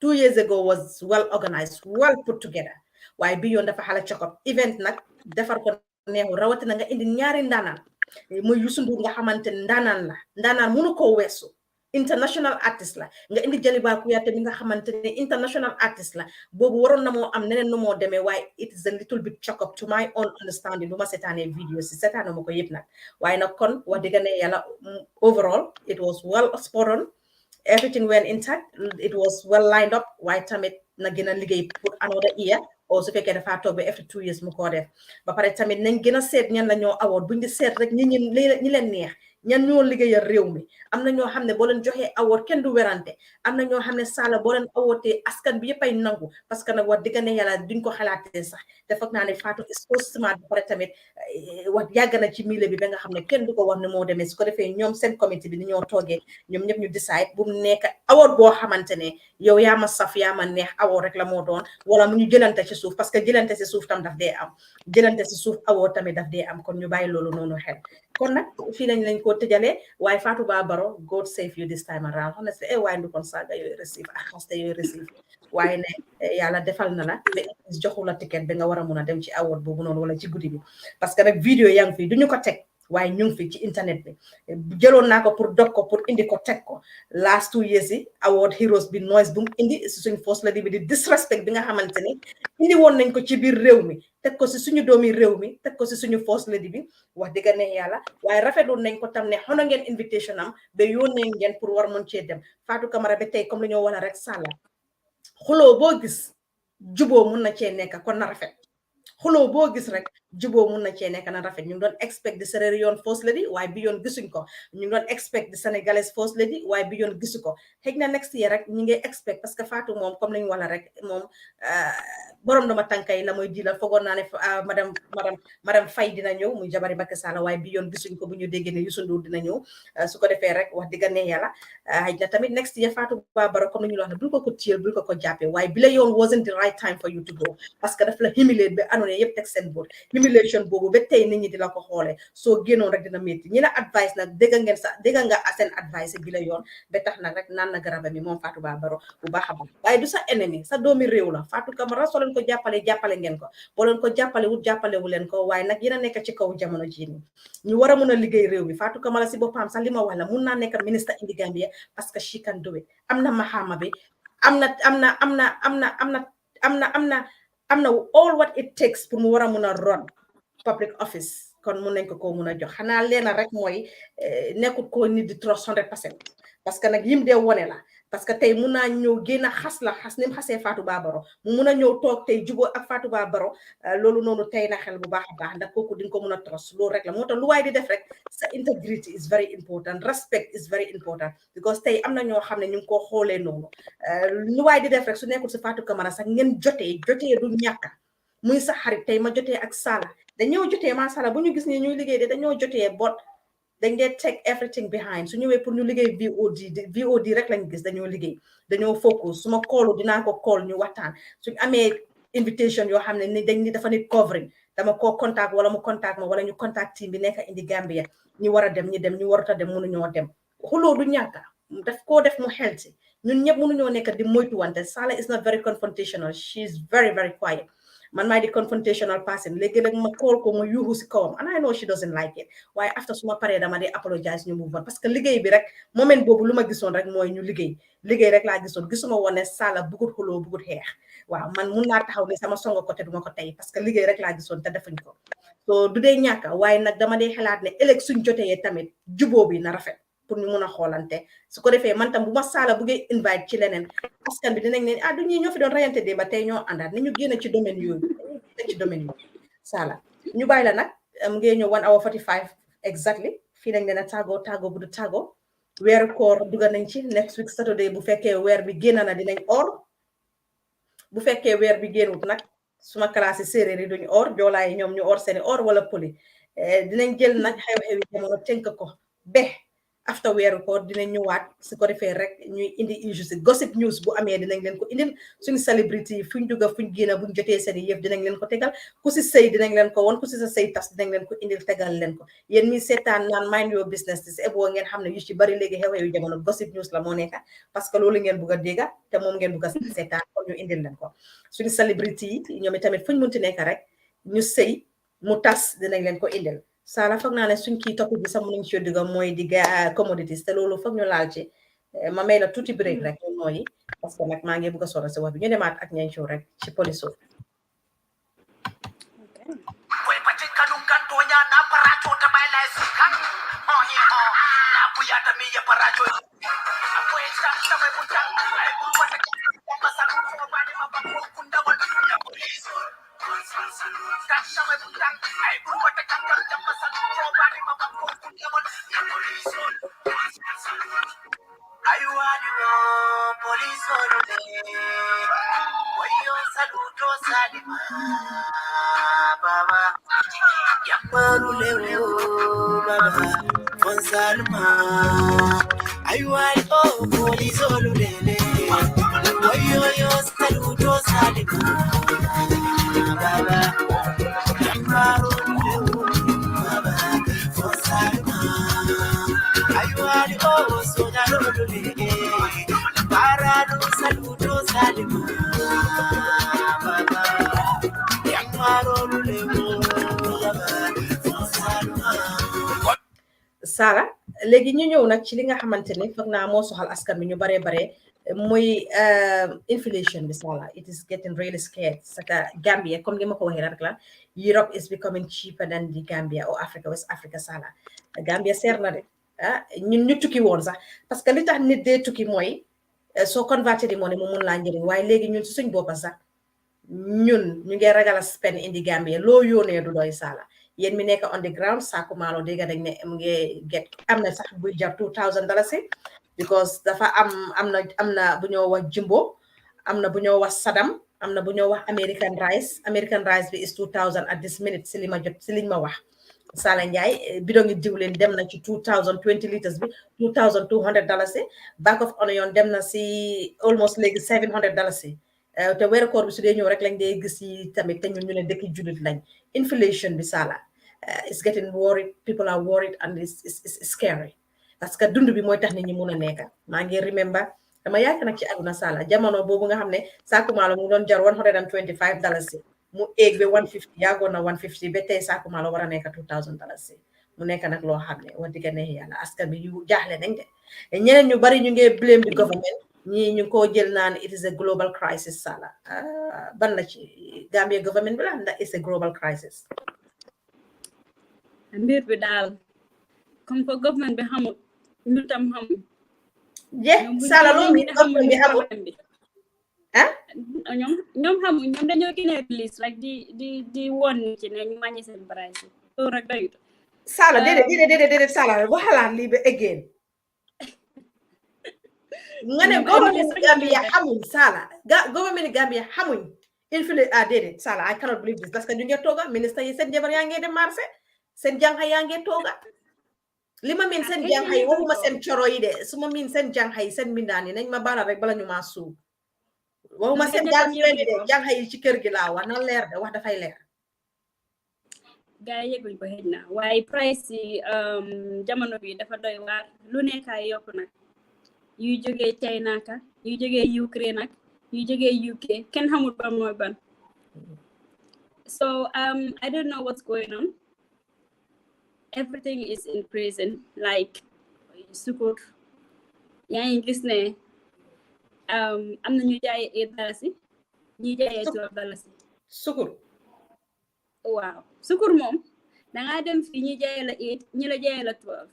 [SPEAKER 1] 2 years ago was well organized well put together waaye bii yoon dafa xala coko event nag defar ko neexu rawatina nga indi ñaari ndaanaan muy Youssou Ndour nga xamante ne ndaanaan mënu koo weesu international artist la nga indi Jaliba Kuyateh mi nga xamante ne international artist la boobu waroon na moo am neneen nu moo demee waaye it is a little bit chock up to my own understanding bu ma seetaanee vidéo si seetaanu ma ko yëpp nag waaye nag kon wax dëgg ne yàlla overall it was well spot on everything went intact it was well lined up waaye tamit na gën a liggéey pour another year o su fekkee dafa toog ba every 2 years mu ko def ba pare tamit nañ gën a seet ñan la ñoo award buñ di seet rek ñi leen neex ñan ñoo liggéeyal réew mi am na ñoo xam ne boo leen joxee award kenn du werante am na ñoo xam ne Sala boo leen awardee askan bi yëpp ay nangu parce que nag wax dëgg ne yàlla duñ ko xalaatee sax te foog naa ne Fatou is so smart ba pare tamit wax yàgg na ci milieu bi ba nga xam ne kenn du ko wax ne moo demee su ko defee ñoom seen comité bi ni ñoo toogee ñoom ñëpp ñu decide bu mu nekk award boo xamante ne yow yaa ma saf yaa ma neex award rek la moo doon wala mu ñu jëlante ci suuf parce que jëlante si suuf tam daf dee am jëlante si suuf award tamit daf dee am kon ñu bàyyi loolu noonu xel kon nag fii lañ ko tëjalee waaye Fatou Baro God save you this time around honestly waaye ndu kon saaga yooyu receive ak xaste yooyu receive waaye ne yàlla defal na la ba joxu la ticket bi nga war a mun a dem ci award boobu noonu wala ci guddi bi parce que nag vidéo yaa ngi fii duñu ko teg waaye ñu ngi fi ci internet bi jëloon naa ko pour dog ko pour indi ko teg ko last 2 years yi award heroes bi noise bu mu indi si suñu first lady bi di disrespect bi nga xamante ni indi woon nañ ko ci biir réew mi teg ko si suñu doomi réew mi teg ko si suñu first lady bi wax dëgg ne yàlla waaye rafetlu nañ ko tam ne xono ngeen invitation am ba yónnee ngeen pour war mën cee dem Fatou Camara ba tey comme li ñoo wala rek Sala xuloo boo gis juboo mun na cee nekk kon na rafet xuloo boo gis rek juboo mun na cee nekk na rafet ñu ngi doon expect di Sierra Leone first lady waaye bi yoon gisuñ ko ñu ngi doon expect di Sénégalais first lady waaye bi yoon gisu ko xëy na next year rek ñu ngi expect parce que Fatou moom comme lañu wala rek moom borom dama tànkay la mooy diilal foogoon naa ne madame Faye dina ñëw muy jabari Macky Sall waaye bi yoon gisuñ ko bu ñu déggee ne Youssou Ndour dina ñëw su ko defee rek wax dëgg ne yàlla xëy na tamit next year Fatou Baro comme nañu wax ne bul ko téyel bul ko jàppee waaye bi la yoon wasn't the right time for you to go parce que daf la humiliate ba anoone yëpp teg seen boot humiliation boobu ba tey nit ñi di la ko xoolee soo génnoon rek dina métti ñi la advice nag dégg nga seen advice bi la yoon ba tax nag rek naan na garaba mi moom Fatou Baro bu baax a baax waaye du sa ennemi sa doomi réew la Fatou Camara soo leen ko jàppale ngeen ko boo leen ko jàppale wu leen ko waaye nag yéen a nekk ci kaw jamono jii nii ñu war a mun a liggéey réew mi Fatou Camara si boppam sax li ma wax la mun naa nekk ministre indi Gambia parce que she can do it am na maxaama bi am na all what it takes pour mu war a mun a run public office kon mun nañ ko mun a jox xanaa leena rek mooy nekkut ko nit di trust 100% parce que nag yim dee wone la parce que tey mun naa ñëw génn xas ni mu xasee Fatou Baro mu mun a ñëw toog tey juboo ak Fatou Baro loolu noonu tey na xel bu baax a baax ndax kooku dinga ko mun a trust loolu rek la moo tax lu waay di def rek sa integrity is very important respect is very important because tey am na ñoo xam ne ñu ngi koo xoolee noonu lu waay di def rek su nekkul si Fatou Camara sax ngeen jotee du ñàkka muy sa xarit tey ma jotee ak Sala dañoo jotee ma Sala bu ñu gis ni ñuy liggéey de dañoo jotee bot dañ dee take everything behind su ñëwee pour ñu liggéey VOD rek lañ gis dañoo liggéey dañoo focus su ma koolu dinaa ko call ñu waxtaan suñ amee invitation yoo xam ne ni dañ ni dafa nit covering dama koo contact wala mu contact ma wala ñu contact team bi nekk indi Gambia ñu war a dem ñu dem ñu warut a dem mënuñoo dem xuloo du ñàkka daf koo def mu healthy ñun ñëpp mënuñoo nekk di moytuwante Sala is not very confrontational she is very very quiet man maay di confrontational person léegi-léeg ma call ko ma yuuxu si kawam and I know she doesn't like it waaye after suma paree dama di apologize ñu move on parce que liggéey bi rek moment boobu lu ma gisoon rek mooy ñu liggéey rek laa gisoon gisuma woon ne Sala bugut xuloo bugut xeex waaw man mun naa taxaw ni sama songo côté duma ko tey parce que liggéey rek laa gisoon te defuñ ko so du dee ñàkka waaye nag dama dee xalaat ne ëllëg suñ jotee tamit juboo bi na rafet pour ñu mun a xoolante su ko defee man tam bu ma Saala buggee invite ci leneen askan bi dinañ ne du ñii ñoo fi doon rayante démba tey ñoo àndaat ni ñu génn ci domaine yooyu dañuy génn ci domaine yooyu Saala ñu bàyyi la nag mu ngi ñëw 1 hour 45 exactly fii nañ leen a tàggoo bu du tàggoo weeru koor duga nañ ci next week Saturday bu fekkee weer bi génn na dinañ or bu fekkee weer bi génnut nag suma classe séeréer yi duñ or joolaay ñoom ñu or seeni or wala poli dinañ jël nag xew-xewi jamono tënk ko be after weeru koor dinañ ñëwaat su ko defee rek ñuy indi issue si gossip news bu amee dinañ leen ko indil suñu célébrité yi fuñ dugga fuñ génn buñ jotee seeni yëf dinañ leen ko tegal ku si sëy dinañ leen ko won ku si sa sëy tas dinañ leen ko indil tegal leen ko yéen mi seetaan naan mind your business si eboo ngeen xam ne yu ci bari léegi xew-xewi jamono gossip news la moo nekka parce que loolu ngeen bugg a dégga te moom ngeen bugg a seetaan kon ñu indil leen ko suñu célébrité yi ñoom tamit fuñ munti nekk rek ñu sëy mu tas dinañ leen ko indil Saala foog naa ne suñ kii topic bi sax mu nañ ci digga mooy digga commodities te loolu foog ñu laal ci ma may la tuuti break rek ñu nooyi parce que nag maa ngi bugg a solo si wax bi ñu demaat ak ñañ ciw rek ci poliso Sara léegi ñu ñëw nag ci li nga xamante ne foog naa moo soxal askan bi ñu baree bare muy inflation bi Sala it is getting really scared saka Gambia comme li ma ko waxee rek la Europe is becoming cheaper than the Gambia or Africa West Africa Sala Gambia seer na de ñun ñu tukki woon sax parce que li tax nit dee tukki mooy soo converté di moo ne mu mun laa njëriñ waaye léegi ñun si suñ boppa sax ñun ñu ngi ragal a spend indi Gambia loo yónnee du doy Sala yéen mi nekk on the ground saaku maalo dégg dañ ne mu ngi get am na sax buy jar $2,000 because dafa am na bu ñoo wax jumbo am na bu ñoo wax sadam am na bu ñoo wax American rice bi is 2,000 at this minute si li ma jot si liñ ma wax Sala Ndiaye bidon ngi diwlin dem na ci 2,000 20 litres bi $2,200 bag of onion dem na si almost léegi $700 te weeru koor bi su dee ñëw rek lañ dee gis yi tamit te ñun ñu ne dëkki jullit lañ inflation bi Sala it's getting worried people are worried and it's scary parce que dund bi mooy tax nit ñi mun a nekka maa ngi remember dama yàgg nag ci àdduna Sala jamono boobu nga xam ne saaku maalo mu doon jar $125 mu éeg ba 150 yàggoon na 150 ba tey saaku maalo war a nekka $2,000 mu nekk nag loo xam ne wax dëgg neex yàlla askan bi yu jaaxle nañ de ñeneen ñu bari ñu ngi blame the government ñii ñu ko jël naan it is a global crisis Sala ban la ci Gambia government bi la ndax it's a global crisis
[SPEAKER 2] mbir bi daal comme que government bi xamul ñu tam xamul
[SPEAKER 1] Sala loolu mi government bi xamul
[SPEAKER 2] ñoom xamul ñoom dañoo génne liste like di woon nit ci ne ñu wàññi seen price yi loolu rek doyut
[SPEAKER 1] Sala déedéet Sala bu xalaat lii ba again nga ne government Gambia xamuñ Sala government Gambia xamuñ déedéet Sala I cannot believe this parce que ñu ngi tooga ministre yi seen jabar yaa ngi dem marché seen jànxa yaa ngi tooga li ma miin seen jànxa yi waxuma seen coro yi de su ma miin seen jànxa yi seen mbindaan yi nañ ma baala rek bala ñu maa suub waxuma seen jànxa yi ci kër gi laa wax na leer de wax dafay leer
[SPEAKER 2] gaa yi yëguñ ko xëj na waaye price yi jamono bi dafa doy waar lu nekkaay yokku nag yuy jógee China ka yuy jógee Ukraine nag yuy jógee UK kenn xamul ban mooy ban so I don't know what's going on everything is in prison like sukur yaa ngi gis ne am na ñu jaayee $8 ñi jaayee $12
[SPEAKER 1] sukur
[SPEAKER 2] waaw sukur moom dangaa dem fii ñi jaayee la 8 ñi la jaayee la 12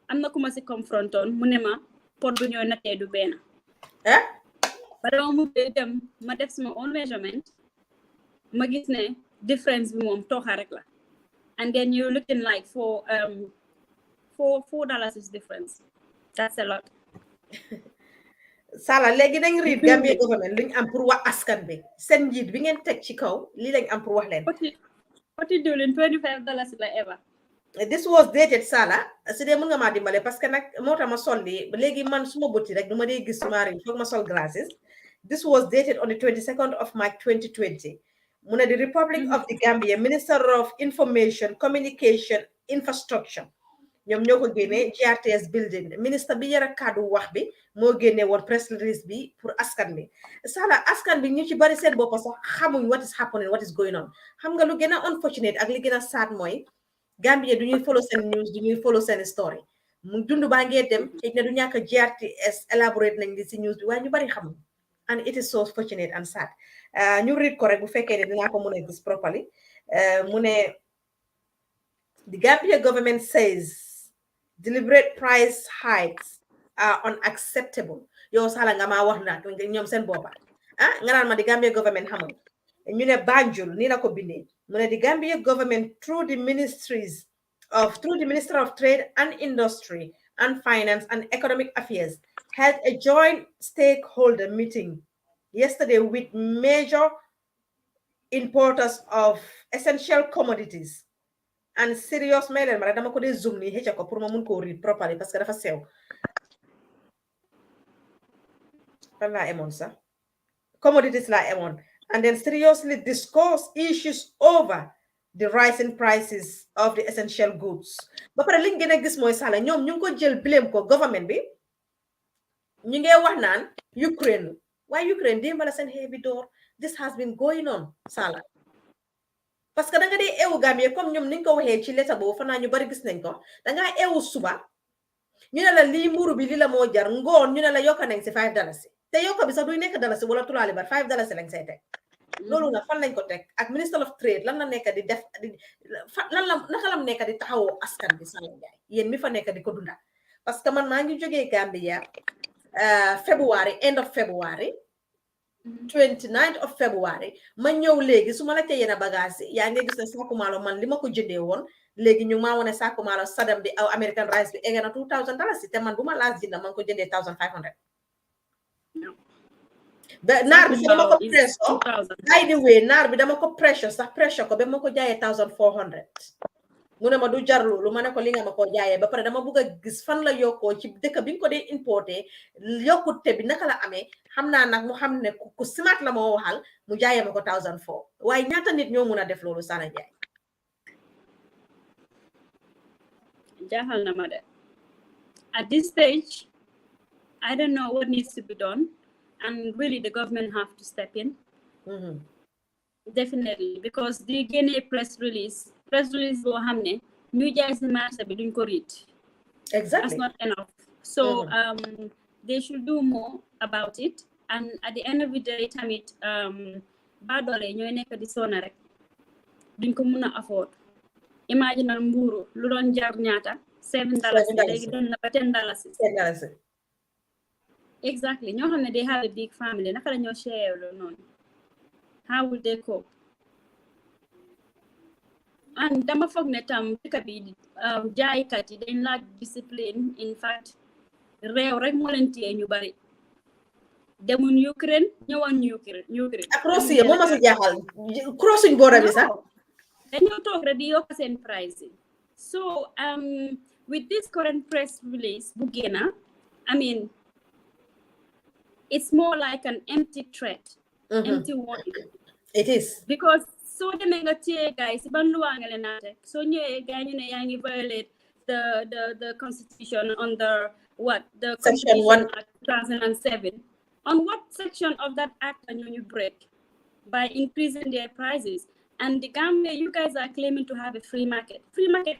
[SPEAKER 2] am na ku ma si confrontoon mu ne ma pot bu ñoo nattee du benn
[SPEAKER 1] eh
[SPEAKER 2] ba dama mujjee dem ma def sama own measurement ma gis ne difference bi moom tooxa rek la and then you're looking like for $4 is difference. That's a lot.
[SPEAKER 1] Sala léegi dañ read Gambia government luñ am pour wax askan bi seen njiit bi ngeen teg ci kaw lii lañ am pour wax leen.
[SPEAKER 2] What you doing? $25 la ever.
[SPEAKER 1] This was dated Sala si dee mën nga maa dimbale parce que nag moo tax ma sol lii léegi man suma bëti rek du ma dee gis suma riñ foog ma sol glasses. This was dated on the 22nd of March 2020. Mu ne the Republic of the Gambia Minister of Information Communication Infrastructure ñoom ñoo ko génnee GRTS building ministre bi yara kaddu wax bi moo génne woon press release bi pour askan bi Sala askan bi ñu ci bari seen bopp sax xamuñ what is happening what is going on xam nga lu gën a unfortunate ak li gën a sad mooy Gambia du ñuy follow seen news du ñuy follow seen story mu dund baa ngee dem xëy na du ñàkk GRTS elaborate nañ li si news bi waaye ñu bari xamuñ and it is so fortunate and sad ñu read ko rek bu fekkee ne dinaa ko mën a gis properly mu ne the Gambia government says deliberate price hikes are unacceptable. Yo sala nga ma wax na ñoom seen boppa nga naan ma the Gambia government xamul ñu ne Banjul ni la ko bindee mu ne the Gambia government through the Minister of Trade and Industry and Finance and Economic Affairs held a joint stakeholder meeting yesterday with major importers of essential commodities and serious mailen mara dama ko dee zoom ni hecca ko pour ma mun ko read properly parce que dafa sew fan laa emoon sax commodities laa emoon and then seriously discuss issues over the rising prices of the essential goods ba pare liñ gën a gis mooy Sala ñoom ñu ngi ko jël blame ko government bi ñu ngi wax naan Ukraine waaye Ukraine démb la seen heavy door this has been going on Sala parce que da nga dee ewu Gambie comme ñoom niñ ko waxee ci lettre boobu fanaa ñu bari gis nañ ko da ngaa ewu suba ñu ne la lii mburu bi li la moo jar ngoon ñu ne la yokka nañ si $5 te yokka bi sax duy nekk dalasi wala tulaali bar $5 lañ say teg loolu nag fan lañ ko teg ak Minister of Trade lan la nekk di def lan la naka lam nekk di taxawoo askan bi Sala Njaay yéen mi fa nekk di ko dunda parce que man maa ngi jógee Gambia February end of February 29th of February ma ñëw léegi su ma la tey yéen a bagage yaa ngi gis ne saaku maalo man li ma ko jëndee woon léegi ñu maa wane saaku maalo sadam bi aw American rice bi egg na $2,000 te man bu ma laas jënda man ko jëndee $1,500 naar bi si dama ko pressure by the way naar bi dama ko pressure ko ba ma ko jaayee $1,400 mu ne ma du jar loolu ma ne ko li nga ma ko jaayee ba pare dama bëgg a gis fan la yokkoo ci dëkk bi nga ko dee importé yokkute bi naka la amee xam naa nag mu xam ne ku smart la moo waxal mu jaayee ma ko $1,400 waaye ñaata nit ñoo mun a def loolu Sala Njaay
[SPEAKER 2] jaaxal na ma de at this stage I don't know what needs to be done and really the government have to step in definitely because they gain a press release boo xam ne ñu jaay si marché bi duñ ko read
[SPEAKER 1] exactly
[SPEAKER 2] that's not enough so they should do more about it and at the end of the day tamit baadoole ñooy nekk di sona rek duñ ko mun a afford imaginal mburu lu doon jar ñaata $7 léegi dem na ba $10 exactly ñoo xam ne they have a big family naka la ñoo share loolu noonu how will they cope and dama foog ne tam dëkk bi jaaykat yi dañ laaj discipline in fact réew rek moo leen téye ñu bari demuñ Ukraine ñëwoon Ukraine
[SPEAKER 1] ak Russie moo ma si jaaxal crossing border bi sax
[SPEAKER 2] dañoo toog rek di yokk seen price yi so with this current press release bu génna I mean it's more like an empty threat empty warning
[SPEAKER 1] it is
[SPEAKER 2] because so demee nga téye guys si ban luwaa nga leen naa teg soo ñëwee gars ñu ne yaa ngi violate the constitution under what the
[SPEAKER 1] Section
[SPEAKER 2] Constitution Act 2007 on what section of that act are you break by increasing their prices and the Gambia you guys are claiming to have a free market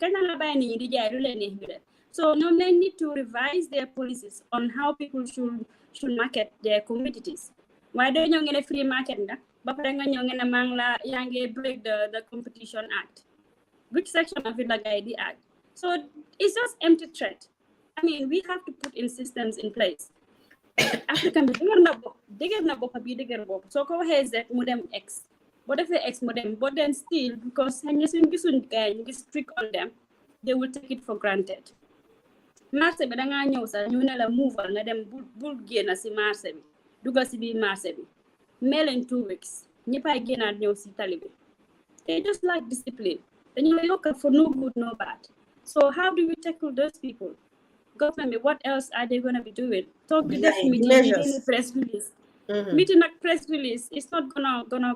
[SPEAKER 2] kañ la bàyyi nit ñi di jaay lu leen neex ñu def so ñoom they need to revise their policies on how people should market their commodities waaye doo ñëw ngeen free market nga ba pare nga ñëw ngeen maa ngi la yaa ngi break the Competition Act which section of it la guy di act so it's just empty threat I mean, we have to put in systems in place. African digger na boppa bi digger bop. So ko waxe Z mu dem X. But if X mu dem, but then still because xagna suñ gisun gaay ñu ngi strict on them, they will take it for granted. Marché bi da nga ñew sa ñu ne la moveal nga dem bul génn ci marché bi. Dugal ci bi marché bi. Mail in 2 weeks. Ñeppay génnaat ñew ci tali bi. They just like discipline. Then you look for no good, no bad. So how do we tackle those people? Government, what else are they going to be doing? Talk to this meeting, press release. Meeting a press release, it's not gonna.
[SPEAKER 1] No,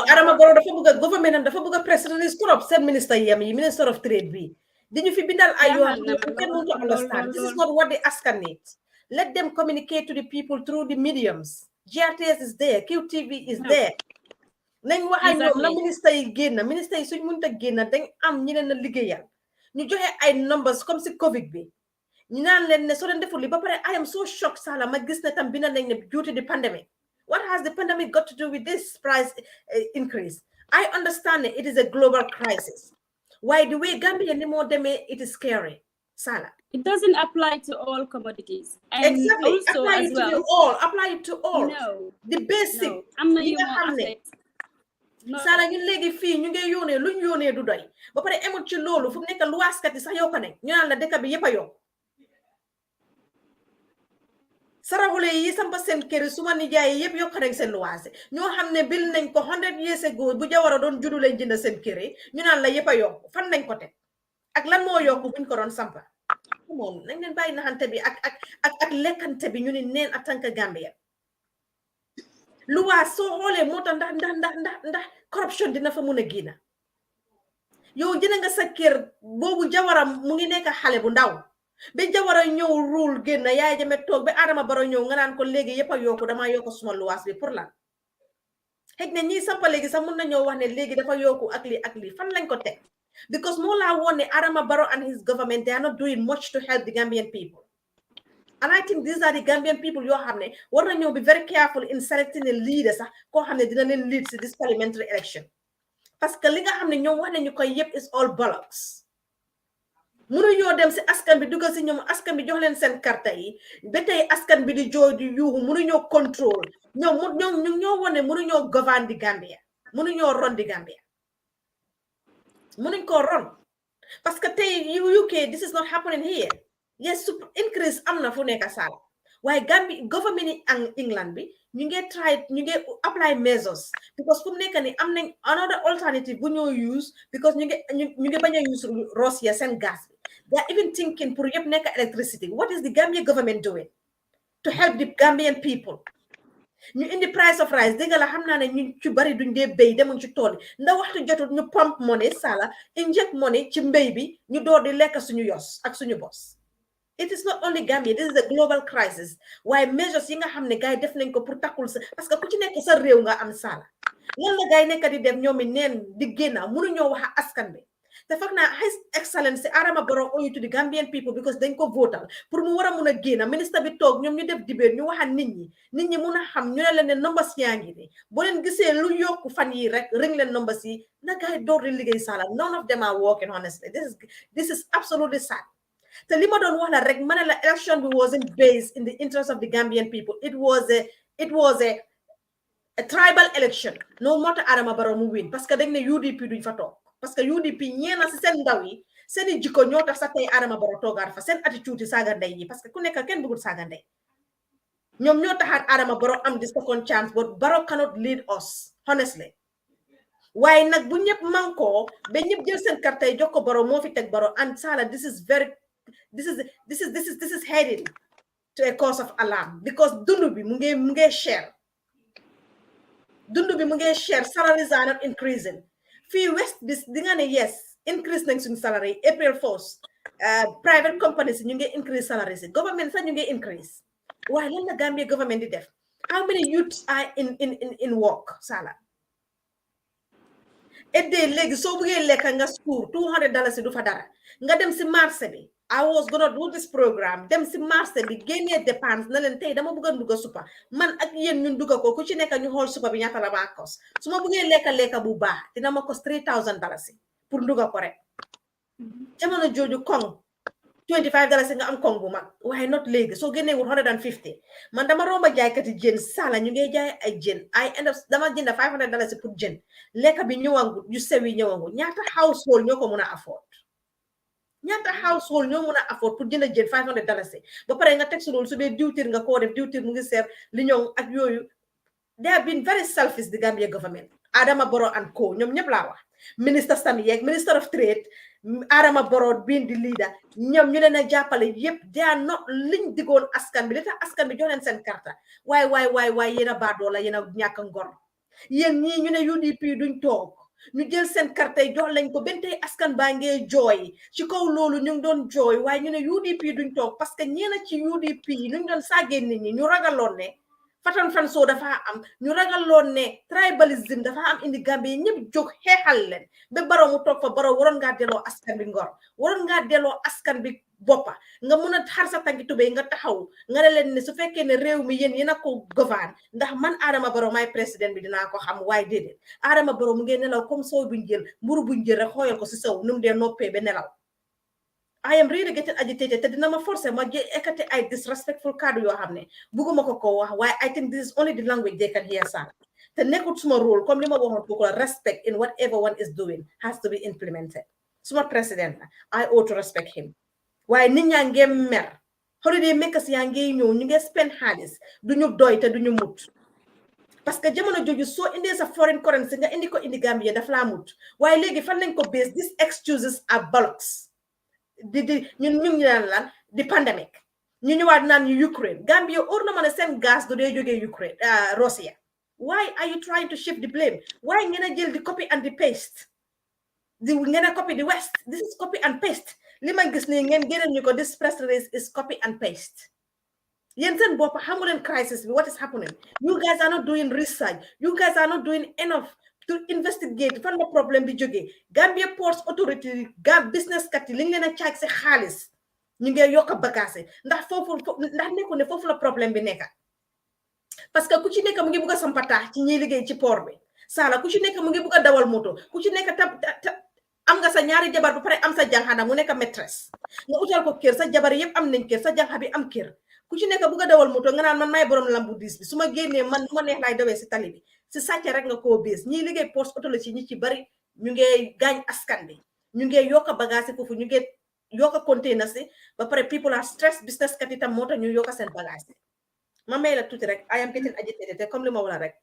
[SPEAKER 1] Adama Barrow dafa bëgg government am dafa bëgg press release trop seen minister yami minister of trade bi. Dañu fi bindal ay yoo xam ne to understand. This is not what the askan needs. Let them communicate to the people through the mediums. GRTS is there, QTV is there. Nañ wax ak ñoom la minister yi suñ mënta génn dañ am ñeneen na liggéeyal. Ñu joxe ay numbers comme si Covid bi. ñu naan leen ne soo leen deful li ba pare I am so shocked Sala ma gis ne tam bina nañ ne due to the pandemic. What has the pandemic got to do with this price increase? I understand it is a global crisis. Why the way Gambia ni more deme it is scary, Sala.
[SPEAKER 2] It doesn't apply to all commodities. And
[SPEAKER 1] exactly.
[SPEAKER 2] Also
[SPEAKER 1] apply
[SPEAKER 2] as
[SPEAKER 1] it
[SPEAKER 2] well.
[SPEAKER 1] to all. Apply it to all.
[SPEAKER 2] No.
[SPEAKER 1] The basic.
[SPEAKER 2] No. I'm not you
[SPEAKER 1] no. Sala ñun léegi fii ñu ngi yónnee luñ yónnee du doy ba pare emut ci loolu fu mu nekk luwaaskat yi sax yokk nañ ñu naan la dëkk bi yëpp a yokk saraxule yi sampa seen kër suma nijaay yi yëpp yokk nañ seen luwaase ñoo xam ne bil nañ ko 100 years ago bu jawara doon juddu lañ jënd seen kër ñu naan la yëpp a yokk fan nañ ko teg ak lan moo yokk buñ ko doon sampa moom nañ leen bàyyi naxante bi ak lekkante bi ñu ni neen en tant que Gambien luwaas soo xoolee moo tax ndax corruption dina fa mun a génn yow jënd nga sa kër boobu jawaram mu ngi nekk xale bu ndaw ba jawara ñëw rule génn yaay jame toog ba Adama Barrow ñëw nga naan ko léegi yëpp a yokku dama yokku suma luwaas bi pour lan xëy na ñii sampa léegi sax mun nañoo wax ne léegi dafa yokku ak lii fan lañ ko teg because moo laa woon ne Adama Barrow and his government they are not doing much to help the Gambian people and I think these are the Gambian people yoo xam ne war nañoo be very careful in selecting a leader sax koo xam ne dina leen lead si this parliamentary election parce que li nga xam ne ñoom wax nañu koy yëpp is all bollocks mënuñoo dem si askan bi dugal si ñoom askan bi jox leen seen carte yi ba tey askan bi di jooy di yuuxu mënuñoo contrôle ñoo wone mënuñoo govern di Gambia mënuñoo ron di Gambia mënuñ koo ron parce que tey UK this is not happening here yes increase am na fu nekk Sala waaye Gambia government yi ang England bi ñu ngi apply measures because fu mu nekk ni am nañ another alternative bu ñoo use because ñu ngi bañ a use Russia seen gas bi they are even thinking pour yëpp nekk electricity what is the Gambia government doing to help the Gambian people ñu indi price of rice dégg la xam naa ne ñu ci bari duñ dee béy demuñ ci tool ndax waxtu jotul ñu pump money Sala inject money ci mbéy bi ñu door di lekk suñu yos ak suñu bos it is not only Gambia this is a global crisis waaye measures yi nga xam ne gars yi def nañ ko pour takkul sa parce que ku ci nekk sa réew nga am Sala lan la gars yi nekk di def ñoom neen di génna mënuñoo wax askan bi te foog naa His Excellency Adama Barrow owe to the Gambian people because dañ ko votal pour mu war a mun a génna ministre bi toog ñoom ñu def dibéer ñu waxal nit ñi mun a xam ñu ne leen ne numbers yaa ngi nii boo leen gisee lu yokku fan yi rek ring leen numbers yi na gars yi door di liggéey Sala none of them are working honestly this is absolutely sad te li ma doon wax la rek ma ne la election bi wasn't based in the interest of the Gambian people it was a tribal election no matter Adama Barrow mu win parce que dañ ne UDP duñ fa toog parce que UDP ñeena si seen ndaw yi seeni jikko ñoo tax sax tey Adama Barrow toogaat fa seen attitude yi saaga ndey yi parce que ku nekk kenn bëggul saaga ndey ñoom ñoo taxaat Adama Barrow am the second chance but Barrow cannot lead us honestly waaye nag bu ñëpp mankoo ba ñëpp jël seen carte yi jox ko Barrow moo fi teg Barrow and Sala this is heading to a cause of alarm because dundu bi mu ngi share dundu bi mu ngi share salaries are not increasing fii west bis di nga ne yes increase nañ suñu salary April 1st private companies ñu ngi increase salaries government sax ñu ngi increase waaye lan la Gambia government di def how many youths are in work Sala edde léegi soo buggee lekka nga school $200 du fa dara nga dem si marché bi I was gonna do this program dem si marché bi génnee dépense na leen tey dama bëgg a dugga supa man ak yéen ñun dugga ko ku ci nekk ñu xool supa bi ñaata la maa kos su ma bëggee lekka bu baax dina ma kos $3,000 pour dugga ko rek jamono jooju koŋ $25 nga am kong bu mag waaye not léegi soo génnee wut 150 man dama romba jaaykati jën Sala ñu ngi jaay ay jën I end up dama jënd $500 pour jën lekka bi ñëwangu yu sew yi ñëwangu ñaata household ñoo ko mun a afford ñaata household ñoo mun a afford pour jënd jën $500 ba pare nga teg si loolu su dee diwtir nga koo def diwtir mu ngi seer li ñëw ak yooyu they have been very selfish the Gambia government Adama Barrow and co ñoom ñëpp laa wax minister Sami yeeg minister of trade Adama Barrow being the leader ñoom ñu leen a jàppale yëpp they are not liñ digoon askan bi li tax askan bi jox leen seen karta waay yéen a baadoo la yéen a ñàkk ngor yéen ñii ñu ne UDP duñ toog ñu jël seen karta yi jox lañ ko benn tey askan baa ngee jooy ci kaw loolu ñu ngi doon jooy waaye ñu ne UDP duñ toog parce que ñeena ci UDP yi ñu doon sàggee nit ñi ñu ragaloon ne fatan fan soo dafa am ñu ragaloon ne tribalism dafa am indi Gambie ñëpp jóg xeexal leen ba Barrow mu toog fa Barrow waroon ngaa delloo askan bi ngor waroon ngaa delloo askan bi boppa nga mun a xar sa tànki tubéy nga taxaw nga ne leen ne su fekkee ne réew mi yéen a ko govern ndax man Adama Barrow maay président bi dinaa ko xam waaye déedéet Adama Barrow mu ngeen nelaw comme soow buñ jël mburu buñ jël rek xooyal ko si saw nu mu dee noppee ba nelaw I am really getting agitated te dina ma forcé ma ekkati ay disrespectful kàddu yoo xam ne bugguma ko wax waaye I think this is only the language they can hear Sala te nekkut suma role comme li ma waxoon foofu la respect in whatever one is doing has to be implemented suma président I ought to respect him waaye nit ñaa ngee mer holiday makers yaa ngee ñëw ñu ngi spend xaalis duñu doy te duñu mut parce que jamono jooju soo indee sa foreign currency nga indi ko indi Gambia daf laa mut waaye léegi fan lañ ko base these excuses are bollocks ñun ñu naan lan di pandemic ñu ñëwaat naan ñu Ukraine Gambia or na ma ne seen gaz du dee jógee Ukraine Russia why are you trying to shift the blame why ngeen a jël di copy and di paste ngeen a copy the West this is copy and paste li ma gis nii ngeen géneen ñu ko this press release is copy and paste yéen seen bopp xamu leen crisis bi what is happening you guys are not doing research you guys are not doing enough to investigate fan la problème bi jógee Gambia Ports Authority business kat yi li ngeen a caaj si xaalis ñu ngi yokk bagaase ndax foofu ndax nekku ne foofu la problème bi nekka parce que ku ci nekk mu ngi bugg a sampataax ci ñiy liggéey ci port bi Sala ku ci nekk mu ngi bugg a dawal moto ku ci nekk am nga sa ñaari jabar ba pare am sa janxana mu nekk maîtresse nga utal ko kër sa jabar yëpp am nañ kër sa janxa bi am kër ku ci nekk bugg a dawal moto nga naan man maay borom lambu diis bi su ma génnee man ma neex laay dawee si tali bi si sàcce rek nga koo bees ñiy liggéey poste autorité ñi ci bari ñu ngi gaañ askan bi ñu ngi yokk bagage foofu ñu ngi yokk container si ba pare people are stress business kat itam moo tax ñu yokk seen bagage ma may la tuuti rek I am getting agitated te comme li ma wala rek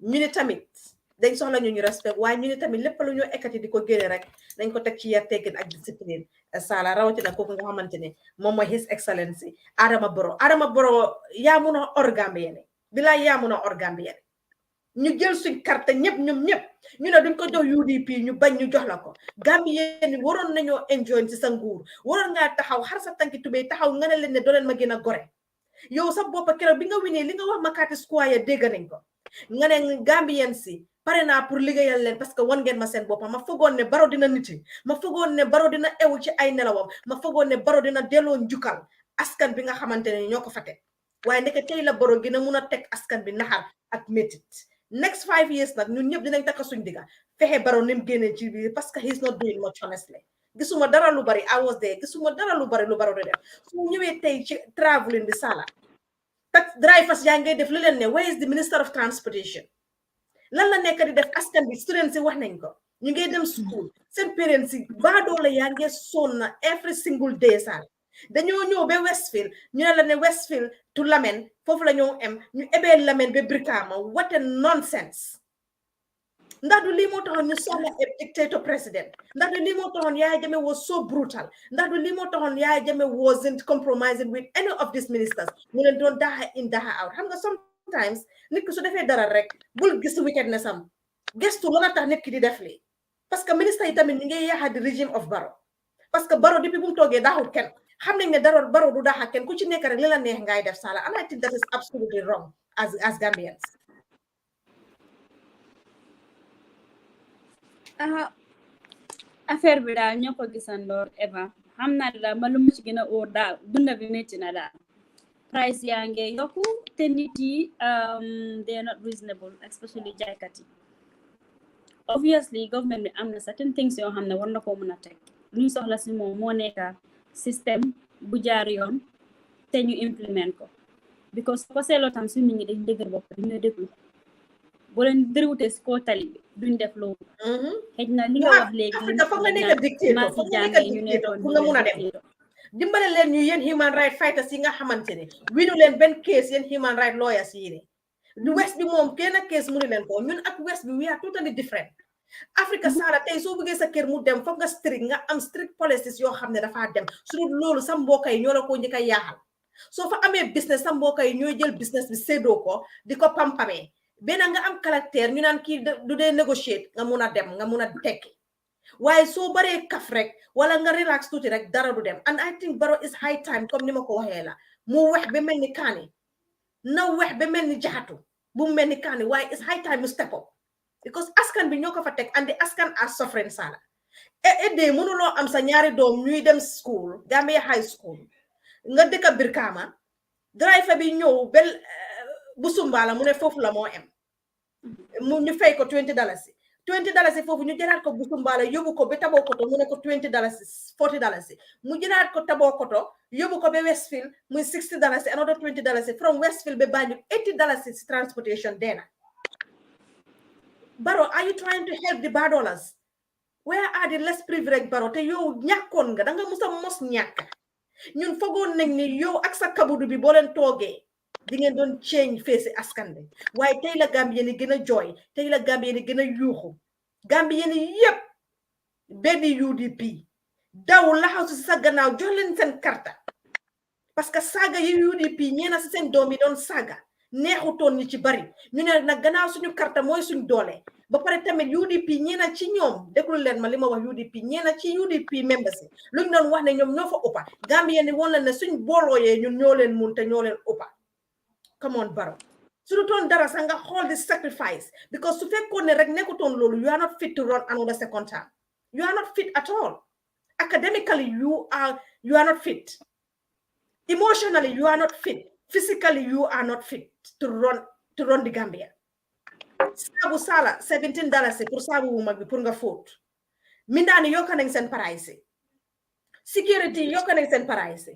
[SPEAKER 1] ñu ni tamit dañ soxla ñu respect waaye ñu ni tamit lépp lu ñu ekkati di ko génne rek dañ ko teg ci yar teggin ak discipline Sala rawatina kooku nga xamante ne moom mooy His Excellency Adama Barrow yaa mun a or Gambien bilaay yaa mun a or Gambien ñu jël suñ carte ñëpp ñoom ñëpp ñu ne duñ ko jox UDP ñu bañ ñu jox la ko Gambien waroon nañoo enjoy ci sa nguur waroon ngaa taxaw xar sa tànki tubéy taxaw nga ne leen ne doo leen ma gën a gore yow sa boppa keroog bi nga winee li nga wax Makati Square dégg nañ ko nga ne Gambien si pare naa pour liggéeyal leen parce que wan ngeen ma seen boppa ma fogoon ne Barrow dina niti ma fogoon ne Barrow dina ewu ci ay nelawam ma fogoon ne Barrow dina delloo njukkal askan bi nga xamante ne ñoo ko fa teg waaye ndeke tey la Barrow gën a mun a teg askan bi naxar ak métit next 5 years nag ñun ñëpp dinañ takka suñ digga fexe Barrow ni mu génnee ci biir parce que he's not doing much honestly gisuma dara lu bari I was there gisuma dara lu bari lu Barrow di def su ñëwee tey ci traveling bi Sala tax drivers yaa ngay def lu leen ne where is the minister of transportation lan la nekk di def askan bi students yi wax nañ ko ñu ngi dem school seen parents yi baadoola yaa ngi sonna every single day Sala dañoo ñëw ba Westfield ñu ne la ne Westfield to Lamen foofu la ñoo am ñu ebee Lamen ba Brikama what a nonsense ndax du lii moo taxoon ñu soxla a dictator president ndax du lii moo taxoon Yaya Jammeh was so brutal ndax du lii moo taxoon Yaya Jammeh wasn't compromising with any of these ministers ñu leen doon daxa in daxa out xam nga sometimes nit ki su defee dara rek bul gis wickedness am gestu loola tax nit ki di def lii parce que ministre yi tamit ñu ngi yaaxa di régime of Barrow parce que Barrow depuis bu mu toogee daxul kenn xam nañ ne Barrow du daxa kenn ku ci nekk rek li la neex ngay def Sala and I think that is absolutely wrong as Gambians.
[SPEAKER 2] affaire bi daal ñoo ko gisandoor Eva xam naa daal ma lu mu ci gën a óor daal dunda bi métti na daal price yaa ngi yokku te nit yi they are not reasonable especially jaaykat yi obviously government bi am na certain things yoo xam ne war na ko mën a teg luñ soxla si moom moo nekka système bu jaar yoon te ñu implement ko because ko seetloo tam suñu nit ñi dañ dëgër bopp dañoo déglu boo leen dërëwutee si koo tali bi duñ def loolu xëj na li nga wax léegi
[SPEAKER 1] Africa foog nga nekk dictator foog nga nekk dictator pour nga mun a dem dimbale leen ñu yéen human right fighters yi nga xamante ne winu leen benn case yéen human right lawyers yi ne west bi moom kenn case mënu leen ko ñun ak west bi we are totally different Africa saala tey soo bëggee sa kër mu dem foog nga strict nga am strict policies yoo xam ne dafaa dem su dul loolu sa mbokk yi ñoo la ko njëkk a yaaxal soo fa amee business sa mbokk yi ñooy jël business bi séddoo ko di ko pampamee benn nga am caractère ñu naan kii du dee négocier nga mun a dem nga mun a tekki waaye soo baree kaf rek wala nga relax tuuti rek dara du dem and I think Barrow is high time comme ni ma ko waxee la mu wex ba mel ni kaani na wex ba mel ni jaxatu bu mu mel ni kaani waaye it's high time mu step up because askan bi ñoo ko fa teg and the askan are suffering sala de mënuloo am sa ñaari doom ñuy dem school Gambia high school nga dëkk Brikama driver bi ñëw bel bu Sumbala mu ne foofu la moo am mu ñu fay ko $20 $20 foofu ñu jëlaat ko bu Sumbala yóbbu ko ba Tabokoto mu ne ko $20 $40 mu jëlaat ko Tabokoto yóbbu ko ba Westfield muy $60 another $20 from Westfield ba Banjul $80 si transportation deena Barrow, are you trying to help the bad dollars? Where are the less privileged, Barrow? Te yow ñàkkoon nga danga musa mos ñàkk ñun fogoon nañ ni yow ak sa kabudu bi boo leen toogee di ngeen doon change face askan bi waaye tey la Gambien yi gën a jooy tey la Gambien yi gën a yuuxu Gambien yi yépp benn UDP daw laxaw si sa gannaaw jox leen seen karta parce que saaga yi UDP ñeena si seen doom yi doon saaga neexutoon ñi ci bari ñu ne nag gannaaw suñu karta mooy suñu doole ba pare tamit UDP ñeena ci ñoom déglu leen ma li ma wax UDP ñeena ci UDP members yi luñ doon wax ne ñoom ñoo fa ëppa Gambien yi woon la ne suñ boolooyee ñun ñoo leen mun te ñoo leen ëppa come on Barrow su du toon dara sax nga xool di sacrifice because su fekkoon ne rek nekkutoon loolu you are not fit to run another second term you are not fit at all academically you are not fit emotionally you are not fit physically you are not fit to run the Gambia saabu sala $17 pour saabu bu mag bi pour nga fóot mindaani yokka nañ seen price security yokka nañ seen price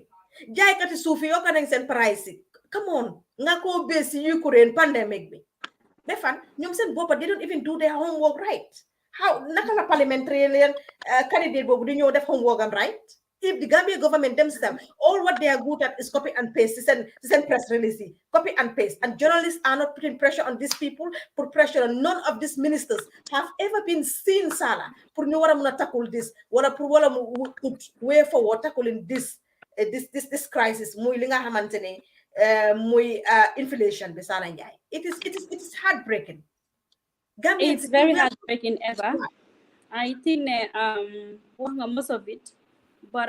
[SPEAKER 1] jaaykati suufi yokka nañ seen price come on nga ko besi Ukraine pandemic bi defan ñoom seen boppa they don't even do their homework right how naka la parliamentary candidate boobu di ñëw def homework am right if the Gambia government themselves, all what they are good at is copy and paste, send press release, copy and paste, and journalists are not putting pressure on these people, put pressure on none of these ministers have ever been seen, Sala, for no one tackle this, what a put way forward tackling this crisis, inflation, it is heartbreaking.
[SPEAKER 2] Gambia, it's very heartbreaking ever. I think most of it. But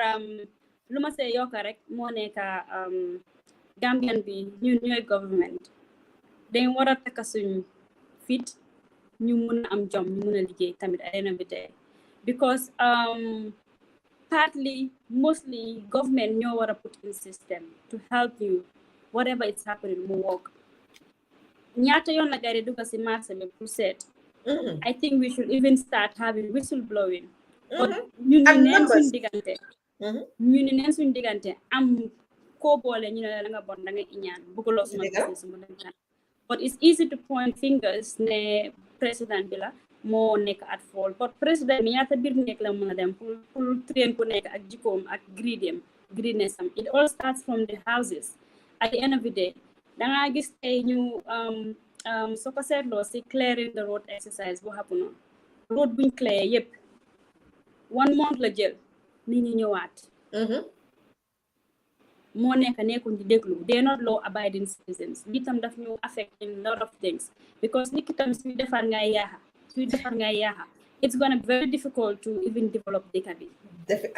[SPEAKER 2] lu ma see yokk rek moo nekk Gambian bi ñun ñooy government dañ war a takka suñ fit ñu mun a am jom ñu mun a liggéey tamit at the end of the day because partly mostly government ñoo war a put in system to help you whatever is happening mu work ñaata yoon la gari dugga si marché bi pour seet I think we should even start having whistleblowing ñu neen suñ diggante am koo boole ñu ne la nga bon da nga iñaan bëgguloo suma business mu dem kan but it's easy to point fingers ne président bi la moo nekk at fault but président bi ñaata biir nekk la mën a dem pour train ku nekk ak jikkoom ak greediness am it all starts from the houses at the end of the day dangaa gis tey ñu soo ko seetloo si clearing the road exercise bu happen noonu road buñ clear yépp 1 month la jël nit ñi ñëwaat moo nekkuñ di déglu they not law abiding citizens li tam daf ñu affect in lot of things because nit ki tam suy defar ngay yaaxa it's gonna be very difficult to even develop dëkk bi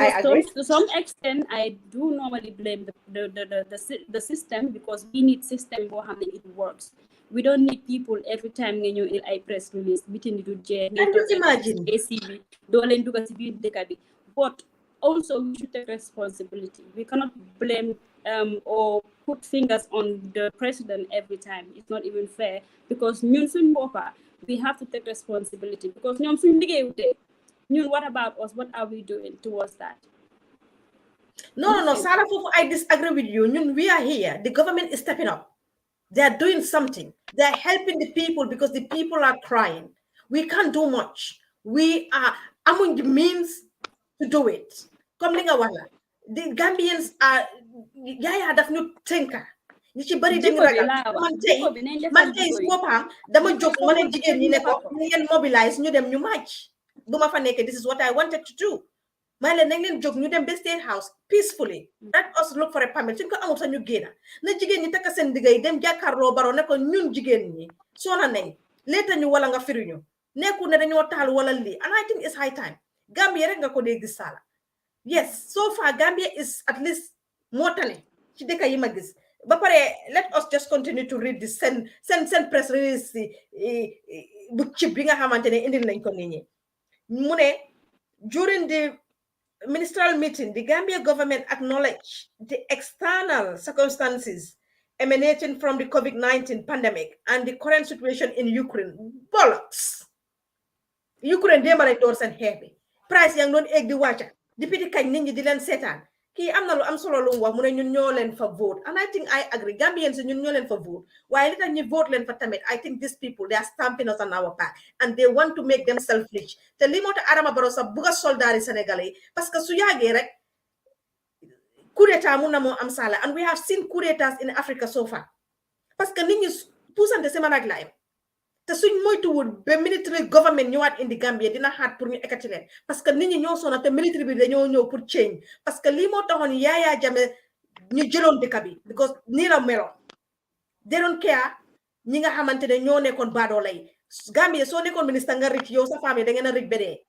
[SPEAKER 2] I agree. To some extent I do normally blame the system because we need system boo xam ne it works we don't need people every time nga ñëw il ay press release meeting di du jeex
[SPEAKER 1] imagine
[SPEAKER 2] ACB doo leen dugal si biir dëkk bi but also we should take responsibility we cannot blame or put fingers on the president every time it's not even fair because ñun suñ boppa we have to take responsibility because ñoom suñ liggéeyutee ñun what about us what are we doing towards that
[SPEAKER 1] No, Sarah Fufu, I disagree with you. We are here. The government is stepping up. They are doing something. They are helping the people because the people are crying. We can't do much. We are among the means to do it. Comme li nga wax la, the Gambians are yaaya daf ñu tënka ñi ci bari dañ
[SPEAKER 2] jikko bi
[SPEAKER 1] ragal
[SPEAKER 2] laa wax
[SPEAKER 1] man
[SPEAKER 2] jikko bi nañ defar
[SPEAKER 1] tey
[SPEAKER 2] jikko
[SPEAKER 1] si
[SPEAKER 2] yi
[SPEAKER 1] boppam dama jóg ma ne jigéen ñi ne ko
[SPEAKER 2] ko
[SPEAKER 1] ñu ngeen mobilize ñu dem ñu match bu ma fa nekk this is what I wanted to do may leen nañ leen jóg ñu dem ba State House peacefully let us look for a permit suñ ko amul sax ñu génna na jigéen ñi takka seen diggay dem jàkkaarloo baro ne ko ñun jigéen ñi soona nañ leeta ñu wala nga firiñu nekku ne dañoo taal wala lii and I think it's high time Gambia rek nga ko dee gis Sala yes so far Gambia is at least moo tane ci dëkk yi ma gis ba pare let us just continue to read this send press release bu chip bi nga xamante ne indil nañ ko nit ñi mu ne during the ministerial meeting the Gambia government acknowledged the external circumstances emanating from the COVID-19 pandemic and the current situation in Ukraine bollocks Ukraine démba lañ door seen xeex bi price yaa ngi doon egg di wàcca depuis kañ nit ñi di leen seetaan kii am na lu am solo lu mu wax mu ne ñun ñoo leen fa vote and I think I agree Gambians ñun ñoo leen fa vote waaye li tax ñu vote leen fa tamit I think these people they are stamping us on our back and they want to make themselves rich te li moo tax Adama Barrow sax bugg a soldaar yi Sénégalais yi parce que su yàggee rek coup d'état mun na moo am Sala and we have seen coup d'états in Africa so far parce que nit ñi puusante si man ak laay te suñ moytuwul ba military government ñëwaat indi Gambia dina xaat pour ñu ekkati leen parce que nit ñi ñoo sona te military bi dañoo ñëw pour change parce que lii moo taxoon Yaya Jammeh ñu jëloon dëkk bi because nii la meloon they don't care ñi nga xamante ne ñoo nekkoon baadoo lay Gambia soo nekkoon ministre nga rëcc yow sa famille da ngeen a rëcc bedee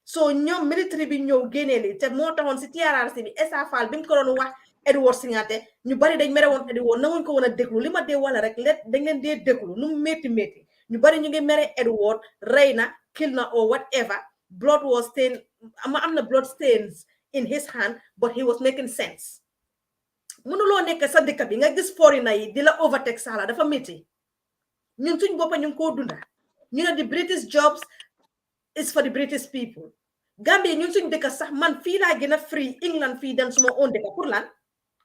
[SPEAKER 1] so ñoom military bi ñëw génnee li te moo taxoon si TRRC bi Essa Faal bi ñu ko doon wax Edward Singate ñu bari dañ mere woon Edward nanguñ ko woon a déglu li ma dee wala rek dañ leen dee déglu nu mu métti ñu bari ñu ngi mere Edward rey na kill na or whatever blood was stained am na blood stains in his hand but he was making sense mënuloo nekk sa dëkk bi nga gis foreigner yi di la overtake Sala dafa métti ñun suñ boppa ñu ngi koo dunda ñu ne the British jobs is for the British people Gambia ñun suñ dëkk sax man fii laa gën a free England fii dem suma own dëkk pour lan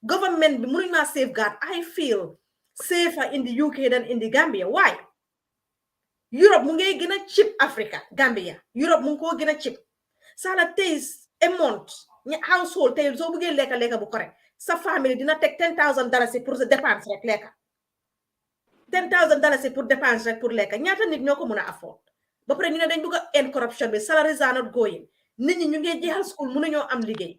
[SPEAKER 1] government bi mënuñ naa safeguard I feel safer in the UK than in the Gambia why Europe mu ngi gën a cheap Africa Gambia Europe mu ngi koo gën a cheap Sala tey a month household tey soo bëggee lekka bu correct sa famille dina teg $10,000 pour sa dépense rek lekka $10,000 pour dépense rek pour lekka ñaata nit ñoo ko mën a afford ba pare ñu ne dañ bëgg a end corruption bi salaries are not going nit ñi ñu ngi jeexal school mënuñoo am liggéey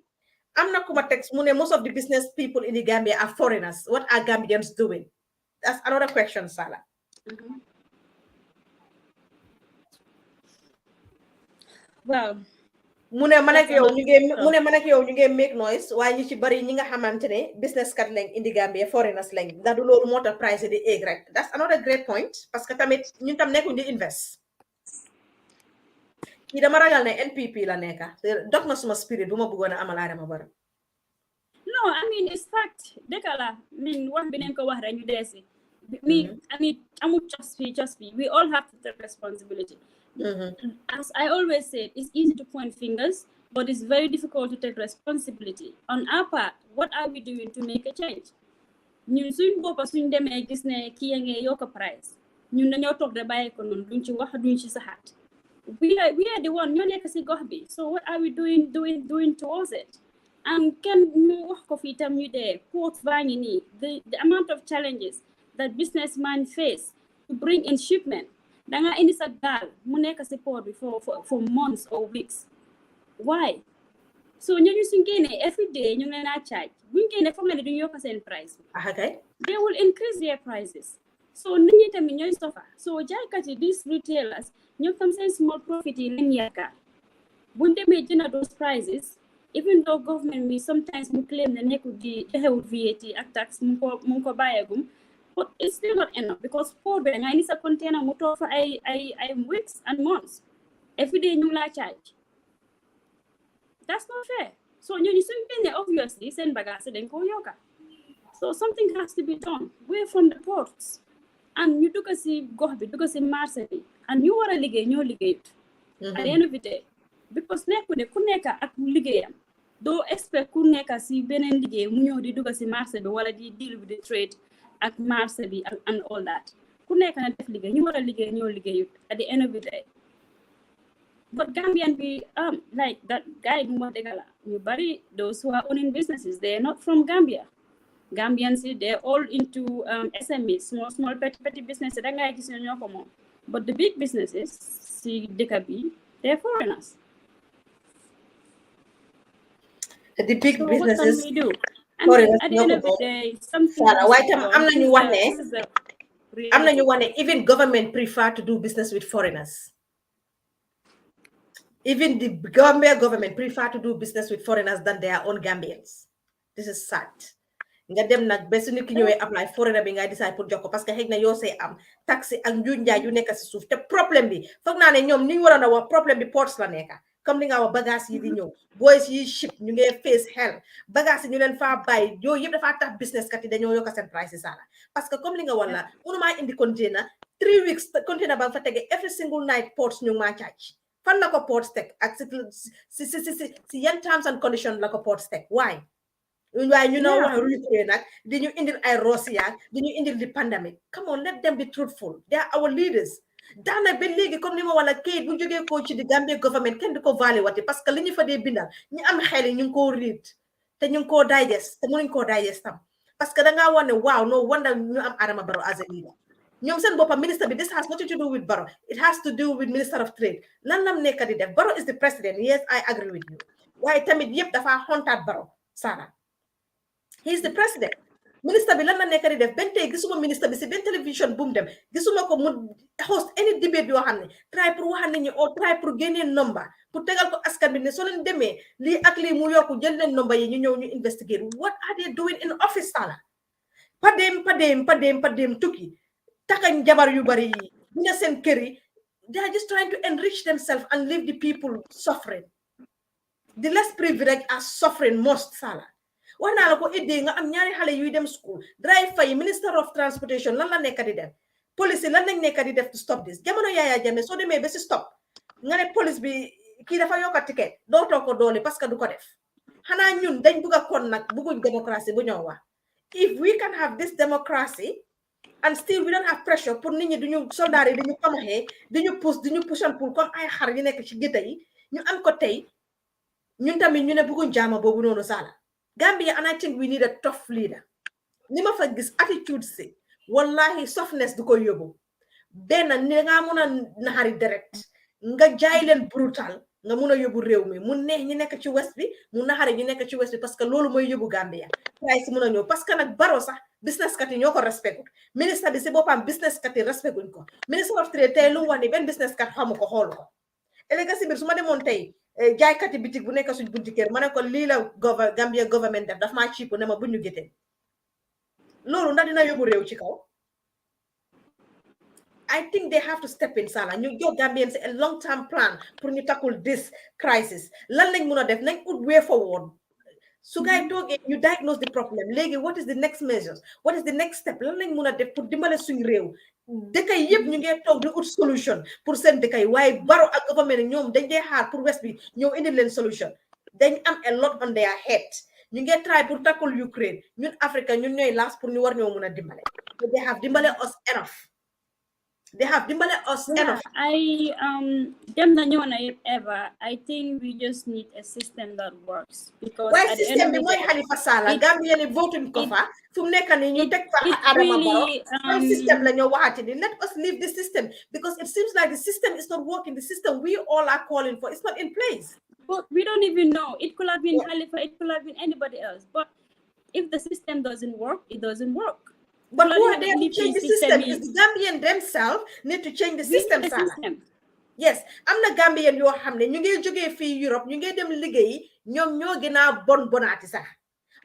[SPEAKER 1] am na ku ma text mu ne most of the business people in the Gambia are foreigners what are Gambians doing that's another question Sala
[SPEAKER 2] waaw
[SPEAKER 1] mu ne man ak yow ñu ngi make noise waaye ñu ci bari ñi nga xamante ne business kat lañ indi Gambia foreigners lañ ndax du loolu moo tax price di egg rek that's another great point parce que tamit ñun tam nekkuñ di invest kii dama ragal ne NPP la nekka dog na suma spirit bu ma bëggoon a amal Adama Barrow
[SPEAKER 2] no I mean it's fact dëgg la min wax bi neen ko wax rek ñu deesi I mean amul just fii we all have to take responsibility as I always say, it's easy to point fingers, but it's very difficult to take responsibility. On our part, what are we doing to make a change? ñun suñ boppa suñ demee gis ne kii ngee yokk price ñun dañoo toog de bàyyi ko noonu duñ ci wax duñ ci saxaat we are the one ñoo nekk si gox bi so what are we doing towards it and kenn ñu wax ko fii tam ñu dee port baa ngi nii the amount of challenges that businessmen face to bring in shipment danga indi sa gaal mu nekk si port bi for months or weeks why so ñooñu suñ génnee every day ñu ngi leen a charge buñ génnee foog nga ne duñu yokk seen price
[SPEAKER 1] okay
[SPEAKER 2] they will increase their prices so nit ñi tamit ñooy suffer so jaaykat yi these retailers ñoom tam seen small profit yi lañ yaakaar buñ demee jënd those prices even though government bi sometimes mu claim ne nekkul di joxewul VAT ak tax mu ko bàyyeegum but it's still not enough because port bi nga indi sa container mu toog fa ay weeks and months every day ñu la charge that's not fair so ñooñu suñ génnee obviously seen bagage dañ ko yokka so something has to be done away from the ports and ñu dugg si gox bi dugg si marché bi and ñu war a liggéey ñoo liggéeyut at the end of the day because nekku ne ku nekk ak liggéeyam doo expect ku nekk si beneen liggéey mu ñëw di dugg si marché bi wala di deal with the trade ak marché bi and all that ku nekk na def liggéey ñu war a liggéey ñoo liggéeyut at the end of the day but Gambian be like that guy bu ma dëgg la ñu bari those who are owning businesses they are not from Gambia. Gambians they're all into SMEs, small petty businesses da ngay gis ñoo ko moom but the big businesses si dëkk bi they're foreigners.
[SPEAKER 1] The big
[SPEAKER 2] So
[SPEAKER 1] businesses
[SPEAKER 2] what can we do? And then at the end of the day, something
[SPEAKER 1] even government prefer to do business with foreigners. Even the Gambia government prefer to do business with foreigners than their own Gambians. This is sad. Nga dem nak be suñu ki ñëwé apply foreigner bi nga decide pour joko parce que xégna yo sé am taxi ak njuñ njaay yu nekk ci suuf te problème bi foog naa ne ñoom ñu waroon a wax problème bi ports la nekk comme li nga wax bagage yi di ñëw boys yi ship ñu ngi face hell bagage yi ñu leen faa bàyyi yooyu yëpp dafa tax business kat yi dañoo yokk seen price sala parce que comme li nga wax la mënuma indi container 3 weeks container ba fa tege every single night ports ñu ma charge fan la ko ports teg ak si yan terms and conditions la ko ports teg why why you know what nak di ñu indil ay Russia di ñu indil di pandemic come on let them be truthful they are our leaders daana ba léegi comme ni ma wala kayit bu jógee ko ci di Gambia government kenn di ko valé wati parce que li ñu fa dee bindal ñu am xel ñu ngi koo read te ñu ngi koo digest te mënuñ koo digest tam parce que da ngaa wax ne waaw no wonder ñu am Adama Barrow as a leader ñoom seen boppam minister bi this has nothing to do with Barrow it has to do with Minister of Trade lan lam nekk di def Barrow is the president yes I agree with you waaye tamit yëpp dafa xontaat Barrow Sara he is the president minister bi lan la nekk di def ben tey gisuma minister bi si ben télévision bu mu dem gisuma ko mu host any debate yoo xam ne try pour wax nit ñi or try pour génnee number pour tegal ko askan bi ne soo leen demee lii ak lii mu yokku jël leen number yi ñu ñëw ñu investigate what are they doing in office Sala padem tukki takañ jabar yu bari yi ñu ne seen kër yi they are just trying to enrich themselves and leave the people suffering the less privileged are suffering most Sala wax naa la ko aidé nga am ñaari xale yuy dem school drive fay minister of transportation lan la nekk di def police lan lañ nekk di def to stop this jamono Yaya Jammeh soo demee ba si stop nga ne police bi kii dafa yokk ticket dootoo ko doole parce que du ko def xanaa ñun dañ bugg a kon nag bugguñ démocratie bu ñoo wax if we can have this democracy and still we don't have pressure pour nit ñi duñu soldat yi dañu kamaxee dañu push and pull comme ay xar yu nekk ci gétta yi ñu am ko tey ñun tamit ñu ne bugguñ jaama boobu noonu Sala Gambia, and I think we need a tough leader. Nima fa gis attitude si wallahi softness du ko yobu ben ni nga mëna naxari direct nga jaay leen brutal nga mëna yobu réew mi mu neex ñi nekk ci west bi mu naxari ñi nekk ci west bi parce que lolu moy yobu Gambia price mëna ñëw parce que nak Barrow sax business kat yi ñoko respect ministre bi ci bopam business kat yi respect guñ ko minister of trade tay lu wax ni ben business kat xamu ko xol ko elega ci bir suma demone tay jaaykati bitik bu nekk suñ bunti kër ma ne ko lii la Gambia government def daf maa ciip ne ma bu ñu gétee loolu ndax dina yóbbu réew ci kaw I think they have to step in Sala ñu jox Gambians a long term plan pour ñu tackle this crisis lan lañ mun a def nañ ut way forward su gaay toogee ñu diagnose the problem léegi what is the next measures what is the next step lan lañ mun a def pour dimbale suñ réew dëkkay yëpp ñu ngi toog di ut solution pour seen dëkkay waaye Barrow ak government ñoom dañ dee xaar pour west bi ñëw indi leen solution dañ am a lot on their head ñu ngi try pour tackle Ukraine ñun Africa ñun ñooy last pour ñu war ñoo mun a dimbale they have dimbale us enough
[SPEAKER 2] I dem na ñëw na yëpp ever I think we just need a system that works because
[SPEAKER 1] why system bi mooy Halifa Sallah Gambia ni voting ko fa fu mu nekk ni ñu teg fa Adama Barrow system la ñoo waxati ni let us leave the system because it seems like the system is not working the system we all are calling for it's not in place
[SPEAKER 2] but we don't even know it could have been Halifa it could have been anybody else but if the system doesn't work it doesn't work.
[SPEAKER 1] But who are there to change the system? Is the Gambian themselves need to change the system, Sala? Yes, am na Gambian yoo xam ne ñu ngi jógee fii Europe ñu ngi dem liggéeyi ñoom ñoo gën a bonaati sax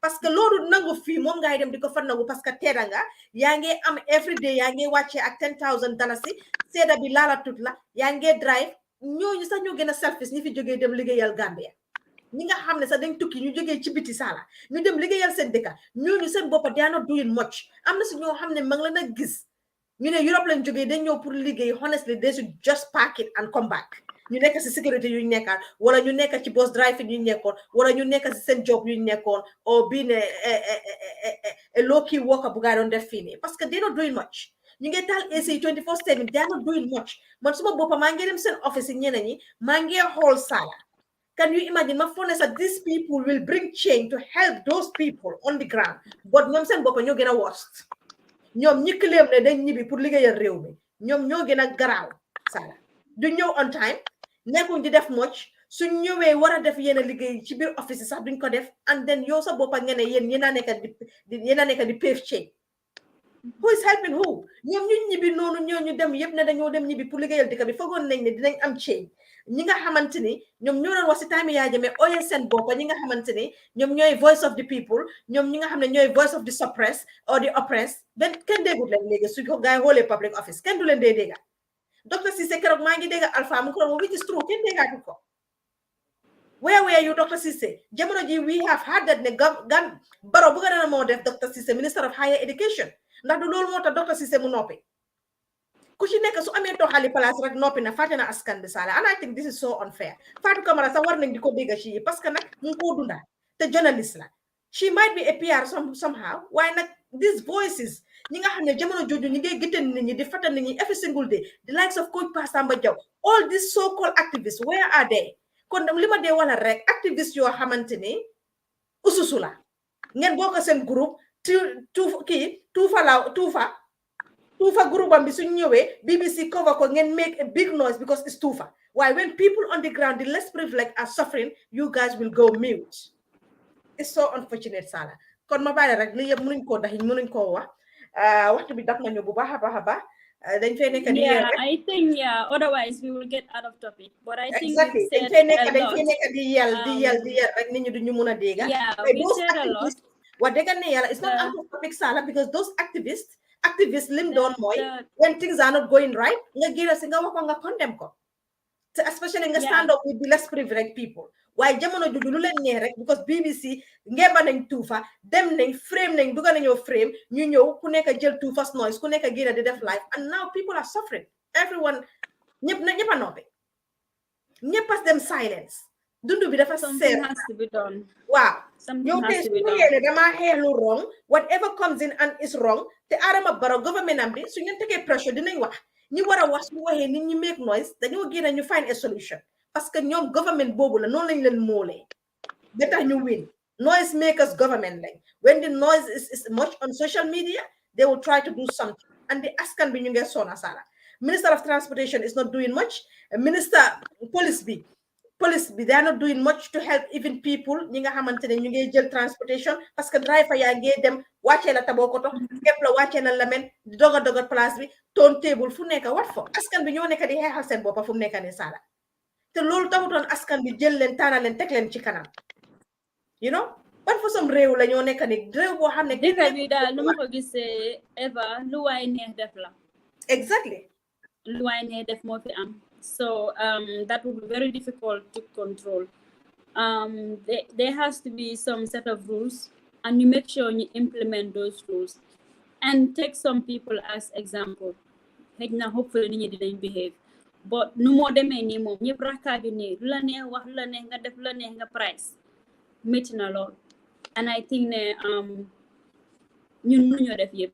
[SPEAKER 1] parce que loolu nangu fii moom ngay dem di ko fa nangu parce que teeda nga yaa ngi am everyday yaa ngi wàccee ak $10,000 seeda bi laala tut la yaa ngi drive ñooñu sax ñoo gën a selfish ñi fi jógee dem liggéeyal Gambia ñi nga xam ne sax dañ tukki ñu jógee ci biti Sala ñu dem liggéeyal seen dëkka ñooñu seen boppa they are not doing much am na si ñoo xam ne ma ngi leen a gis ñu ne Europe lañ jógee dañ ñëw pour liggéey honestly they should just pack it and come back ñu nekk si sécurité yu nekkaat wala ñu nekk ci bus driving yu nekkoon wala ñu nekk si seen job yu nekkoon or being a low key worker bu gaa doon def fii nii parce que they not doing much ñu ngi taal AC 24/7 they are not doing much man suma boppa maa ngi dem seen office yi ñeneen ñi maa ngi xool Sala can you imagine ma foog ne sax these people will bring change to help those people on the ground but ñoom seen boppa ñoo gën a worst ñoom ñi claim ne dañ ñibbi pour liggéeyal réew mi ñoom ñoo gën a garaaw Sala du ñëw on time nekkuñ di def much suñ ñëwee war a def yéen a liggéey ci biir office sax duñ ko def and then yow sa boppa ngeen ne yéen a nekk di pave change who is helping who ñoom ñu ñibbi noonu ñu dem yëpp ne dañoo dem ñibbi pour liggéeyal dëkk bi foogoon nañ ne dinañ am change ñi nga xamante ni ñoom ñoo doon wax si time yaa jëmee ooyee seen boppa ñi nga xamante ni ñoom ñooy voice of the people ñoom ñi nga xam ne ñooy voice of the suppressed or the oppressed benn kenn déggut leen léegi su ko gaay xoolee public office kenn du leen dee dégga Dr. Cissé keroog maa ngi dégga Alpha mu ko which is true kenn déggaatu ko where were you Dr. Cissé jamono ji we have had that ne Barrow bu nga moo def Dr. Cissé Minister of Higher Education ndax du loolu moo tax Dr. Cissé mu noppi ku ci nekk su amee toxali place rek noppi na fàtte na askan bi Sala and I think this is so unfair Fatou Camara sax war nañ di ko dégg ci parce que nag mu ngi koo dunda te journalist la she might be a PR somehow waaye nag these voices ñi nga xam ne jamono jooju ñi ngay gëtën nit ñi di fàttali nit ñi every single day the likes of Coach Pa Samba Jaw all these so-called activists where are they kon li ma dee wala rek activistes yoo xamante ni ususu la ngeen bokk seen groupe Tufa group am bi suñ ñëwee BBC cover ko ngeen make a big noise because it's Tufa why when people on the ground the less privileged are suffering you guys will go mute it's so unfortunate Sala kon ma bàyyi rek li yëpp mënuñ koo daxiñ mënuñ koo wax waxtu bi daf nañu bu baax a baax a baax dañ fay nekk di
[SPEAKER 2] yeah I think otherwise we will get out of topic but I think
[SPEAKER 1] exactly dañ fay nekk di yel rek nit ñi duñu mën a dégg
[SPEAKER 2] we said a lot
[SPEAKER 1] wax dëgg ne yàlla it's not out of topic Sala because those activists lim doon mooy when things are not going right nga génn si nga wax ko nga condemn ko especially nga stand up with the less privileged people waaye jamono juju lu leen neex rek because BBC ngemba nañ Tuufa dem nañ frame nañ dugga nañoo frame ñu ñëw ku nekk jël Tuufa's noise ku nekk génn di def live and now people are suffering everyone ñëpp a noppi ñëpp a dem silence dundu bi dafa seer waaw yow tey su ne dama xeelu wrong whatever comes in and is wrong te Adama Barrow government am bi su ngeen tegee pressure dinañ wax ñi war a wax su waxee nit ñi make noise dañoo génn ñu find a solution parce que ñoom government boobu la noonu lañ leen moolee ba tax ñu win noise makers government lañ when the noise is much on social media they will try to do something and the askan bi ñu ngi sona Sala Minister of Transportation is not doing much Minister police bi they are not doing much to help even people ñi nga xamante ne ñu ngi jël transportation parce que driver yaa ngi dem wàccee la Tabokoto képp la wàccee na Lamen di doga place bi toon table fu nekk wat fo askan bi ñoo nekk di xeexal seen boppa fu mu nekk ni Sala te loolu taxutoon askan bi jël leen taana leen teg leen ci kanam you know ban façon réew la ñoo nekk ni réew boo xam ne
[SPEAKER 2] dëkk bi daal nu ma ko gisee Eva lu waay neex def la
[SPEAKER 1] exactly
[SPEAKER 2] lu waay neex def moo fi am so that would be very difficult to control. There has to be some set of rules, and you make sure you implement those rules, and take some people as example. Hopefully, you didn't behave, but no more than any more. You braka ni lane wa lane nga def lane nga price, meeting a lot, and I think you know def yep.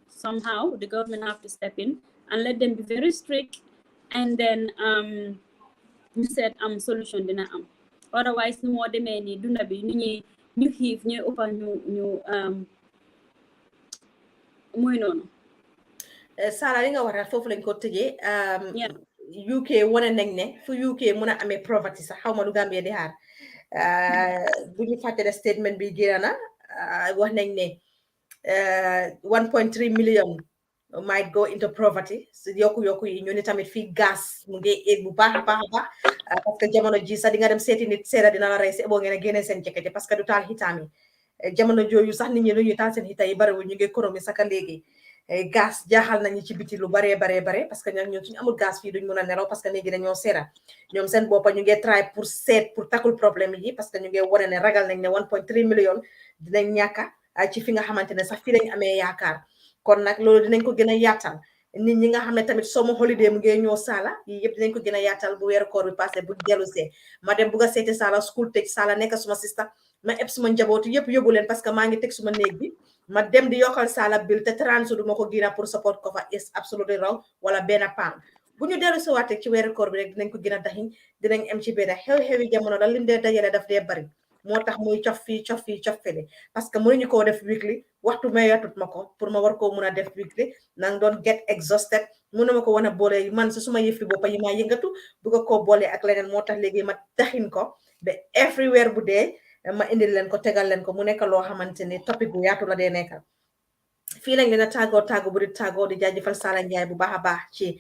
[SPEAKER 2] Somehow the government have to step in and let them be very strict. And then you said solution dina otherwise no more demee ni dunda bi ñu xiif ñooy ëppa ñu mooy noonu
[SPEAKER 1] Sala li nga wax foofu lañ ko tëjee UK wane nañ ne fu UK mën a amee poverty sax xaw ma lu Gambie di xaar bu ñu fàttale statement bi génn na wax nañ ne 1.3 million might go into poverty so yokku yi ñu ne tamit fii gas mu ngi eeg bu baax a baax parce que jamono ji sax di nga dem seeti nit seera dina la rey si boo ngeen a génne seen jekete parce que du taal xitaam yi jamono jooju sax nit ñi lu ñuy taal seen xita yi bariwul ñu ngi économie saka léegi gas jaaxal nañu ci biti lu bare parce que ñun suñu amul gas fii duñ mën a nelaw parce que léegi dañoo seera ñoom seen boppa ñu ngi try pour tackle problème yi parce que ñu ngi wane ne ragal nañ ne 1.3 million dinañ ñàkka ci fi nga xamante ne sax fii lañ amee yaakaar kon nag loolu dinañ ko gën a yaatal nit ñi nga xam ne tamit summer holiday mu ngi ñëw Sala yi yëpp dinañ ko gën a yaatal bu weeru koor bi passé bu dellusee ma dem bugg a seeti Sala school tëj Sala nekk suma sista ma eb suma njabootu yëpp yóbbu leen parce que maa ngi teg suma néeg bi ma dem di yokkal Sala bil te transu du ma ko gina pour support ko fa is absolutely raw wala benn pound bu ñu dellu si waatee ci weeru koor bi rek dinañ ko gën a daxiñ dinañ am ci benn xew-xewi jamono la lim dee dajale daf dee bari moo tax muy cof fii cof fii cof fele parce que mënuñu koo def weekly waxtu mayatut ma ko pour ma war koo mun a def weekly nang doon get exhausted mënu ma ko wan a boole man si suma yëfi boppa yi maa yëngatu bugga koo boole ak leneen moo tax léegi ma taxin ko ba everywhere bu dee ma indil leen ko tegal leen ko mu nekk loo xamante ni topic bu yaatu la dee nekkal fii lañ leen a tàggoo bu di tàggoo di jaajëfal Sala Njaay bu baax a baax ci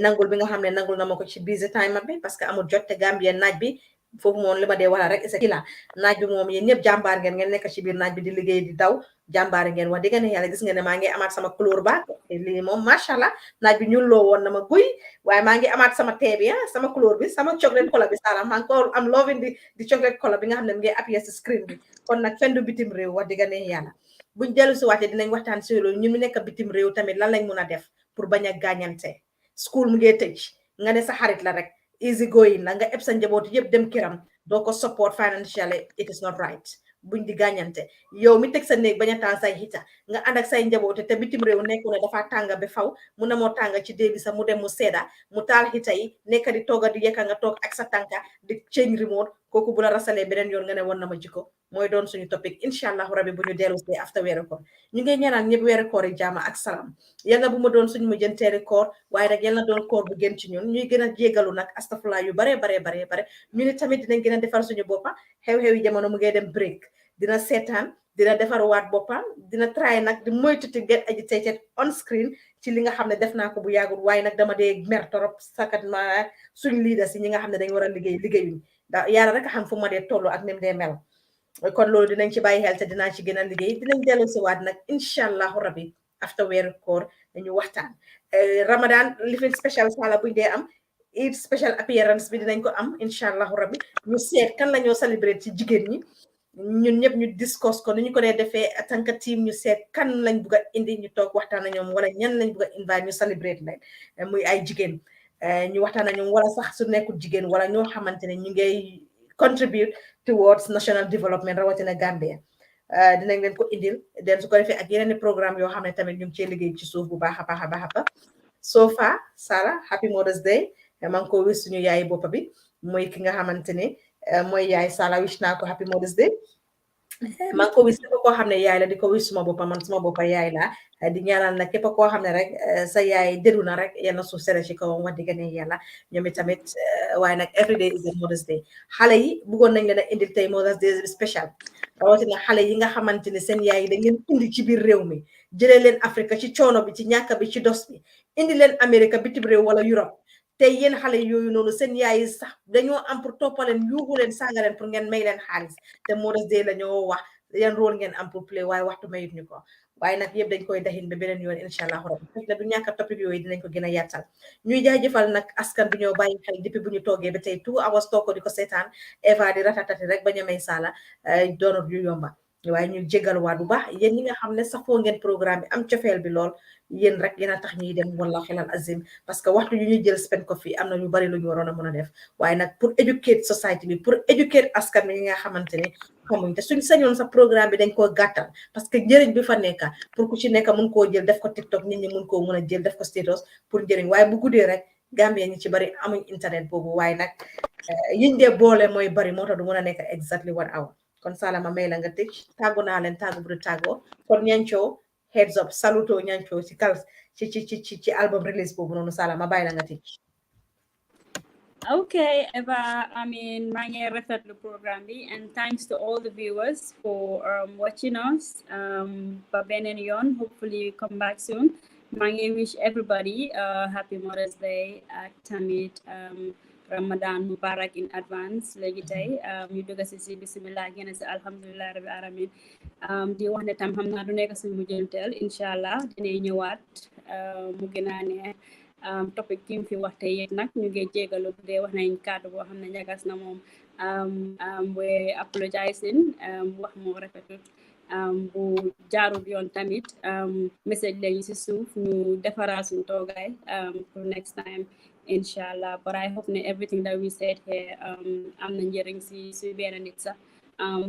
[SPEAKER 1] nangul bi nga xam ne nangul na ma ko ci busy time bi parce que amul jot te Gambia naaj bi foofu moom li ma dee wala rek isa kila naaj bi moom yéen ñëpp jàmbaar ngeen nekk ci biir naaj bi di liggéey di daw jàmbaar ngeen wax dëgg ne yàlla gis ngeen ne maa ngi amaat sama couleur ba lii moom macha allah naaj bi ñuul loo woon na ma guy waaye maa ngi amaat sama tee bi sama couleur bi sama chocolate color bi Sala maa ngi ko am loving di chocolate color bi nga xam ne mu ngi appuyé si screen bi kon nag fendu bitim réew wax dëgg ne yàlla buñ dellu si waatee dinañ waxtaan si loolu ñu mu nekk bitim réew tamit lan lañ mun a def pour bañ a gaañante school mu ngi tëj nga ne sa xarit la rek easy going la nga eb sa njaboot yëpp dem kiram doo ko support financially it is not right buñ di gaañante yow mi teg sa néeg bañ a taal say xita nga ànd ak say njaboote te bitim réew nekku ne dafa tànga ba faw mu ne moo tànga ci dee bi sax mu dem mu sedda mu taal xita yi nekk di tooga di yekka nga toog ak sa tànka di change remote kooku bu la rasalee beneen yoon nga ne war na ma jikko mooy doon suñu topic incha allahu rabi bu ñu dellu see after weeru koor ñu ngi ñaanal ñëpp weeru koor yi jaama ak salaam yàlla bu ma doon suñu mujjanteeri koor waaye nag yàlla doon koor bu gën ci ñun ñuy gën a jégalu nag astafurlah yu bare ñu ne tamit dinañ gën a defar suñu boppa xew-xewi jamono mu ngay dem break dina seetaan dina defar waat boppam dina try nag di moytuti get agitated on screen ci li nga xam ne def naa ko bu yàggul waaye nag dama dee mer torop sakat ma suñ leaders yi ñi nga xam ne dañ war a liggéeyuñ da yàlla rek a xam fu ma dee tollu ak nim dee mel kon loolu dinañ ci bàyyi xel te dinaa ci gën a liggéey dinañ dellu si waat nag incha allahu rabbi after weeru koor dañu waxtaan Ramadan lifin special Sala buñ dee am it special appearance bi dinañ ko am incha allahu rabbi ñu seet kan la ñoo célébrer ci jigéen ñi ñun ñëpp ñu discuss ko ni ñu ko dee defee en tant que team ñu seet kan lañ bugg a indi ñu toog waxtaan na ñoom wala ñan lañ bugg a invite ñu celebrate leen muy ay jigéen ñu waxtaan na ñoom wala sax su nekkul jigéen wala ñoo xamante ne ñu ngay contribute towards national development rawatina Gambia dinañ leen ko indil den su ko defee ak yeneen programme yoo xam ne tamit ñu ngi cee liggéey ci suuf bu baax a baax a baax a baax so far Sala happy Mother's Day maa ngi ko wis suñu yaay boppa bi mooy ki nga xamante ne mooy yaay Sala wish naa ko happy Mother's Day maa ngi ko wis képp koo xam ne yaay la di ko wis suma boppa man suma boppa yaay la di ñaanal nag képp koo xam ne rek sa yaay dédu na rek yal na suuf sere ci kawam wax dëgg ne yàlla ñoom tamit waaye nag every day is a Mother's Day xale yi bëggoon nañ leen a indil tey Mother's Day spécial rawatina xale yi nga xamante ne seen yaay yi dañ leen indi ci biir réew mi jëlee leen Afrique ci coono bi ci ñàkk bi ci dos bi indi leen Amérique bitim réew wala Europe te yéen xale yooyu noonu seen yaay yi sax dañoo am pour toppaleen yuuxu leen saaga leen pour ngeen may leen xaalis te Mother's Day la ñoo wax yan rôle ngeen am pour play waaye waxtu mayut ñu ko waaye nag yëpp dañ koy daxin ba beneen yoon incha allah rabbi fekk na du ñàkk a topic yooyu dinañ ko gën a yaatal ñuy jaajëfal nag askan bi ñoo bàyyi xel depuis bu ñu toogee ba tey 2 hours toog ko di ko seetaan Eva di ratatati rek ba ñu may Sala doonut yu yomba waaye ñu jégaluwaat bu baax yéen ñi nga xam ne safoo ngeen programme bi am cofeel bi lool yéen rek yéen a tax ñuy dem wala xelal azim parce que waxtu yu ñuy jël spend ko fii am na ñu bari lu ñu waroon a mën a def waaye nag pour educate society bi pour educate askan bi ñi nga xamante ne xamuñ te suñ sañoon sa programme bi dañ koo gàttal parce que njëriñ bi fa nekka pour ku ci nekk mun koo jël def ko TikTok nit ñi mun koo mën a jël def ko status pour njëriñ waaye bu guddee rek Gambia ñi ci bari amuñ internet boobu waaye nag yiñ dee boole mooy bari moo tax du mën a nekk exactly 1 hour kon Sala ma may la nga tëj tàggu naa leen tàggu bu du tàggoo kon ñancoo heads up saluto ñancoo ci kal ci album release boobu noonu Sala ma bàyyi la nga tëj.
[SPEAKER 2] Okay, Eva, I mean, maa ngi rafetlu programme bi and thanks to all the viewers for watching us. Ba beneen yoon, hopefully you come back soon. Maa ngi wish everybody happy Mother's Day ak tamit Ramadan Mubarak in advance léegi tey ñu dugg si bismillah génn si alhamdulilah rabbi alamin di wax ne tam xam naa du nekk si mujjanteel incha allah dinañ ñëwaat mu gën a neex topic ki fi wax tey yëpp nag ñu ngi jégalu bu dee wax nañ kàddu boo xam ne ñagas na moom we apologizing wax moo rafetut bu jaarul yoon tamit message lañu ci suuf ñu defaraat suñu toogaay pour next time inshallah. But I hope ne everything that we said here am na njëriñ ci benn nit sax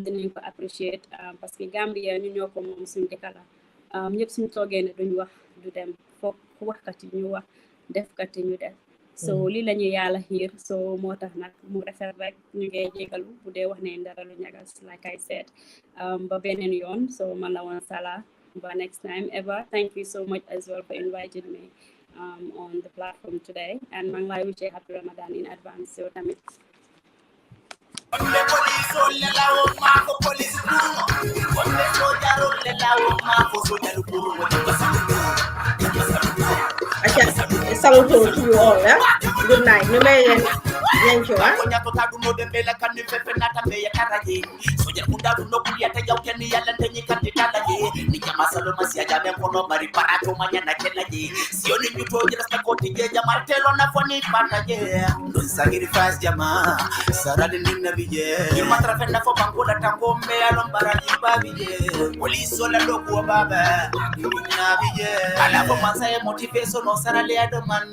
[SPEAKER 2] dinañ ko appreciate parce que Gambia ñu ñoo ko moom suñu dëkk la ñëpp suñu toogee ne duñ wax du dem foog waxkat yi ñu wax defkat yi ñu def so lii la ñu yàlla xiir so moo tax nag mu rafet rek ñu ngay jégalu bu dee wax ne dara lu ñagas like I said ba beneen yoon so man la woon Sala ba next time ever. Thank you so much as well for inviting me on the platform today and maa ngi lay wish happy Ramadan in advance so tamit
[SPEAKER 1] Salute to you all. Good night. You may thank you.
[SPEAKER 5] Motivation no sarale ado man